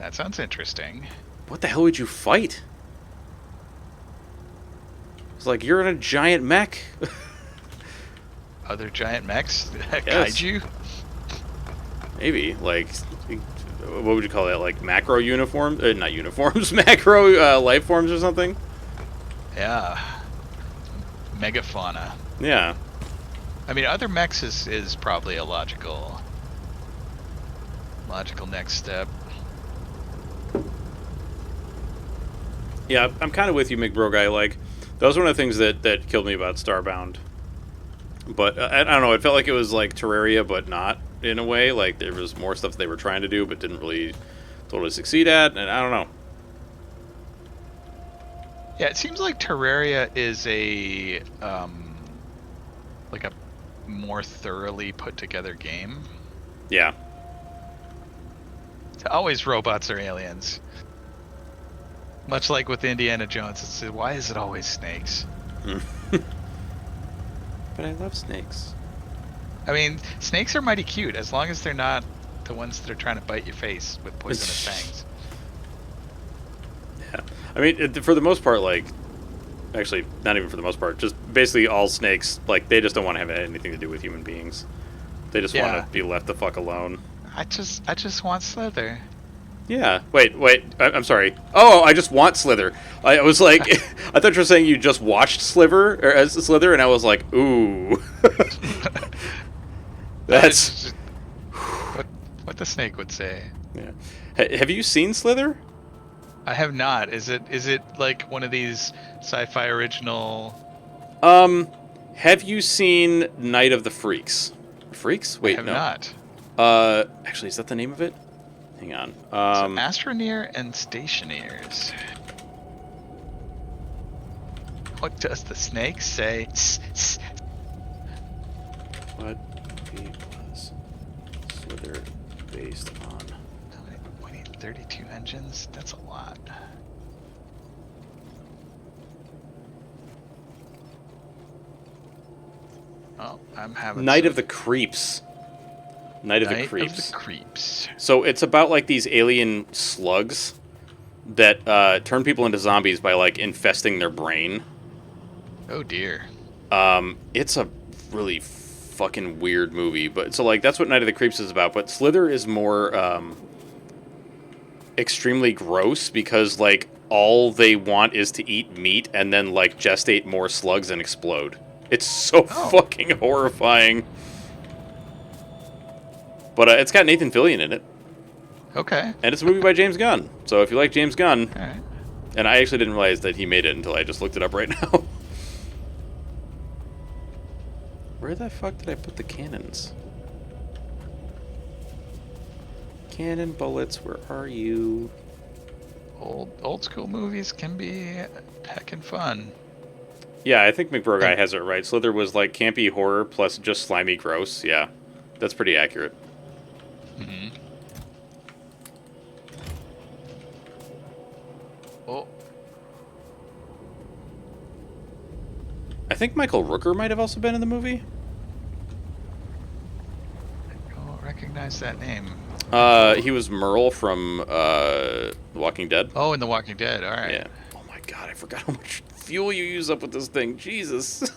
That sounds interesting. What the hell would you fight? It's like, you're in a giant mech. Other giant mechs? Yes. Kaiju? Maybe, like, what would you call that? Like macro uniforms? Not uniforms, macro life forms or something? Yeah. Megafauna. Yeah. I mean, other mechs is probably a logical next step. Yeah, I'm kind of with you, McBro guy. Like, that was one of the things that killed me about Starbound. But, I don't know, it felt like it was like Terraria, but not, in a way. Like, there was more stuff they were trying to do, but didn't really totally succeed at, and I don't know. Yeah, it seems like Terraria is a like a more thoroughly put together game. Yeah. It's always robots or aliens. Much like with Indiana Jones, it's why is it always snakes? But I love snakes. I mean, snakes are mighty cute as long as they're not the ones that are trying to bite your face with poisonous fangs. Yeah. I mean, for the most part, like, actually, not even for the most part, just basically all snakes, like, they just don't want to have anything to do with human beings. They just want to be left the fuck alone. I just want Slither. Yeah. Wait. I'm sorry. Oh, I just want Slither. I was like, I thought you were saying you just watched Slither, and I was like, ooh. That's what the snake would say. Yeah. Have you seen Slither? I have not. Is it like one of these sci-fi original? Have you seen Night of the Freaks? Freaks? Wait, I have no. not. Actually, is that the name of it? Hang on. So Astroneer and Stationeers. What does the snake say? What was Slither based on? We need 32 engines? That's a lot. Oh, I'm having Night of the Creeps. Night of the Creeps. Night of the Creeps. So it's about like these alien slugs that turn people into zombies by like infesting their brain. Oh dear. It's a really fucking weird movie, but so like that's what Night of the Creeps is about. But Slither is more extremely gross because like all they want is to eat meat and then like gestate more slugs and explode. It's so fucking horrifying. But it's got Nathan Fillion in it. Okay. And it's a movie by James Gunn. So if you like James Gunn, All right. and I actually didn't realize that he made it until I just looked it up right now. Where the fuck did I put the cannons? Cannon bullets, where are you? Old school movies can be heckin' fun. Yeah, I think McBurguy has it right. Slither was like campy horror plus just slimy gross. Yeah, that's pretty accurate. Mm-hmm. Oh. I think Michael Rooker might have also been in the movie. I don't recognize that name. He was Merle from The Walking Dead. Oh, in The Walking Dead. All right. Yeah. Oh my god, I forgot how much fuel you use up with this thing. Jesus.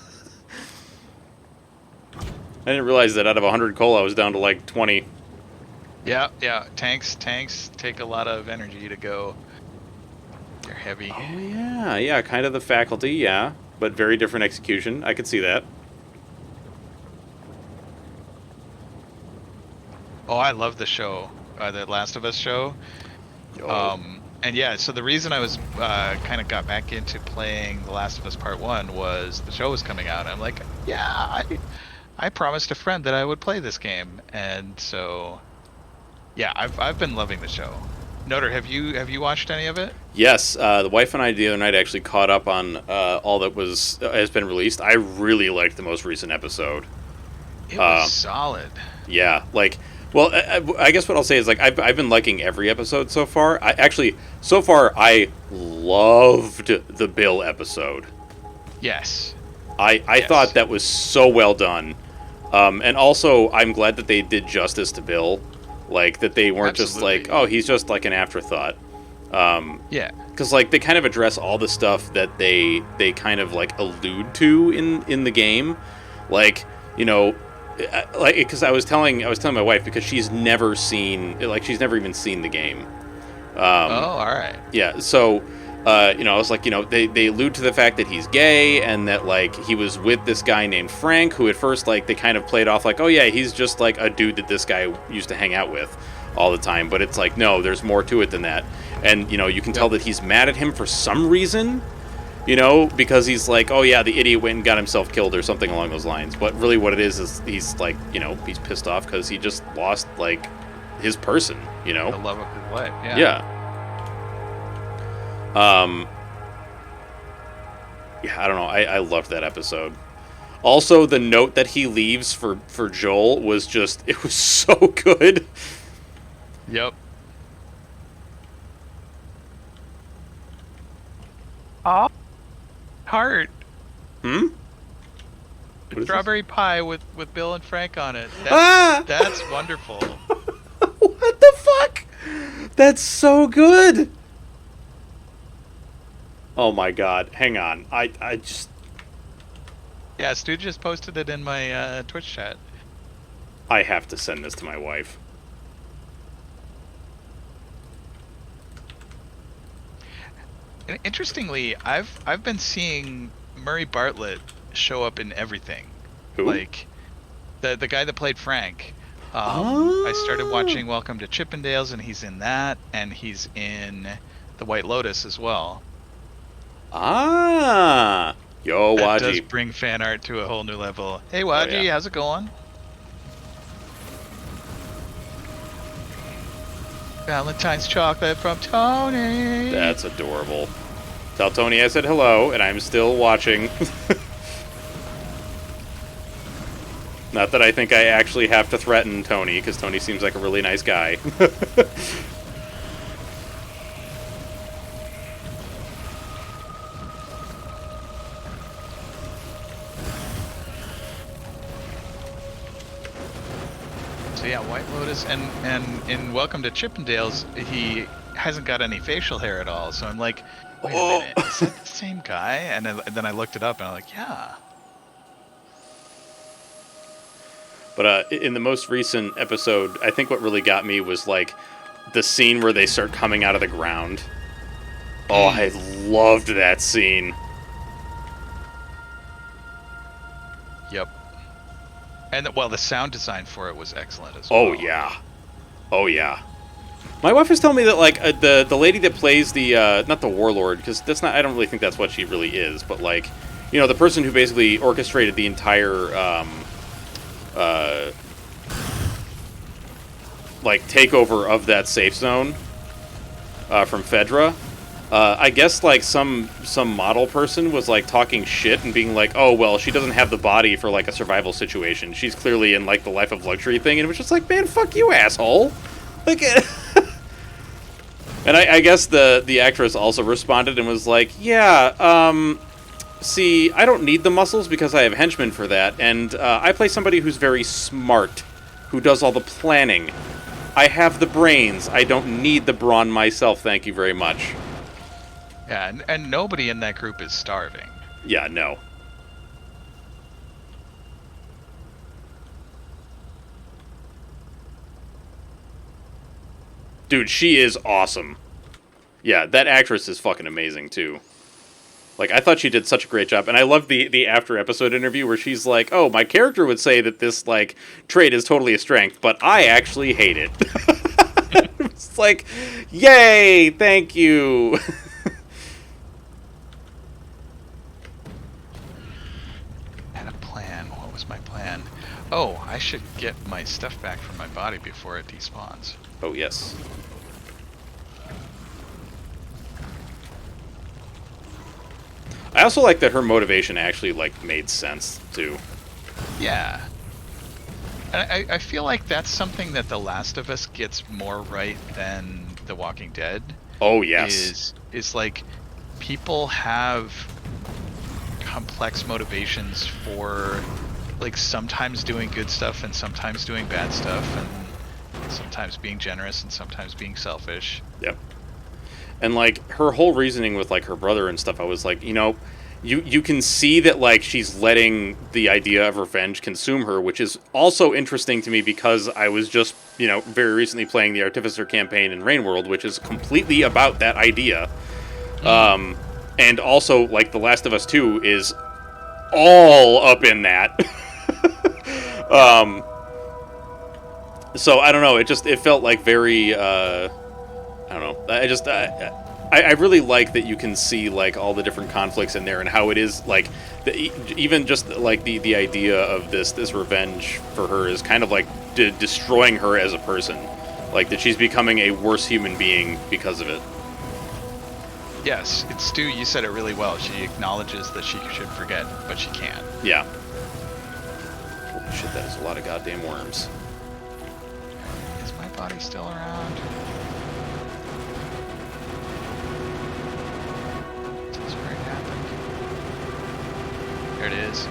I didn't realize that out of 100 coal, I was down to like 20. Yeah. Tanks take a lot of energy to go. They're heavy. Oh yeah, kind of the faculty, yeah, but very different execution. I could see that. Oh, I love the show, the Last of Us show. And yeah, so the reason I was kind of got back into playing The Last of Us Part 1 was the show was coming out. And I'm like, yeah, I promised a friend that I would play this game, and so yeah, I've been loving the show. Noter, have you watched any of it? Yes, the wife and I the other night actually caught up on all that has been released. I really liked the most recent episode. It was solid. Yeah, like, well, I guess what I'll say is like I've been liking every episode so far. So far I loved the Bill episode. Yes. I thought that was so well done, and also I'm glad that they did justice to Bill. Like, that they weren't Absolutely. just like, oh, he's just like an afterthought. Yeah. Because, like, they kind of address all the stuff that they kind of, like, allude to in the game. Like, you know, like, because I was telling my wife, because she's never even seen the game. All right. Yeah, so, you know, I was like, you know, they allude to the fact that he's gay and that, like, he was with this guy named Frank, who at first, like, they kind of played off like, oh, yeah, he's just, like, a dude that this guy used to hang out with all the time. But it's like, no, there's more to it than that. And, you know, you can tell that he's mad at him for some reason, you know, because he's like, oh, yeah, the idiot went and got himself killed or something along those lines. But really what it is he's, like, you know, he's pissed off because he just lost, like, his person, you know? The love of his life. Yeah. Yeah. Yeah, I don't know. I loved that episode. Also, the note that he leaves for Joel was just, it was so good. Yep. Oh, heart. Hmm? What is Strawberry pie with Bill and Frank on it. Ah! That's wonderful. What the fuck? That's so good. Oh my god. Hang on. I just... Yeah, Stu just posted it in my Twitch chat. I have to send this to my wife. And interestingly, I've been seeing Murray Bartlett show up in everything. Who? Like the guy that played Frank. Oh. I started watching Welcome to Chippendales, and he's in that, and he's in The White Lotus as well. Ah. Yo, That does Waji. bring fan art to a whole new level. Hey, Waji, yeah. how's it going? Valentine's chocolate from Tony. That's adorable. Tell Tony I said hello, and I'm still watching. Not that I think I actually have to threaten Tony, because Tony seems like a really nice guy. So yeah, White Lotus, and in Welcome to Chippendales, he hasn't got any facial hair at all. So I'm like, wait a minute, is that the same guy? And then I looked it up, and I'm like, yeah. But in the most recent episode, I think what really got me was, like, the scene where they start coming out of the ground. Oh, I loved that scene. Yep. And well, the sound design for it was excellent as well. Oh, yeah. Oh, yeah. My wife was telling me that, like, the lady that plays the, not the warlord, because that's not, I don't really think that's what she really is, but, like, you know, the person who basically orchestrated the entire, like, takeover of that safe zone, from Fedra. I guess, like, some model person was, like, talking shit and being like, oh, well, she doesn't have the body for, like, a survival situation. She's clearly in, like, the life of luxury thing, and it was just like, man, fuck you, asshole. Like, and I guess the actress also responded and was like, yeah, see, I don't need the muscles because I have henchmen for that, and I play somebody who's very smart, who does all the planning. I have the brains. I don't need the brawn myself, thank you very much. Yeah, and nobody in that group is starving. Yeah, no. Dude, she is awesome. Yeah, that actress is fucking amazing, too. Like, I thought she did such a great job, and I love the after-episode interview where she's like, oh, my character would say that this, like, trait is totally a strength, but I actually hate it. It's like, yay, thank you. Had a plan. What was my plan? Oh, I should get my stuff back from my body before it despawns. Oh, yes. I also like that her motivation actually, like, made sense, too. Yeah. And I feel like that's something that The Last of Us gets more right than The Walking Dead. Oh, yes. Is like, people have complex motivations for, like, sometimes doing good stuff and sometimes doing bad stuff, and sometimes being generous and sometimes being selfish. Yep. And, like, her whole reasoning with, like, her brother and stuff, I was like, you know, you can see that, like, she's letting the idea of revenge consume her, which is also interesting to me because I was just, you know, very recently playing the Artificer campaign in Rainworld, which is completely about that idea. And also, like, The Last of Us 2 is all up in that. So, I don't know, it felt like very, I don't know. I really like that you can see, like, all the different conflicts in there and how it is, like, even just, like, the idea of this revenge for her is kind of, like, destroying her as a person. Like, that she's becoming a worse human being because of it. Yes, it's Stu, you said it really well. She acknowledges that she should forget, but she can't. Yeah. Holy shit, that is a lot of goddamn worms. Is my body still around? That's where it happened. There it is.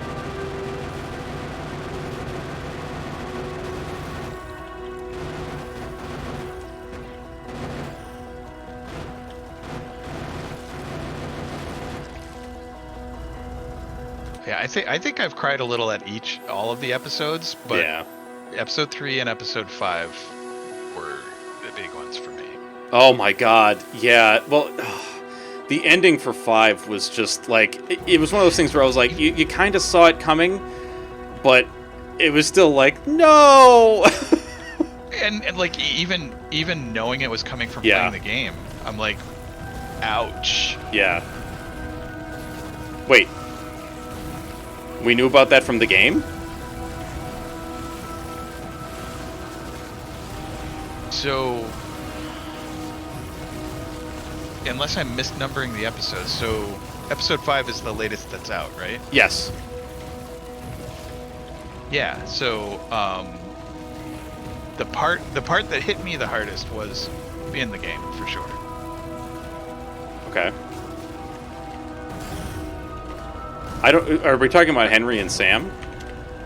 Yeah, I think I've cried a little at all of the episodes, but Yeah. episode 3 and episode 5 were the big ones for me. Oh my god. Yeah. Well, the ending for 5 was just like it was one of those things where I was like, you kind of saw it coming, but it was still like, no. And like even knowing it was coming from Yeah. playing the game, I'm like, ouch. Yeah. Wait. We knew about that from the game? So, unless I'm misnumbering the episodes, so episode 5 is the latest that's out, right? Yes. Yeah. So, the part that hit me the hardest was in the game for sure. Okay. I don't. Are we talking about Henry and Sam?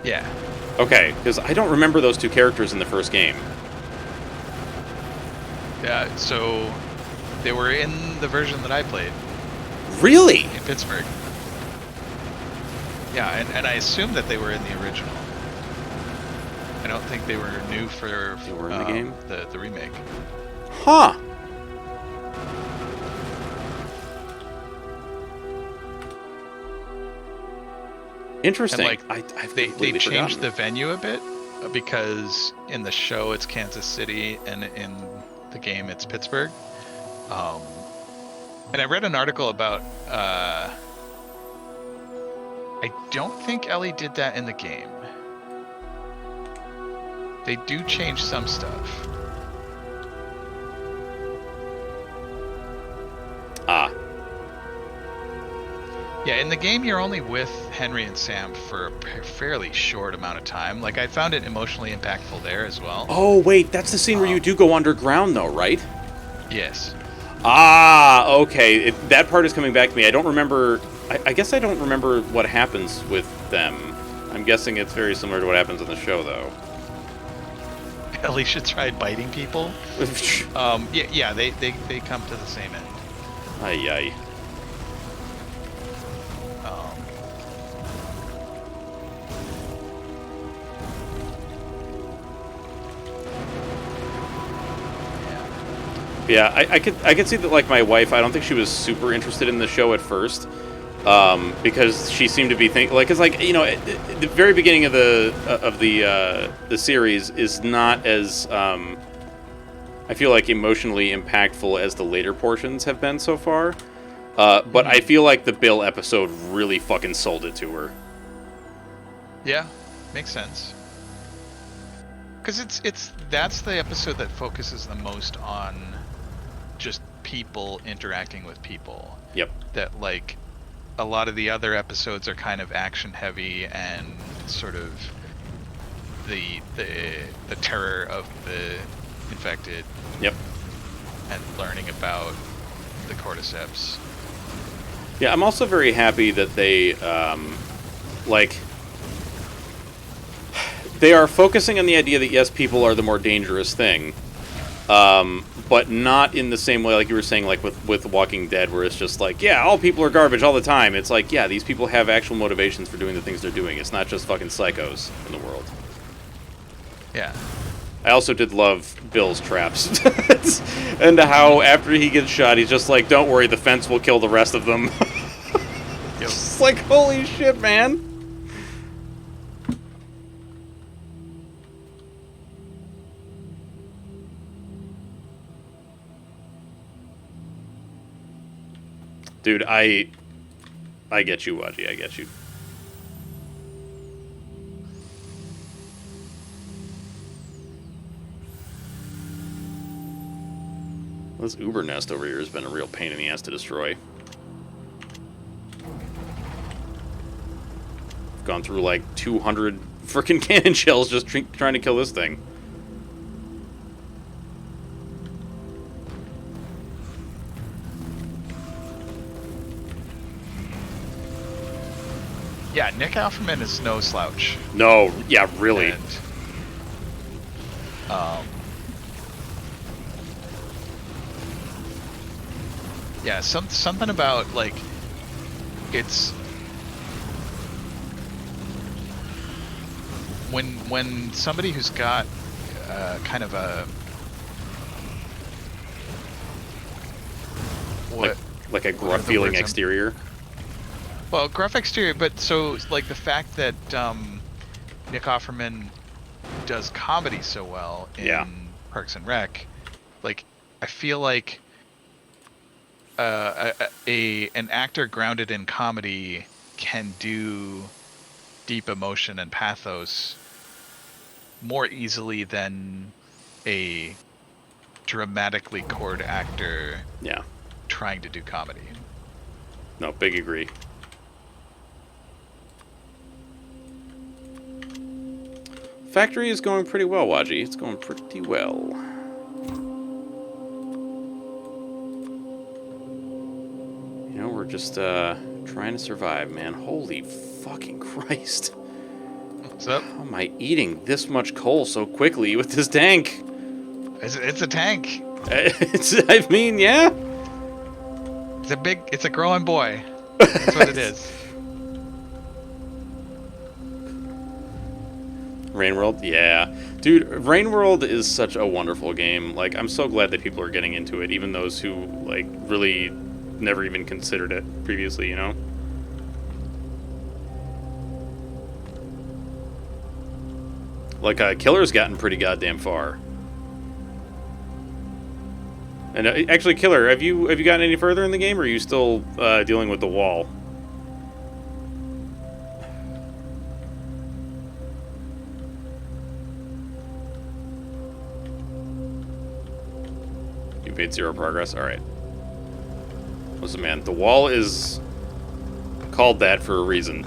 Yeah. Okay, because I don't remember those two characters in the first game. Yeah. So, they were in the version that I played Really? in Pittsburgh. Yeah, and I assume that they were in the original. I don't think they were new for They were in the game? the remake. Huh. Interesting. And like I've they completely changed forgotten. the venue a bit because in the show it's Kansas City and in the game it's Pittsburgh. And I read an article about I don't think Ellie did that in the game. They do change some stuff. Ah. Yeah, in the game you're only with Henry and Sam for a fairly short amount of time. Like I found it emotionally impactful there as well. Oh wait, that's the scene where you do go underground, though, right? Yes. Ah, okay. That part is coming back to me. I don't remember. I guess I don't remember what happens with them. I'm guessing it's very similar to what happens in the show, though. Alicia tried biting people. Yeah, they come to the same end. Ay ay. Yeah, I could see that. Like my wife, I don't think she was super interested in the show at first, because she seemed to be thinking like, cause like the very beginning of the series is not as I feel like emotionally impactful as the later portions have been so far. But I feel like the Bill episode really fucking sold it to her. Yeah, makes sense. Because that's the episode that focuses the most on just people interacting with people. Yep. That like a lot of the other episodes are kind of action heavy and sort of the terror of the infected. Yep. And learning about the cordyceps. Yeah, I'm also very happy that they they are focusing on the idea that yes, people are the more dangerous thing, but not in the same way like you were saying, like with Walking Dead, where it's just like, yeah, all people are garbage all the time. It's like, yeah, these people have actual motivations for doing the things they're doing. It's not just fucking psychos in the world. Yeah. I also did love Bill's traps, and how after he gets shot, he's just like, don't worry, the fence will kill the rest of them. Yep. It's like, holy shit, man. Dude, I get you, Wadji. I get you. This Uber nest over here has been a real pain in the ass to destroy. I've gone through like 200 freaking cannon shells just trying to kill this thing. Yeah, Nick Offerman is no slouch. No, yeah, really. And, yeah, something about like it's when somebody who's got kind of a what like a what are gruff the feeling words I'm- exterior. well, gruff exterior, but so like the fact that Nick Offerman does comedy so well in Yeah. Parks and Rec, like I feel like an actor grounded in comedy can do deep emotion and pathos more easily than a dramatically chord actor Yeah. trying to do comedy. No, big agree. Factory is going pretty well, Waji. It's going pretty well. You know, we're just trying to survive, man. Holy fucking Christ. What's up? How am I eating this much coal so quickly with this tank? It's a tank. I mean, yeah. It's a growing boy. That's what it is. Rain World, yeah. Dude, Rain World is such a wonderful game. Like, I'm so glad that people are getting into it, even those who, like, really never even considered it previously, you know? Like, Killer's gotten pretty goddamn far. And actually, Killer, have you gotten any further in the game, or are you still dealing with the wall? You've made 0 progress? Alright. Listen, man, the wall is called that for a reason.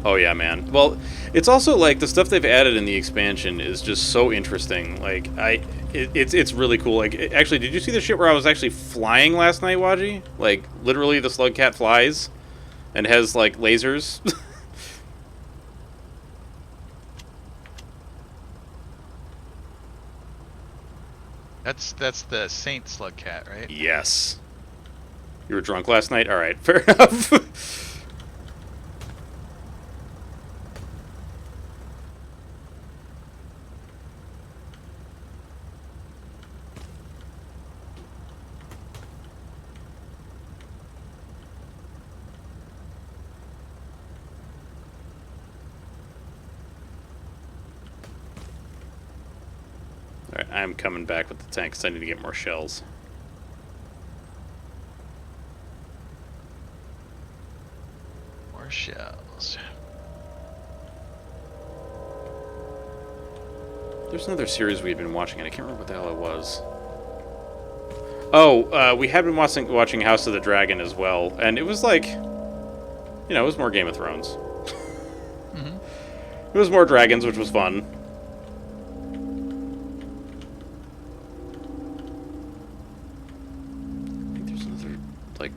Oh yeah, man. Well, it's also like the stuff they've added in the expansion is just so interesting. Like it's really cool. Like actually, did you see the shit where I was actually flying last night, Waji? Like literally, the slug cat flies and has like lasers. That's the Saint Slug Cat, right? Yes. You were drunk last night? All right, fair enough. Alright, I'm coming back with the tank because I need to get more shells. More shells. There's another series we've been watching, and I can't remember what the hell it was. Oh, we had been watching House of the Dragon as well, and it was like, you know, it was more Game of Thrones. Mm-hmm. It was more dragons, which was fun. I think there's another, like,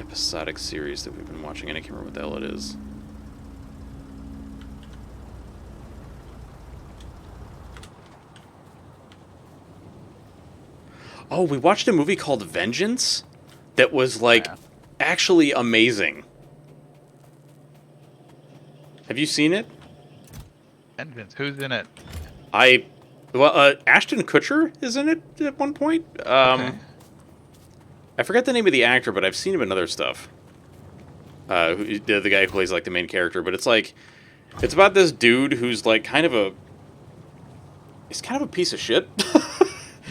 episodic series that we've been watching, and I can't remember what the hell it is. Oh, we watched a movie called Vengeance that was, like, actually amazing. Have you seen it? Vengeance. Who's in it? Ashton Kutcher is in it at one point. Okay. I forget the name of the actor, but I've seen him in other stuff. The guy who plays, like, the main character, but it's, like, it's about this dude who's, like, he's kind of a piece of shit.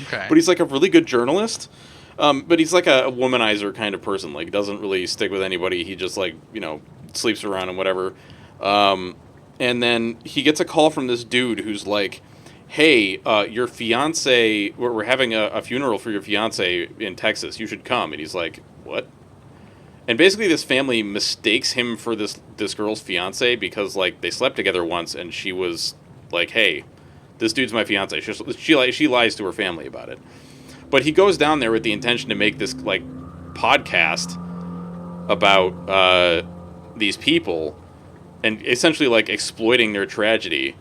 Okay. But he's like a really good journalist. But he's like a womanizer kind of person. Like, doesn't really stick with anybody. He just, like, you know, sleeps around and whatever. And then he gets a call from this dude who's like, hey, your fiance, we're having a funeral for your fiance in Texas. You should come. And he's like, what? And basically this family mistakes him for this girl's fiance because, like, they slept together once and she was like, hey, this dude's my fiance. She lies to her family about it. But he goes down there with the intention to make this, like, podcast about these people and essentially, like, exploiting their tragedy.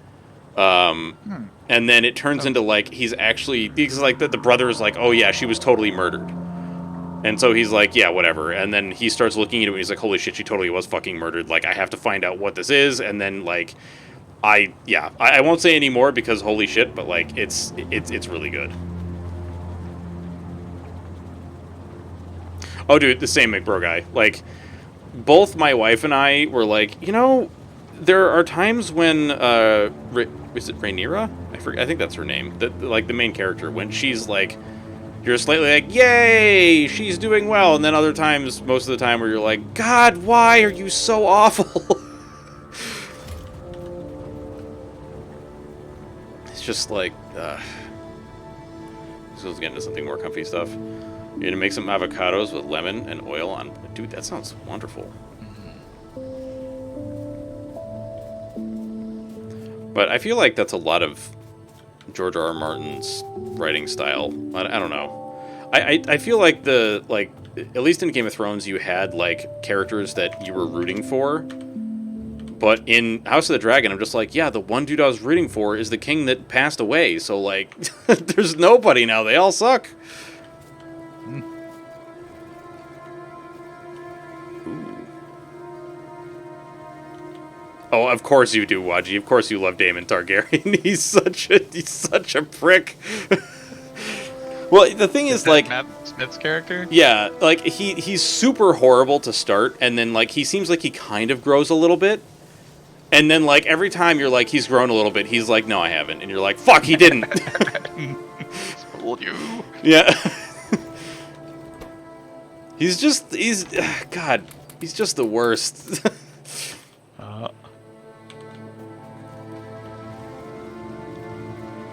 And then it turns into, like, he's actually... Because, like, the brother is like, oh, yeah, she was totally murdered. And so he's like, yeah, whatever. And then he starts looking at it and he's like, holy shit, she totally was fucking murdered. Like, I have to find out what this is. And then, like, I won't say any more because holy shit, but, like, it's really good. Oh, dude, the same McBro guy. Like, both my wife and I were like, you know, there are times when, is it Rhaenyra? I think that's her name. Like, the main character, when she's, like, you're slightly like, yay, she's doing well. And then other times, most of the time, where you're like, God, why are you so awful? It's just like, so let's get into something more comfy stuff. You're gonna make some avocados with lemon and oil on. Dude, that sounds wonderful. But I feel like that's a lot of George R. R. Martin's writing style. I don't know. I feel like at least in Game of Thrones, you had like characters that you were rooting for. But in House of the Dragon, I'm just like, yeah, the one dude I was rooting for is the king that passed away. So like, there's nobody now. They all suck. Oh, of course you do, Waji. Of course you love Daemon Targaryen. He's such a prick. Well, the thing is, like, Matt Smith's character? Yeah, like he's super horrible to start, and then like he seems like he kind of grows a little bit, and then like every time you're like he's grown a little bit, he's like, no, I haven't, and you're like, fuck, he didn't. Told you. Yeah. he's God, he's just the worst.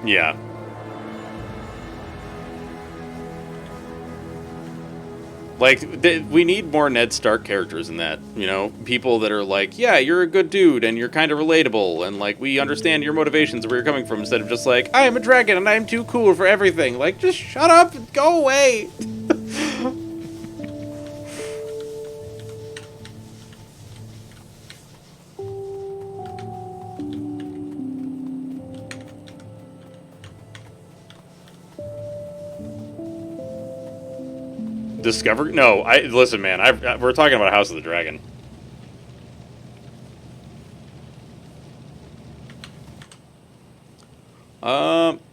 Yeah. Like, we need more Ned Stark characters in that, you know? People that are like, yeah, you're a good dude, and you're kind of relatable, and, like, we understand your motivations and where you're coming from, instead of just like, I am a dragon, and I am too cool for everything. Like, just shut up and go away! Discover? No, listen, man. We're talking about House of the Dragon.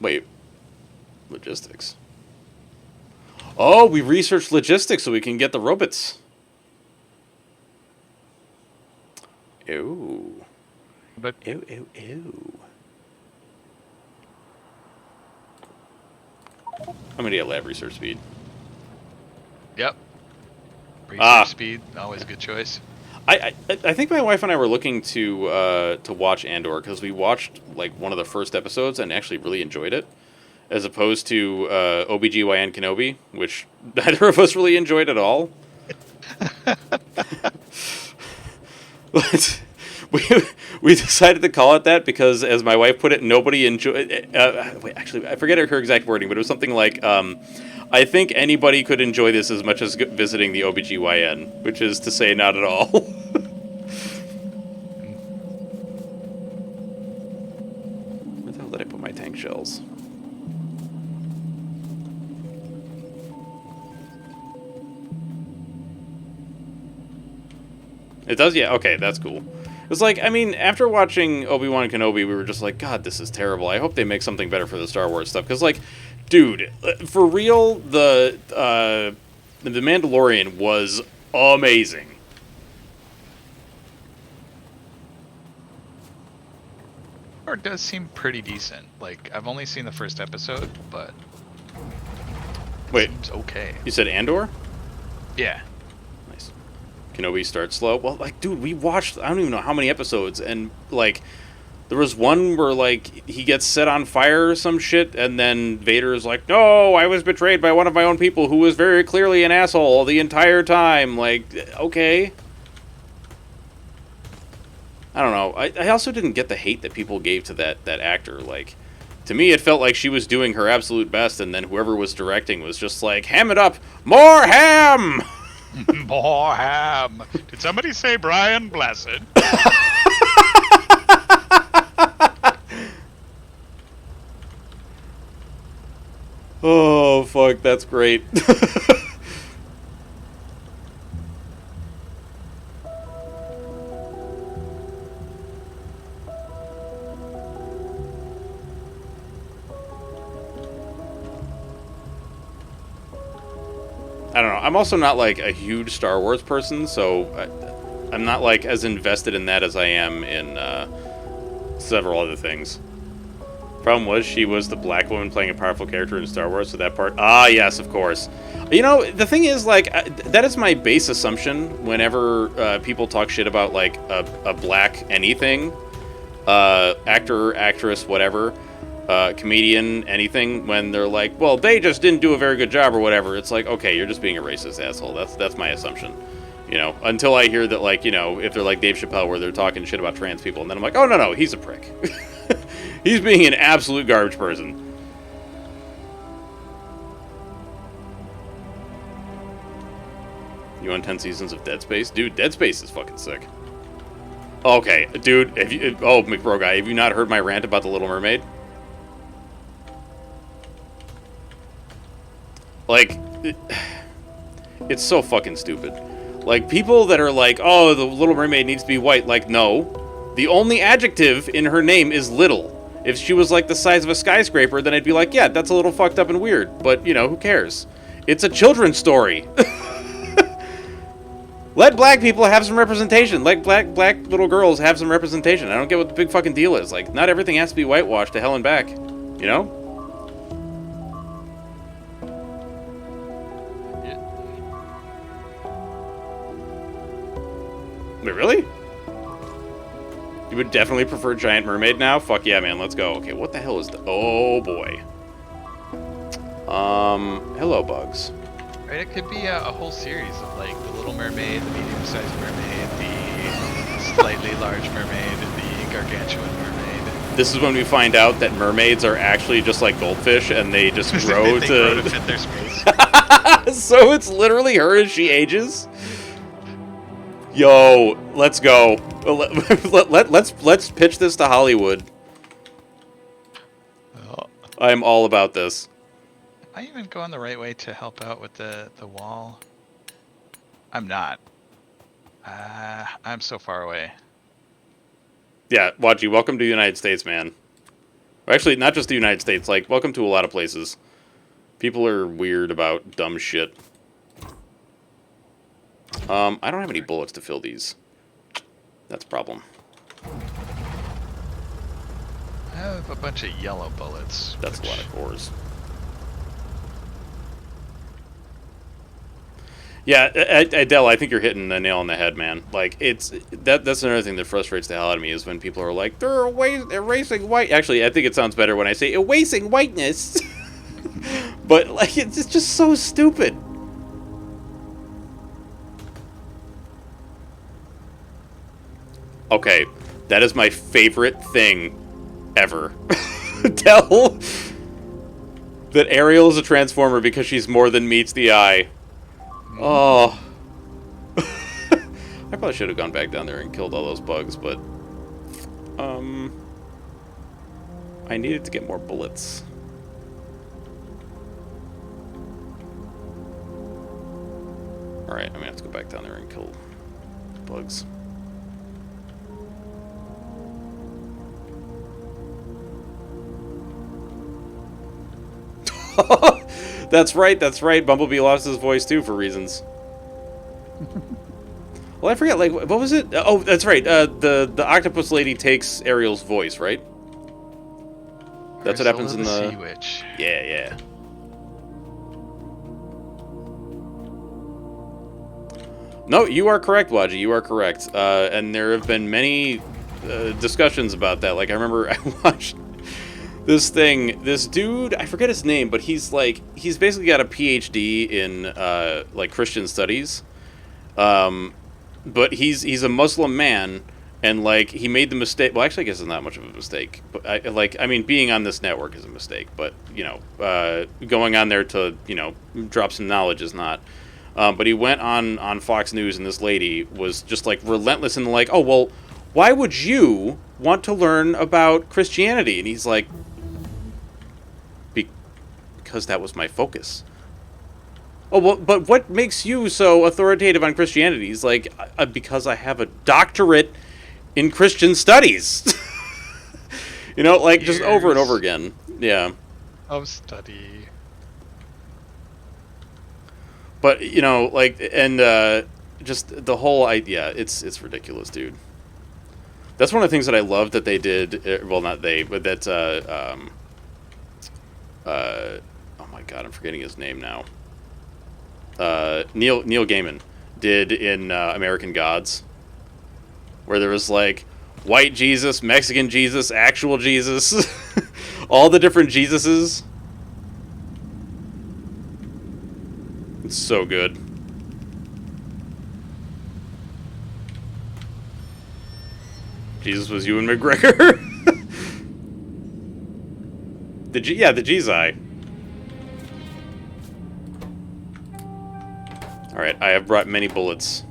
Wait. Logistics. Oh, we researched logistics so we can get the robots. Ew. But Ew, ew, ew. I'm gonna get lab research speed. yep. Research speed, always a good choice. I think my wife and I were looking to watch Andor because we watched like one of the first episodes and actually really enjoyed it, as opposed to OBGYN Kenobi, which neither of us really enjoyed at all. But we decided to call it that because, as my wife put it, nobody enjoyed. Wait, actually, I forget her exact wording, but it was something like, I think anybody could enjoy this as much as visiting the OBGYN, which is to say not at all. Where the hell did I put my tank shells? It does? Yeah, okay, that's cool. It's like, I mean, after watching Obi-Wan Kenobi, we were just like, God, this is terrible. I hope they make something better for the Star Wars stuff. Because, like, dude, for real, the Mandalorian was amazing. Or it does seem pretty decent. Like, I've only seen the first episode, but Wait, seems okay. you said Andor? Yeah. Nice. Kenobi starts slow. Well, like, dude, we watched, I don't even know how many episodes, and, like, there was one where, like, he gets set on fire or some shit, and then Vader is like, no, I was betrayed by one of my own people who was very clearly an asshole the entire time. Like, okay. I don't know. I also didn't get the hate that people gave to that actor. Like, to me, it felt like she was doing her absolute best, and then whoever was directing was just like, ham it up, more ham! More ham. Did somebody say Brian Blessed? Oh, fuck, that's great. I don't know. I'm also not like a huge Star Wars person, so I'm not like as invested in that as I am in several other things. Problem was, she was the black woman playing a powerful character in Star Wars, so that part... Ah, yes, of course. You know, the thing is, like, that is my base assumption whenever people talk shit about, like, a black anything, actor, actress, whatever, comedian, anything, when they're like, well, they just didn't do a very good job or whatever. It's like, okay, you're just being a racist asshole. That's my assumption. You know, until I hear that, like, you know, if they're like Dave Chappelle where they're talking shit about trans people, and then I'm like, oh, no, he's a prick. He's being an absolute garbage person. You want 10 seasons of Dead Space? Dude, Dead Space is fucking sick. Okay, dude, oh, McBro guy, have you not heard my rant about The Little Mermaid? Like, it's so fucking stupid. Like, people that are like, oh, The Little Mermaid needs to be white, like, no. The only adjective in her name is little. If she was like the size of a skyscraper, then I'd be like, yeah, that's a little fucked up and weird. But, you know, who cares? It's a children's story. Let black people have some representation. Let black little girls have some representation. I don't get what the big fucking deal is. Like, not everything has to be whitewashed to hell and back. You know? Wait, really? You would definitely prefer Giant Mermaid now? Fuck yeah, man, let's go. Okay, what the hell is the... Oh, boy. Hello, bugs. Right, it could be a whole series of, like, the Little Mermaid, the medium-sized mermaid, the slightly large mermaid, the gargantuan mermaid. This is when we find out that mermaids are actually just like goldfish, and they just grow they to... grow to fit their space. So it's literally her as she ages? Yo, let's go. Let's pitch this to Hollywood. Oh. I'm all about this. Am I even going the right way to help out with the wall? I'm not. I'm so far away. Yeah, Waji, welcome to the United States, man. Or actually, not just the United States, like, welcome to a lot of places. People are weird about dumb shit. I don't have any bullets to fill these. That's a problem. I have a bunch of yellow bullets. That's a lot of cores. Yeah, Adele, I think you're hitting the nail on the head, man. Like, that's another thing that frustrates the hell out of me is when people are like, they're erasing white. Actually, I think it sounds better when I say erasing whiteness. But, like, it's just so stupid. Okay, that is my favorite thing ever. Tell that Ariel is a Transformer because she's more than meets the eye. Oh. I probably should have gone back down there and killed all those bugs, but... I needed to get more bullets. Alright, I'm gonna have to go back down there and kill bugs. That's right. Bumblebee lost his voice too for reasons. Well, I forget, like, what was it? Oh, that's right. The octopus lady takes Ariel's voice, right? That's what happens in the... Sea Witch. Yeah. No, you are correct, Waji. You are correct. And there have been many discussions about that. Like, I remember I watched this dude, I forget his name, but he's basically got a PhD in, like, Christian studies. But he's a Muslim man, and, like, he made the mistake, well, actually, I guess it's not much of a mistake, but, I mean, being on this network is a mistake, but, you know, going on there to, you know, drop some knowledge is not. But he went on Fox News, and this lady was just, like, relentless and, like, oh, well, why would you want to learn about Christianity? And he's like, because that was my focus. Oh, well, but what makes you so authoritative on Christianity? He's like, because I have a doctorate in Christian studies. You know, like, just over and over again. Yeah. Of study. But you know, like, and just the whole idea, it's ridiculous, dude. That's one of the things that I love that they did. Well, not they, but that. Oh my God, I'm forgetting his name now. Neil Gaiman did in American Gods, where there was like white Jesus, Mexican Jesus, actual Jesus, all the different Jesuses. It's so good. Jesus was Ewan McGregor. the Jesus. All right, I have brought many bullets.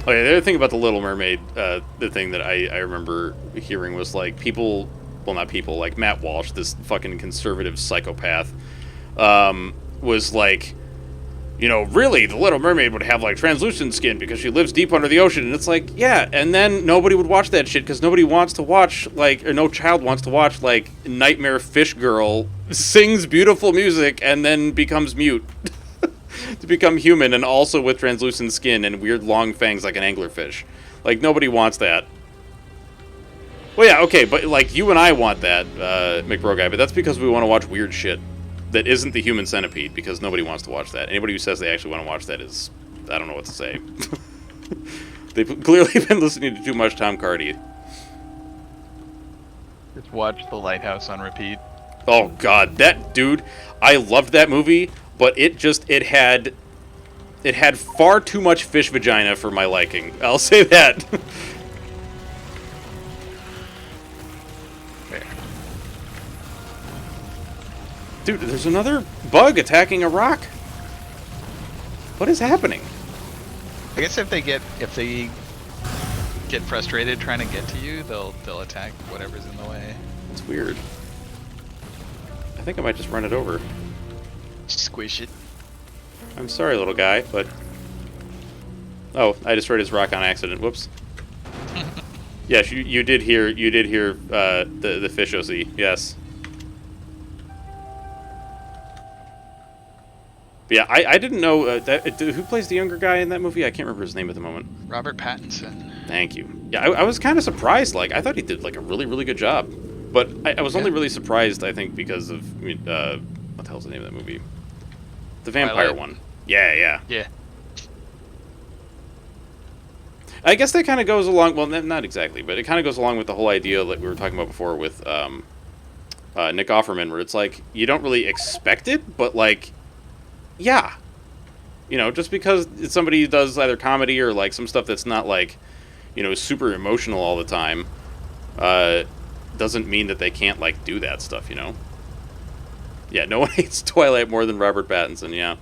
Oh yeah, the other thing about the Little Mermaid, the thing that I remember hearing was like people, well not people, like Matt Walsh, this fucking conservative psychopath, was like, you know, really, the Little Mermaid would have like translucent skin because she lives deep under the ocean, and it's like, yeah, and then nobody would watch that shit because nobody wants to watch like, or no child wants to watch like Nightmare Fish Girl sings beautiful music and then becomes mute. To become human and also with translucent skin and weird long fangs like an anglerfish. Like, nobody wants that. Well, yeah, okay, but, like, you and I want that, McBroguy, but that's because we want to watch weird shit that isn't the Human Centipede, because nobody wants to watch that. Anybody who says they actually want to watch that is... I don't know what to say. They've clearly been listening to too much Tom Hardy. Just watch The Lighthouse on repeat. Oh, God, that dude... I loved that movie... But it had far too much fish vagina for my liking. I'll say that. Fair. Dude, there's another bug attacking a rock. What is happening? I guess if they get frustrated trying to get to you, they'll attack whatever's in the way. It's weird. I think I might just run it over. Squish it. I'm sorry, little guy, but... Oh, I destroyed his rock on accident. Whoops. Yes, you did hear the fish OC. Yes. But yeah, I didn't know who plays the younger guy in that movie. I can't remember his name at the moment. Robert Pattinson. Thank you. Yeah, I was kind of surprised. Like, I thought he did like a really, really good job. But I was only really surprised, I think, because of what the hell's the name of that movie? The vampire Twilight. one. Yeah. Yeah. I guess that kind of goes along. Well, not exactly, but it kind of goes along with the whole idea that we were talking about before with Nick Offerman, where it's like you don't really expect it, but like, yeah, you know, just because it's somebody who does either comedy or like some stuff that's not like, you know, super emotional all the time, doesn't mean that they can't like do that stuff, you know. Yeah, no one hates Twilight more than Robert Pattinson, yeah.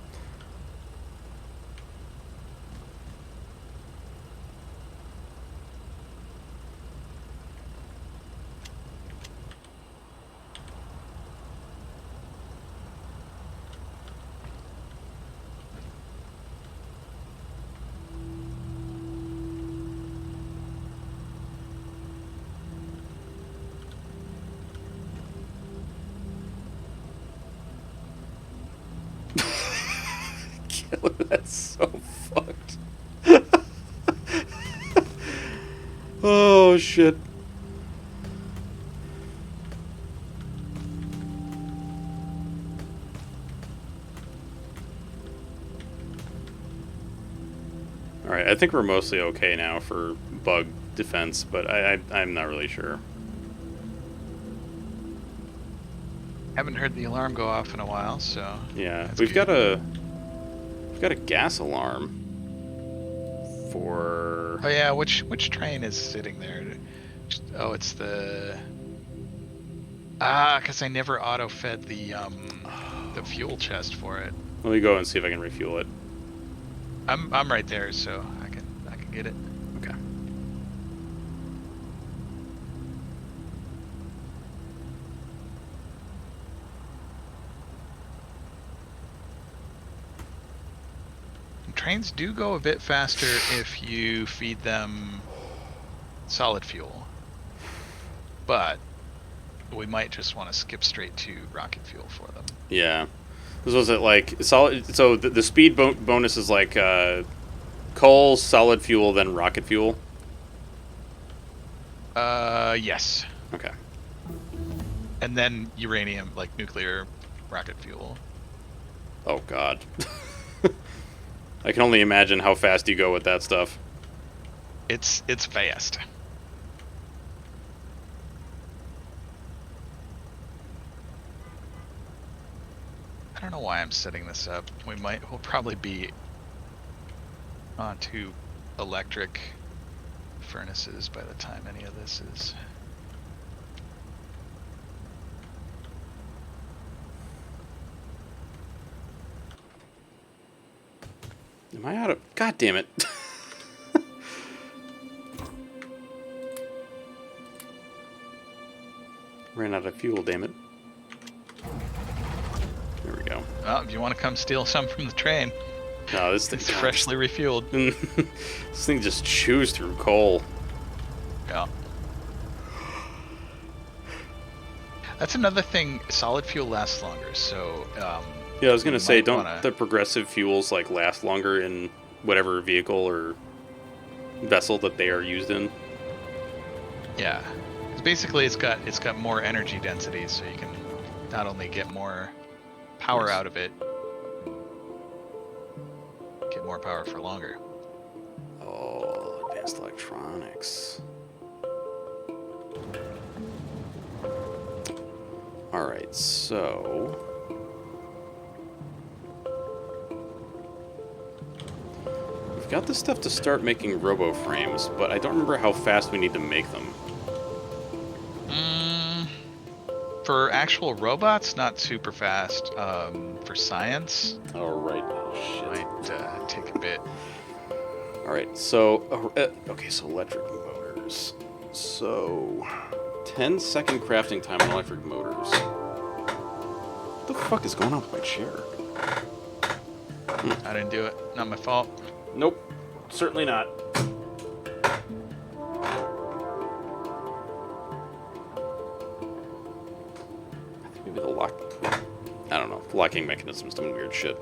That's so fucked. Oh, shit. Alright, I think we're mostly okay now for bug defense, but I'm not really sure. Haven't heard the alarm go off in a while, so... Yeah, that's we've good. got a gas alarm for... Oh yeah, which train is sitting there? Oh, it's the... Because I never auto-fed the fuel chest for it. Let me go and see if I can refuel it. I'm right there, so I can get it. Okay. Trains do go a bit faster if you feed them solid fuel, but we might just want to skip straight to rocket fuel for them. Yeah. This was it like solid. So the speed bonus is like coal, solid fuel, then rocket fuel. Yes. Okay. And then uranium, like nuclear rocket fuel. Oh God. I can only imagine how fast you go with that stuff. It's fast. I don't know why I'm setting this up. We'll probably be onto electric furnaces by the time any of this is. Am I out of... God damn it. Ran out of fuel, damn it. There we go. Well, if you want to come steal some from the train, No, this it's thing... freshly refueled. This thing just chews through coal. Yeah. That's another thing. Solid fuel lasts longer, so... Yeah, I was gonna say, don't wanna... the progressive fuels like last longer in whatever vehicle or vessel that they are used in? Yeah. Basically, it's got more energy density, so you can not only get more power out of it, get more power for longer. Oh, advanced electronics. All right, so. Got the stuff to start making robo frames, but I don't remember how fast we need to make them. For actual robots, not super fast. For science, Oh, right. Oh, shit. might take a bit. All right, so okay, so electric motors. So 10-second crafting time on electric motors. What the fuck is going on with my chair? I didn't do it. Not my fault. Nope, certainly not. I think maybe the lock... I don't know. The locking mechanism's doing weird shit.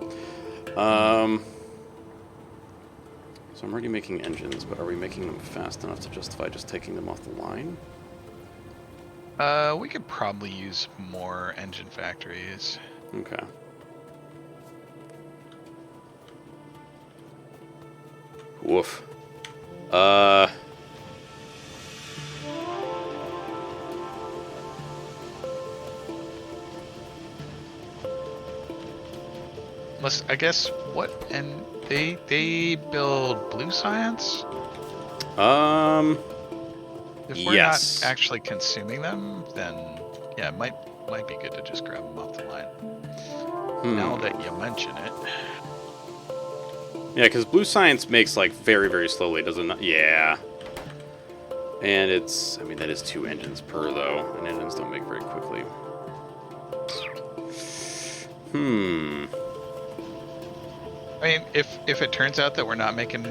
So I'm already making engines, but are we making them fast enough to justify just taking them off the line? We could probably use more engine factories. Okay. Woof. I guess what and they build blue science. If we're yes. not actually consuming them, then yeah, it might be good to just grab them off the line. Now that you mention it. Yeah, because blue science makes like very, very slowly, does it not? Yeah. And it's, I mean, that is 2 engines per though, and engines don't make very quickly. I mean, if it turns out that we're not making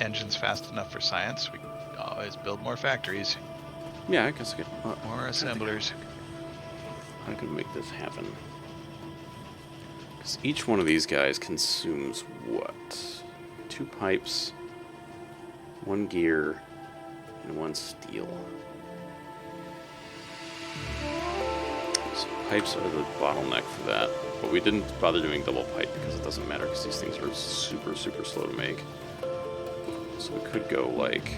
engines fast enough for science, we can always build more factories, Yeah, I guess I could. more assemblers. I can make this happen. Because each one of these guys consumes what? 2 pipes, 1 gear, and 1 steel. So pipes are the bottleneck for that. But we didn't bother doing double pipe because it doesn't matter because these things are super, super slow to make. So we could go like...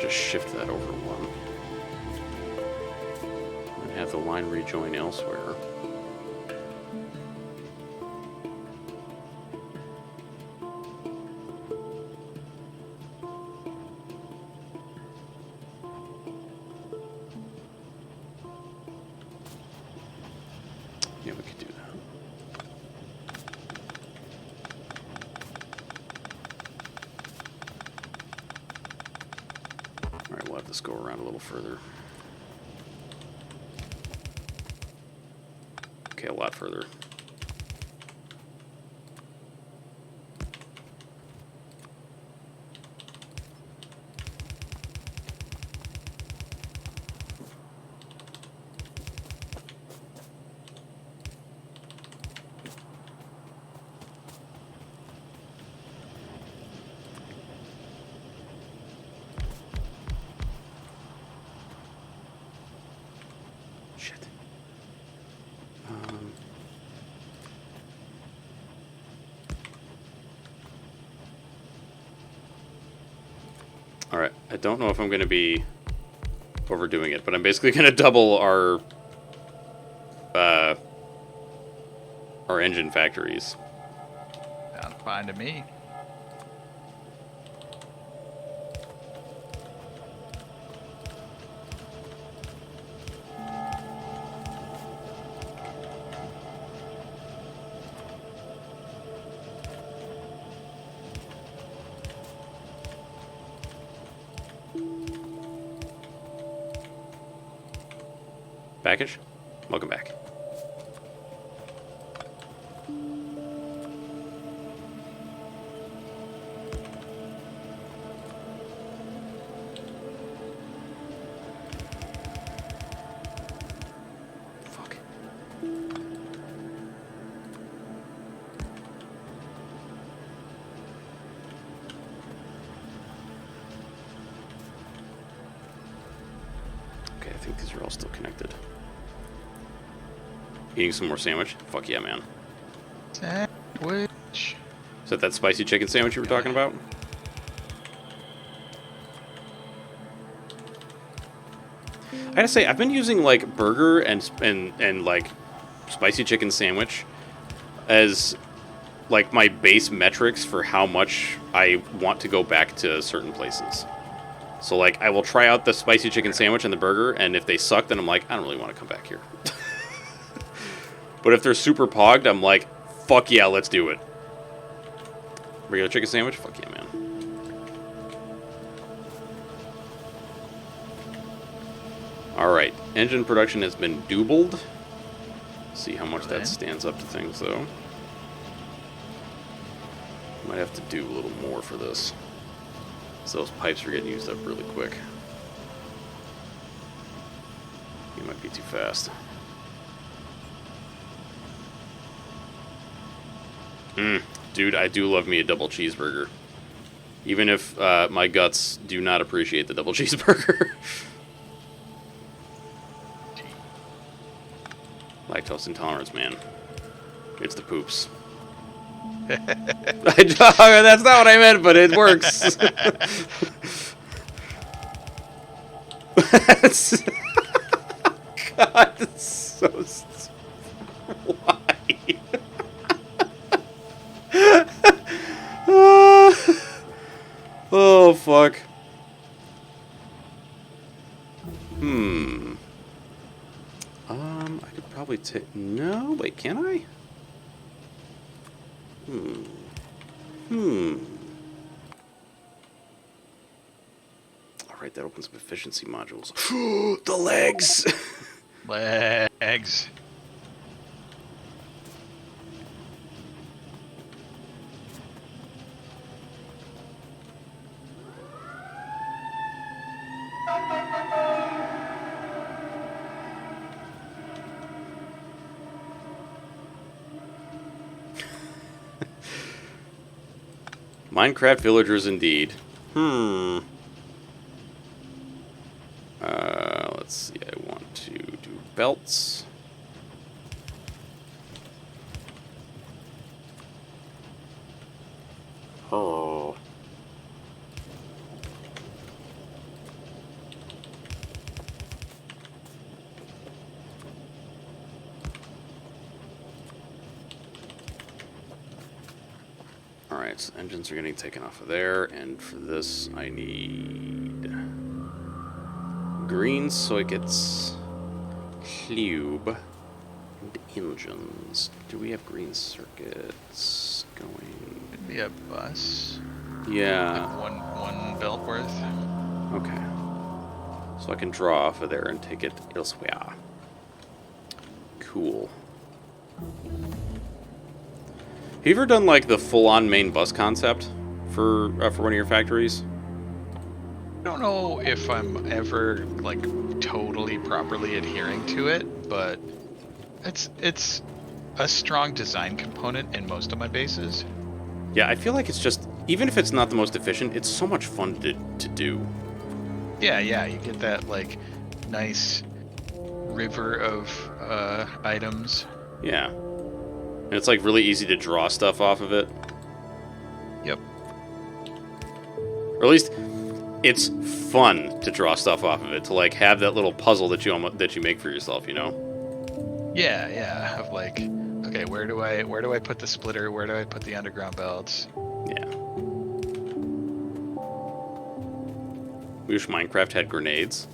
just shift that over one. And have the line rejoin elsewhere. Yeah, we could do that. Alright, we'll have this go around a little further. Okay, a lot further. Shit. Alright, I don't know if I'm going to be overdoing it, but I'm basically going to double our engine factories. Sounds fine to me. Package? Welcome back. Fuck. Okay, I think these are all still connected. Eating some more sandwich? Fuck yeah, man. Sandwich. Is that spicy chicken sandwich you were talking about? I gotta say, I've been using like burger and like spicy chicken sandwich as like my base metrics for how much I want to go back to certain places. So like I will try out the spicy chicken sandwich and the burger, and if they suck, then I'm like, I don't really want to come back here. But if they're super pogged, I'm like, fuck yeah, let's do it. Regular chicken sandwich? Fuck yeah, man. Alright, engine production has been doubled. See how much that stands up to things, though. Might have to do a little more for this. So those pipes are getting used up really quick. You might be too fast. Dude, I do love me a double cheeseburger. Even if my guts do not appreciate the double cheeseburger. Lactose intolerance, man. It's the poops. That's not what I meant, but it works. God, it's so why? Oh, fuck. I could probably take... No, wait, can I? Alright, that opens up efficiency modules. The legs! Legs. Minecraft villagers indeed. Let's see, I want to do belts. Oh. Alright, so engines are getting taken off of there, and for this I need green sockets, cube, and engines. Do we have green circuits going? Could be a bus. Yeah. Like one belt worth. Okay. So I can draw off of there and take it elsewhere. Cool. Have you ever done like the full-on main bus concept for one of your factories? I don't know if I'm ever like totally properly adhering to it, but it's a strong design component in most of my bases. Yeah, I feel like it's just, even if it's not the most efficient, it's so much fun to do. Yeah, you get that like nice river of items. Yeah. And it's like really easy to draw stuff off of it. Yep. Or at least it's fun to draw stuff off of it, to like have that little puzzle that you make for yourself, you know? Yeah. Of like, okay, where do I put the splitter? Where do I put the underground belts? Yeah. Wish Minecraft had grenades.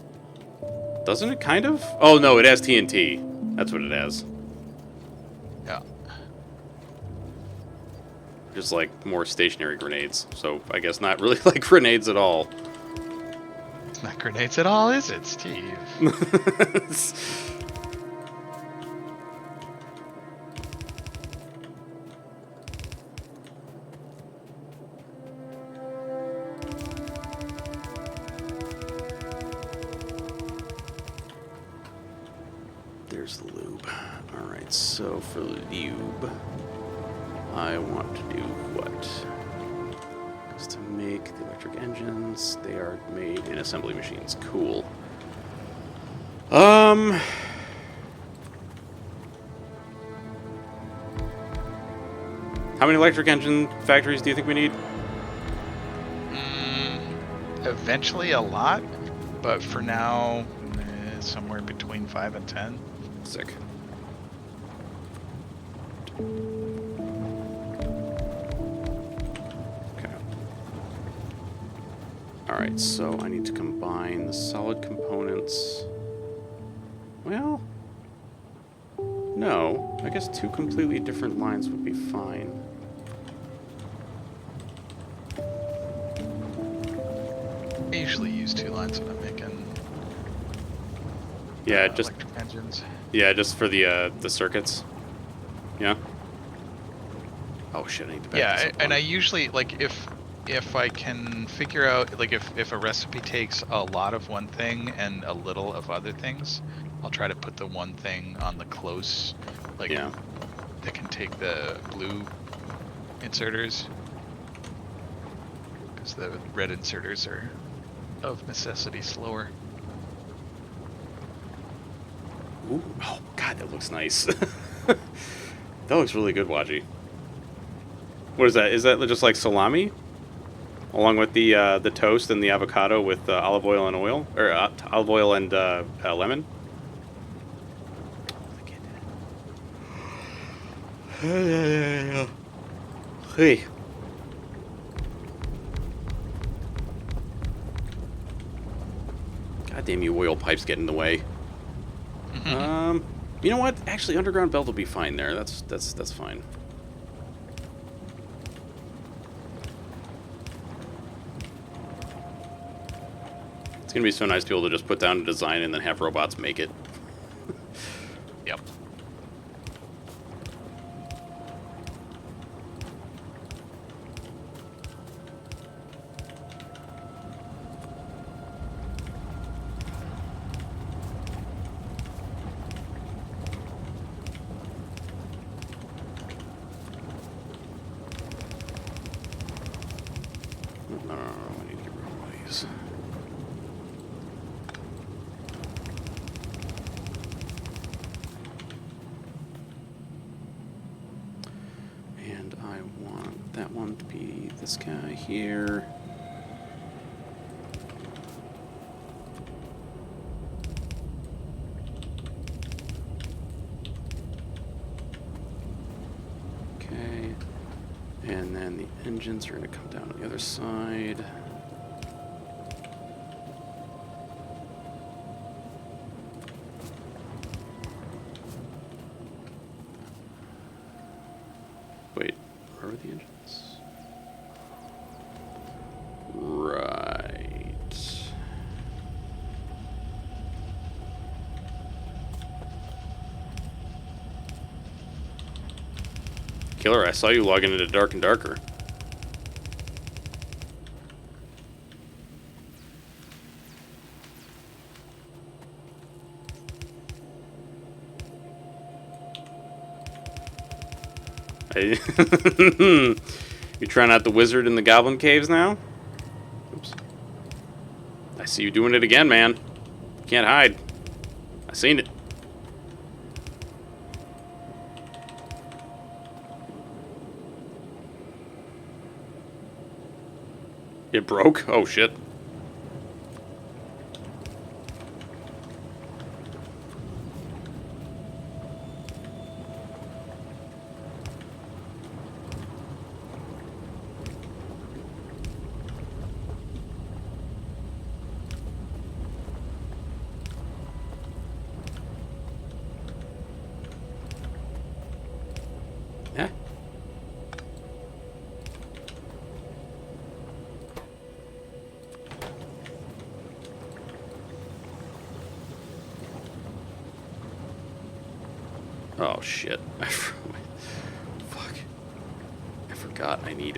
Doesn't it kind of? Oh no, it has TNT. That's what it has. Yeah. Just like more stationary grenades. So I guess not really like grenades at all. It's not grenades at all, is it, Steve? There's the lube. Alright, so for lube, I want to do what? Because to make the electric engines, they are made in assembly machines. Cool. How many electric engine factories do you think we need? Eventually a lot, but for now, somewhere between 5 and 10. Sick. Okay. Alright, so I need to combine the solid components. Well, no. I guess two completely different lines would be fine. I usually use 2 lines when I'm making Yeah, just electric engines. yeah, just for the circuits. Yeah. Oh shit! I need to back this Yeah, up and one. I usually like if I can figure out like if a recipe takes a lot of one thing and a little of other things, I'll try to put the one thing on the close, like Yeah. that can take the blue inserters, because the red inserters are of necessity slower. Ooh, oh god, that looks nice. That looks really good, Waji. What is that? Is that just like salami, along with the toast and the avocado with olive oil and oil, or olive oil and lemon? Hey. God damn you, oil pipes get in the way. You know what? Actually, underground belt will be fine there. That's fine. It's gonna be so nice to be able to just put down a design and then have robots make it. Yep. No, I need to get rid of one of these. And I want that one to be this guy here. Okay. And then the engines are going to come down on the other side. Wait, where are the engines? Right. Killer, I saw you logging into Dark and Darker. You trying out the wizard in the goblin caves now? Oops. I see you doing it again, man. You can't hide. I seen it. It broke? Oh, shit. Yeah. Oh shit! Fuck! I forgot. I need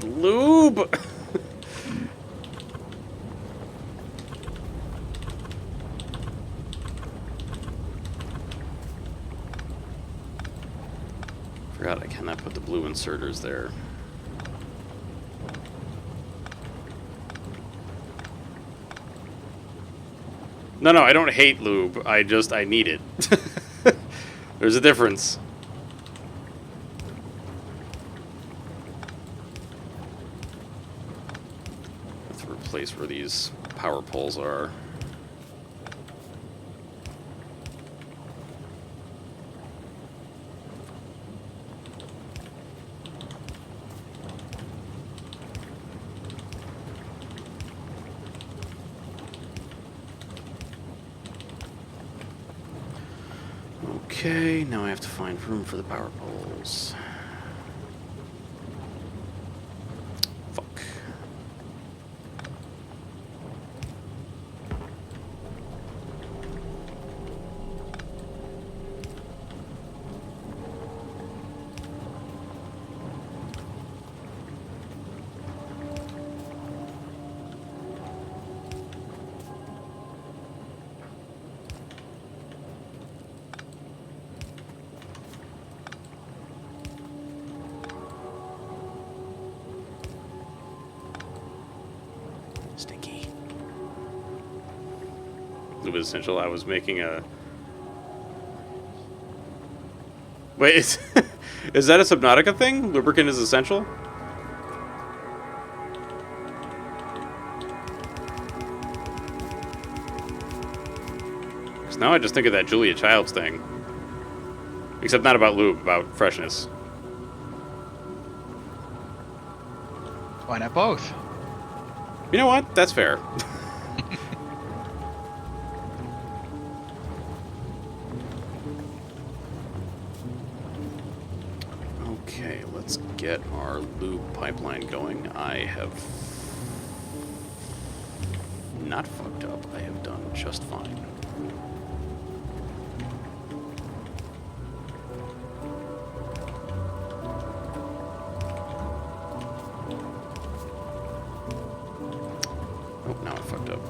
lube. Forgot I cannot put the blue inserters there. No, I don't hate lube. I need it. There's a difference. Let's replace where these power poles are. Okay, now I have to find room for the power poles. Fuck. Stinky. It was essential. I was making a... Wait, is that a Subnautica thing? Lubricant is essential? Because now I just think of that Julia Childs thing. Except not about lube, about freshness. Why not both? You know what? That's fair. Okay, let's get our lube pipeline going. I have not fucked up. I have done just fine. Oh, now I fucked up.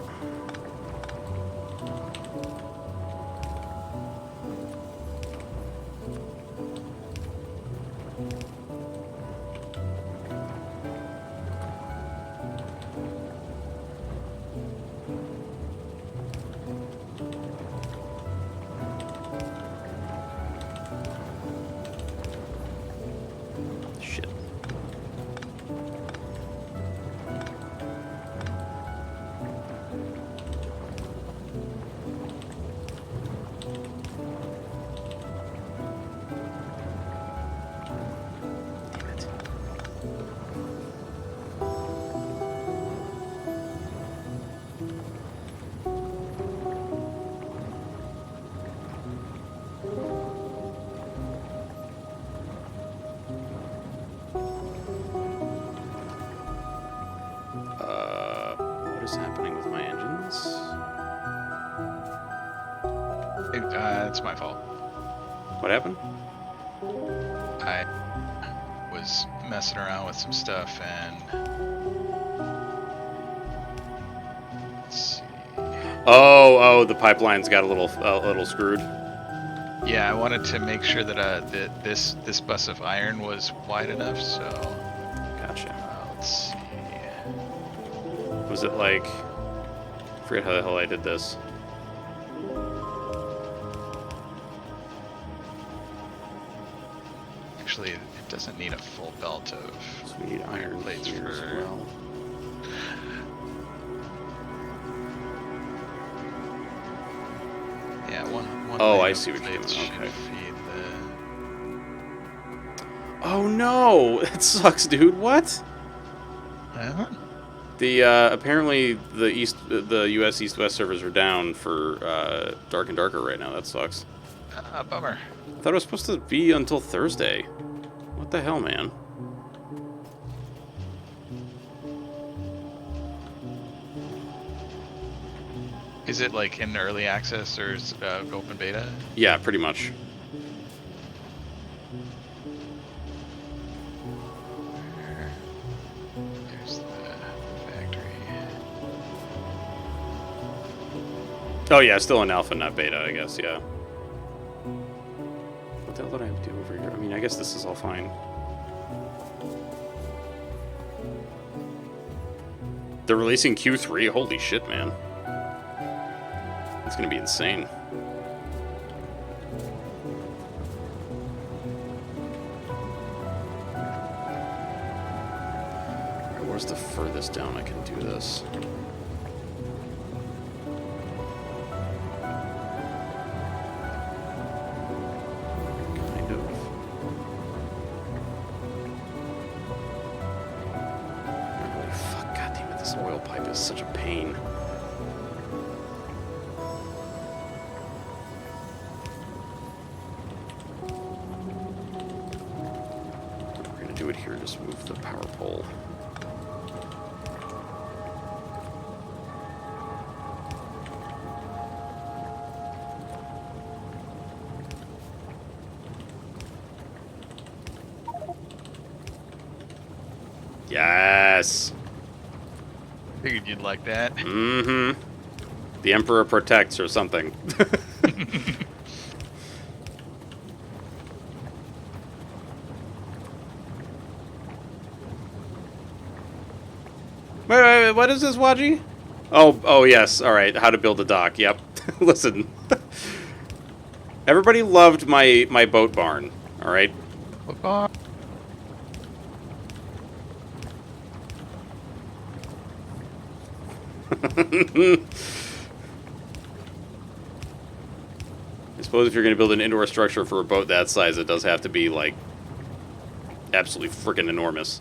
Shit. is happening with my engines? It's my fault. What happened? I was messing around with some stuff and let's see. Oh, the pipeline's got a little screwed. Yeah, I wanted to make sure that this bus of iron was wide enough. So Gotcha. let's see. Was it like? I forget how the hell I did this. Actually, it doesn't need a full belt of So we need iron plates here as for. well. Yeah, one. Oh, lane I of see what you're plates doing, should okay. feed Oh no, that sucks, dude. What? the. The apparently the U.S. East-West servers are down for Dark and Darker right now. That sucks. Bummer. I thought it was supposed to be until Thursday. What the hell, man? Is it like in early access or is it, open beta? Yeah, pretty much. There's the factory. Oh yeah, still in alpha, not beta, I guess. Yeah. What the hell did I have to do over here? I mean, I guess this is all fine. They're releasing Q3. Holy shit, man! It's gonna be insane. Alright, where's the furthest down I can do this? Kind of. Holy fuck, goddamn it, this oil pipe is such a pain. We're gonna do it here, just move the power pole. Yes! Figured you'd like that. Mm-hmm. The Emperor protects or something. Wait, what is this, Waji? Oh, yes. All right, how to build a dock. Yep. Listen. Everybody loved my boat barn, all right? Football. I suppose if you're going to build an indoor structure for a boat that size, it does have to be, like, absolutely freaking enormous.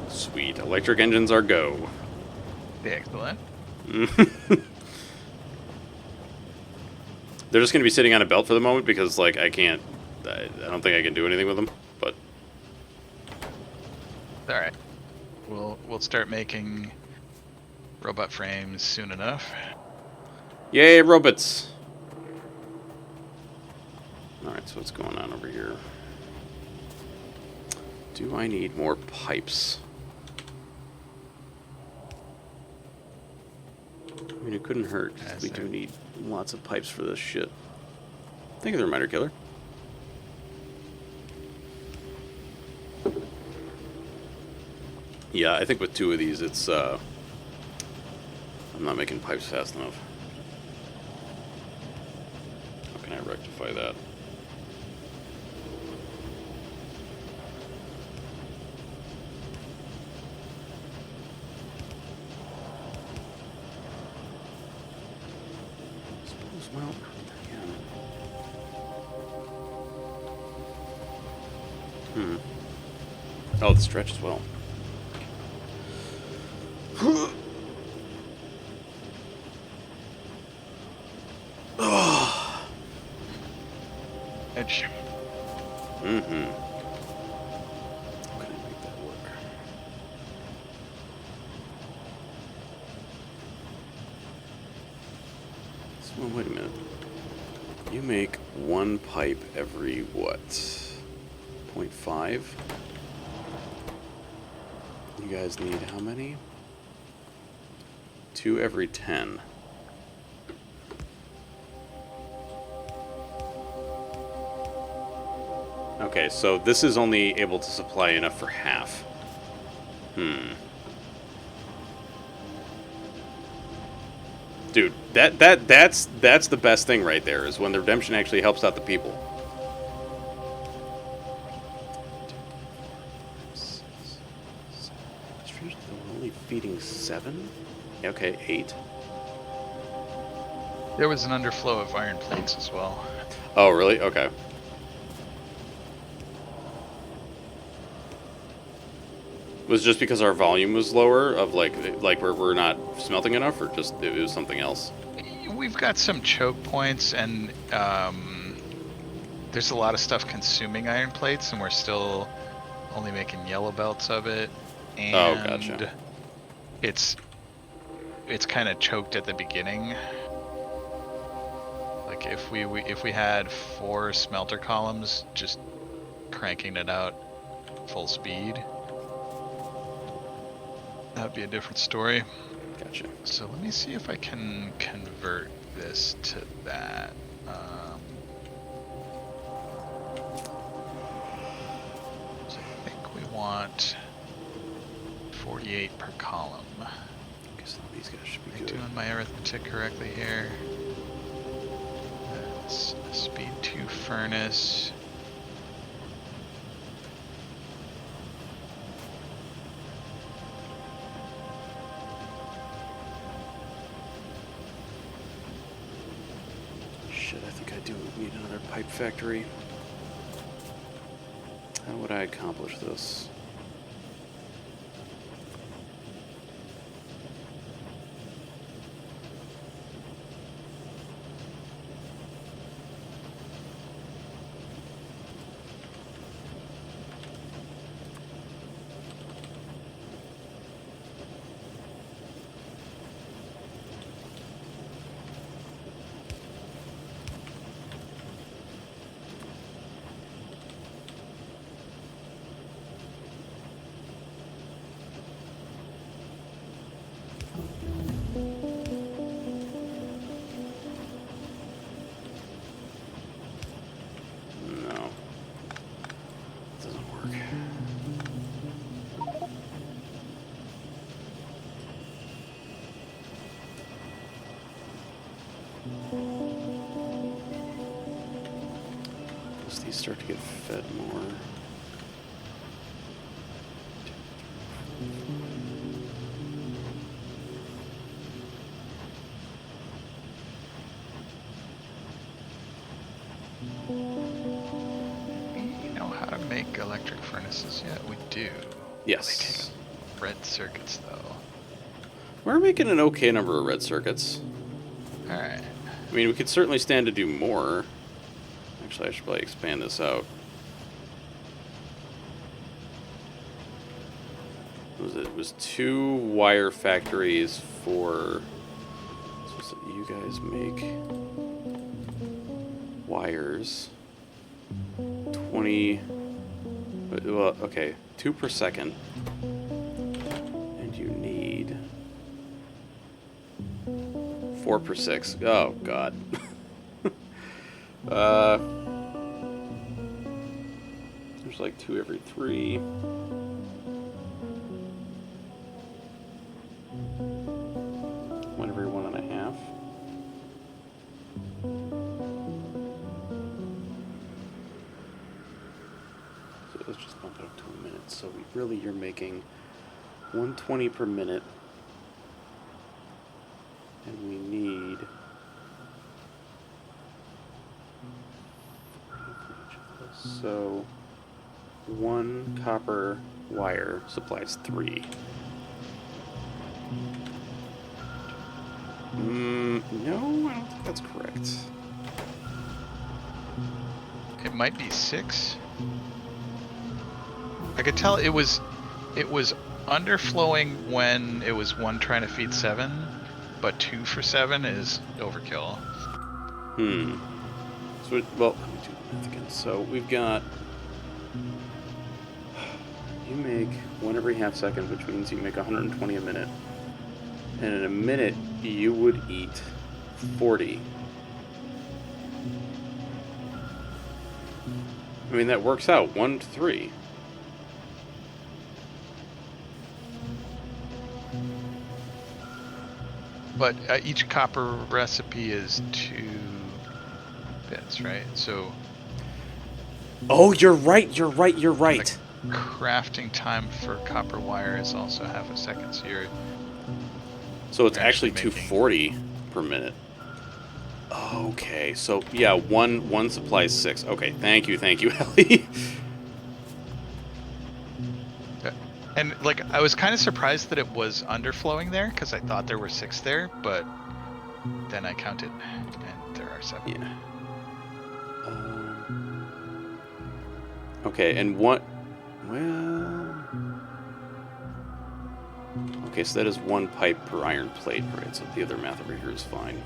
Sweet. Electric engines are go. Excellent. They're just going to be sitting on a belt for the moment because, like, I don't think I can do anything with them, but... All right. We'll start making robot frames soon enough. Yay, robots! Alright, so what's going on over here? Do I need more pipes? I mean, it couldn't hurt. Yes, We sir. do need lots of pipes for this shit. Thank you, the reminder killer. Yeah, I think with two of these, it's, I'm not making pipes fast enough. How can I rectify that? Suppose, well, again. Oh, the stretch as well. damage. Mm-hmm. How can I make that work? So, wait a minute. You make one pipe every, what? 0.5? You guys need how many? 2 every 10. Okay, so this is only able to supply enough for half. Dude, that's the best thing right there, is when the redemption actually helps out the people. We're only feeding 7? Okay, 8. There was an underflow of iron plates as well. Oh, really? Okay. Was it just because our volume was lower, of like we're not smelting enough, or just it was something else? We've got some choke points, and there's a lot of stuff consuming iron plates, and we're still only making yellow belts of it. And Oh, gotcha. It's kind of choked at the beginning. Like if we had 4 smelter columns just cranking it out full speed, that would be a different story. Gotcha. So let me see if I can convert this to that. So I think we want 48 per column. Okay, so these guys should Am be I good. doing my arithmetic correctly here? That's a speed 2 furnace. Shit, I think I do need another pipe factory. How would I accomplish this? No. It doesn't work. As these start to get fed more. You know how to make electric furnaces yet? We do. Yes. They take red circuits though. We're making an okay number of red circuits. Alright. I mean, we could certainly stand to do more. Actually, I should probably expand this out. What was it? It was 2 wire factories for... So you guys make wires. 20... Well, okay. 2 per second. And you need... 4 per 6. Oh, God. There's like 2 every 3. One every 1.5. So let's just bump it up to a minute. So you're making 120 per minute. And we need... So 1 copper wire supplies 3. No, I don't think that's correct. It It might be 6. I could tell it was underflowing when it was 1 trying to feed 7, but 2 for 7 is overkill. So, well, let me do the math again. So we've got... You make 1 every half second, which means you make 120 a minute. And in a minute, you would eat 40. I mean, that works out. 1 to 3. But each copper recipe is 2 bits, right? So... Oh, you're right, you're right, you're right. crafting time for copper wire is also half a second, so So it's actually making 240 per minute. Okay, so yeah, one supply is 6. Okay, thank you, Ellie. And like, I was kind of surprised that it was underflowing there because I thought there were 6 there, but then I counted and there are 7. Yeah. Okay, and what? Well. Okay, so that is 1 pipe per iron plate, right? So the other math over here is fine.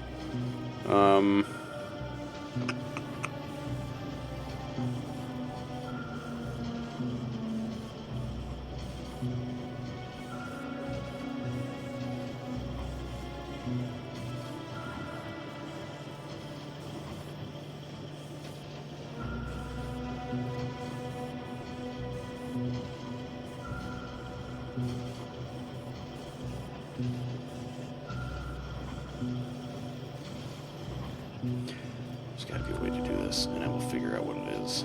There's got to be a way to do this, and I will figure out what it is.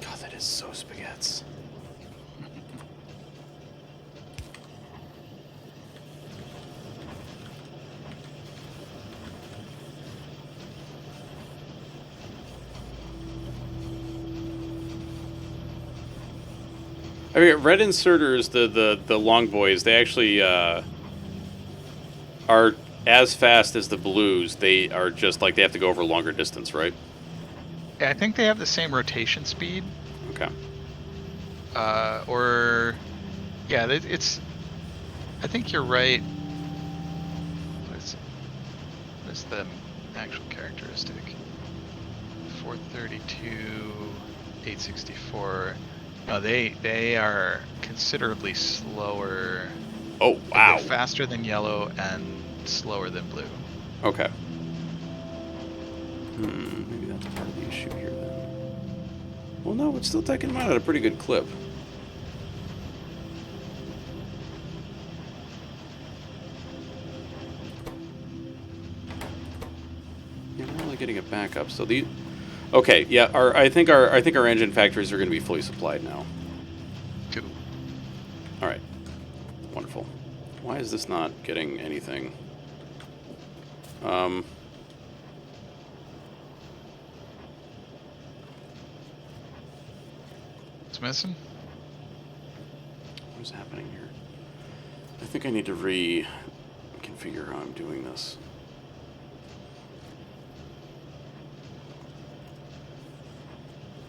God, that is so spaghettis. I mean, red inserters, the long boys, they actually are as fast as the blues. They are just like they have to go over a longer distance, right? Yeah, I think they have the same rotation speed. Okay. Or yeah, it's. I think you're right. What is the actual characteristic? 432, 864. No, they are considerably slower. Oh, wow. They're faster than yellow and slower than blue. Okay. Maybe that's part of the issue here then. Well, no, it's still taking them out at a pretty good clip. Yeah, we're only getting a backup. So the, okay, yeah, I think our engine factories are going to be fully supplied now. Cool. All right, wonderful. Why is this not getting anything? It's missing. What is happening here? I think I need to reconfigure how I'm doing this.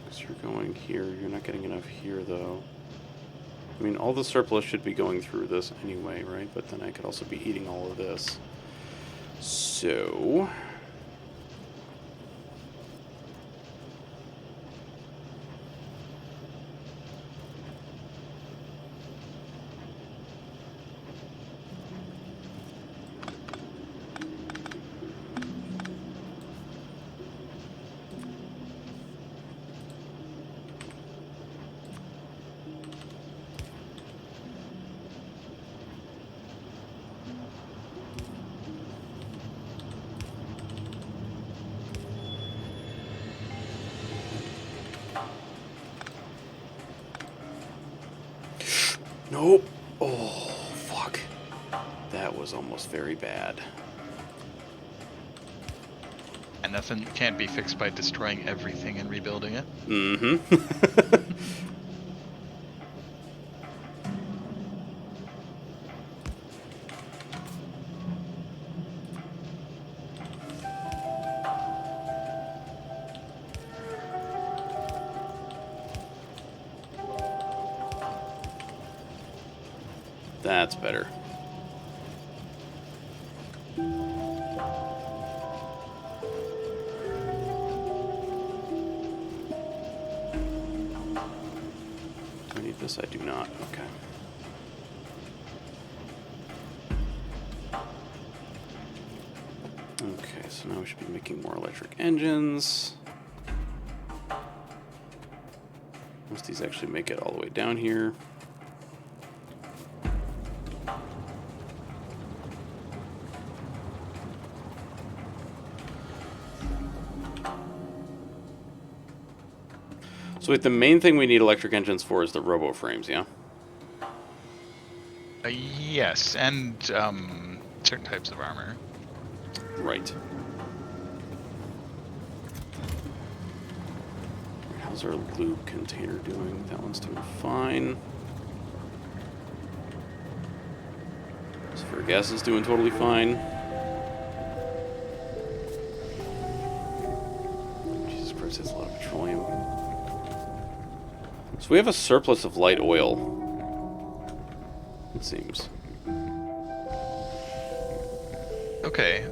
Because you're going here, you're not getting enough here, though. I mean, all the surplus should be going through this anyway, right? But then I could also be eating all of this. So... Nope. Oh, fuck. That was almost very bad. And nothing can't be fixed by destroying everything and rebuilding it. Mm-hmm. That's better. Do I need this? I do not. Okay. Okay, so now we should be making more electric engines. Once these actually make it all the way down here. So wait, the main thing we need electric engines for is the robo frames, yeah? Yes, and certain types of armor. Right. How's our lube container doing? That one's doing fine. Sulfuric gas is doing totally fine. Jesus Christ, that's a lot of petroleum. So we have a surplus of light oil, it seems. Okay,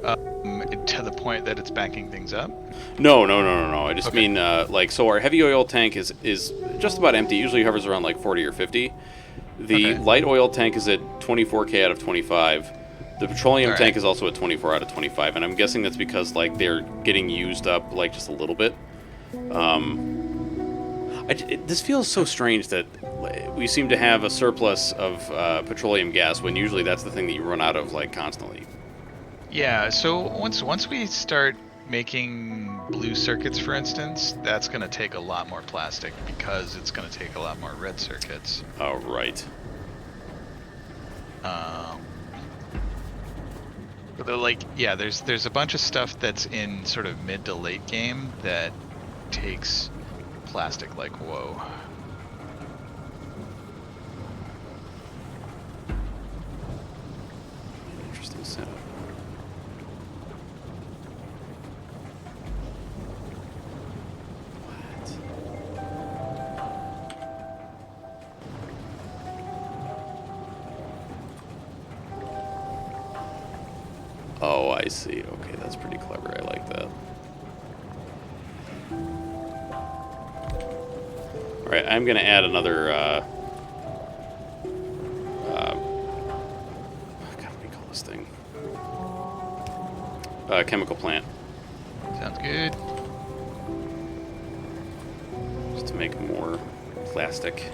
to the point that it's backing things up? No. I just Okay. mean, so our heavy oil tank is just about empty. Usually hovers around like 40 or 50. The Okay. light oil tank is at 24K out of 25. The petroleum All tank right. is also at 24 out of 25, and I'm guessing that's because like they're getting used up like just a little bit. This feels so strange that we seem to have a surplus of petroleum gas when usually that's the thing that you run out of like constantly. Yeah, so once we start making blue circuits, for instance, that's going to take a lot more plastic because it's going to take a lot more red circuits. Oh, right. But there's a bunch of stuff that's in sort of mid to late game that takes plastic like whoa. Interesting setup. Oh, I see. Okay, that's pretty clever. I like that. Alright, I'm going to add another, God, what do you call this thing? Chemical plant. Sounds good. Just to make more plastic.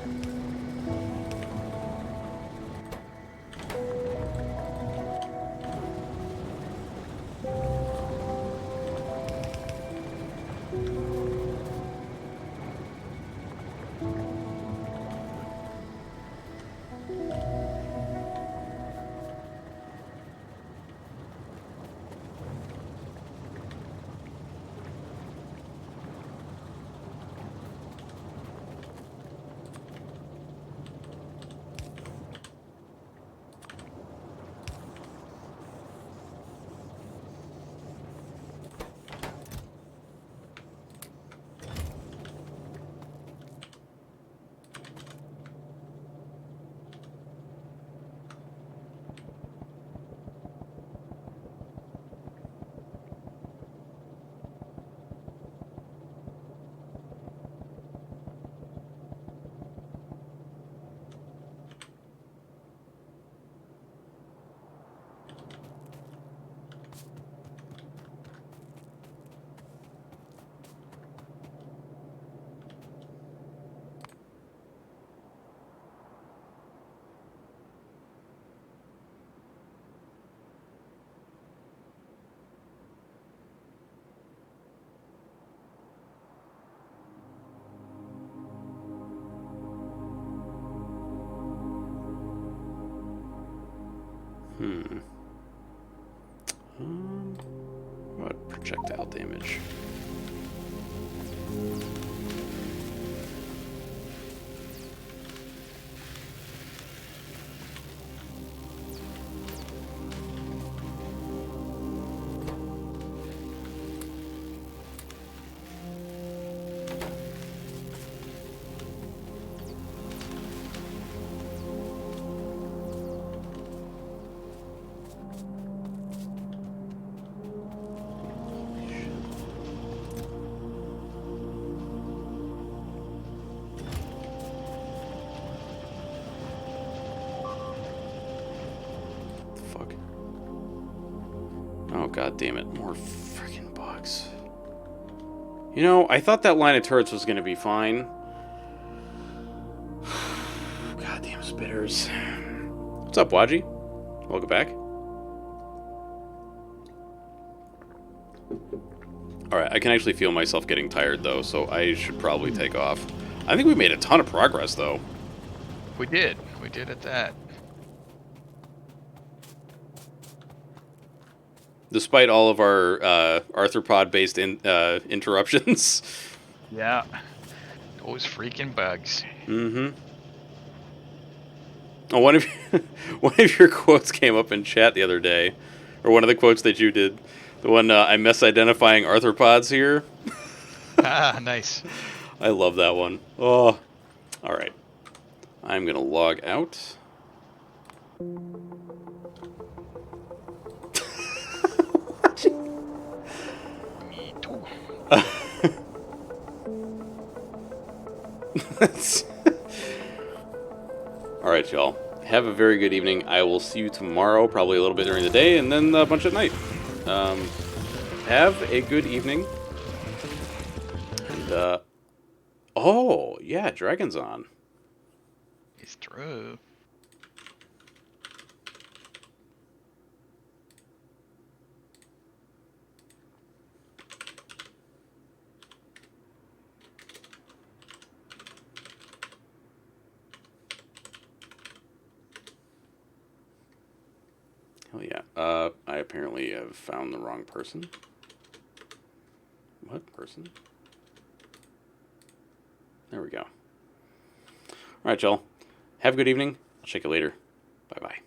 Hmm. What projectile damage? Fuck. Oh, god damn it. More freaking bugs. You know, I thought that line of turrets was going to be fine. Goddamn spitters. What's up, Waji? Welcome back. Alright, I can actually feel myself getting tired, though, so I should probably take off. I think we made a ton of progress, though. We did. We did at that. Despite all of our arthropod-based interruptions. Yeah. Those freaking bugs. Mm-hmm. Oh, one of one of your quotes came up in chat the other day, or one of the quotes that you did. The one, I'm misidentifying arthropods here. Ah, nice. I love that one. Oh, all right. I'm gonna log out. Me too. All right, y'all. Have a very good evening. I will see you tomorrow, probably a little bit during the day, and then a bunch at night. Have a good evening. And, oh, yeah, Dragon's on. It's true. Hell yeah. I apparently have found the wrong person. What person? There we go. All right, y'all. Have a good evening. I'll check you later. Bye-bye.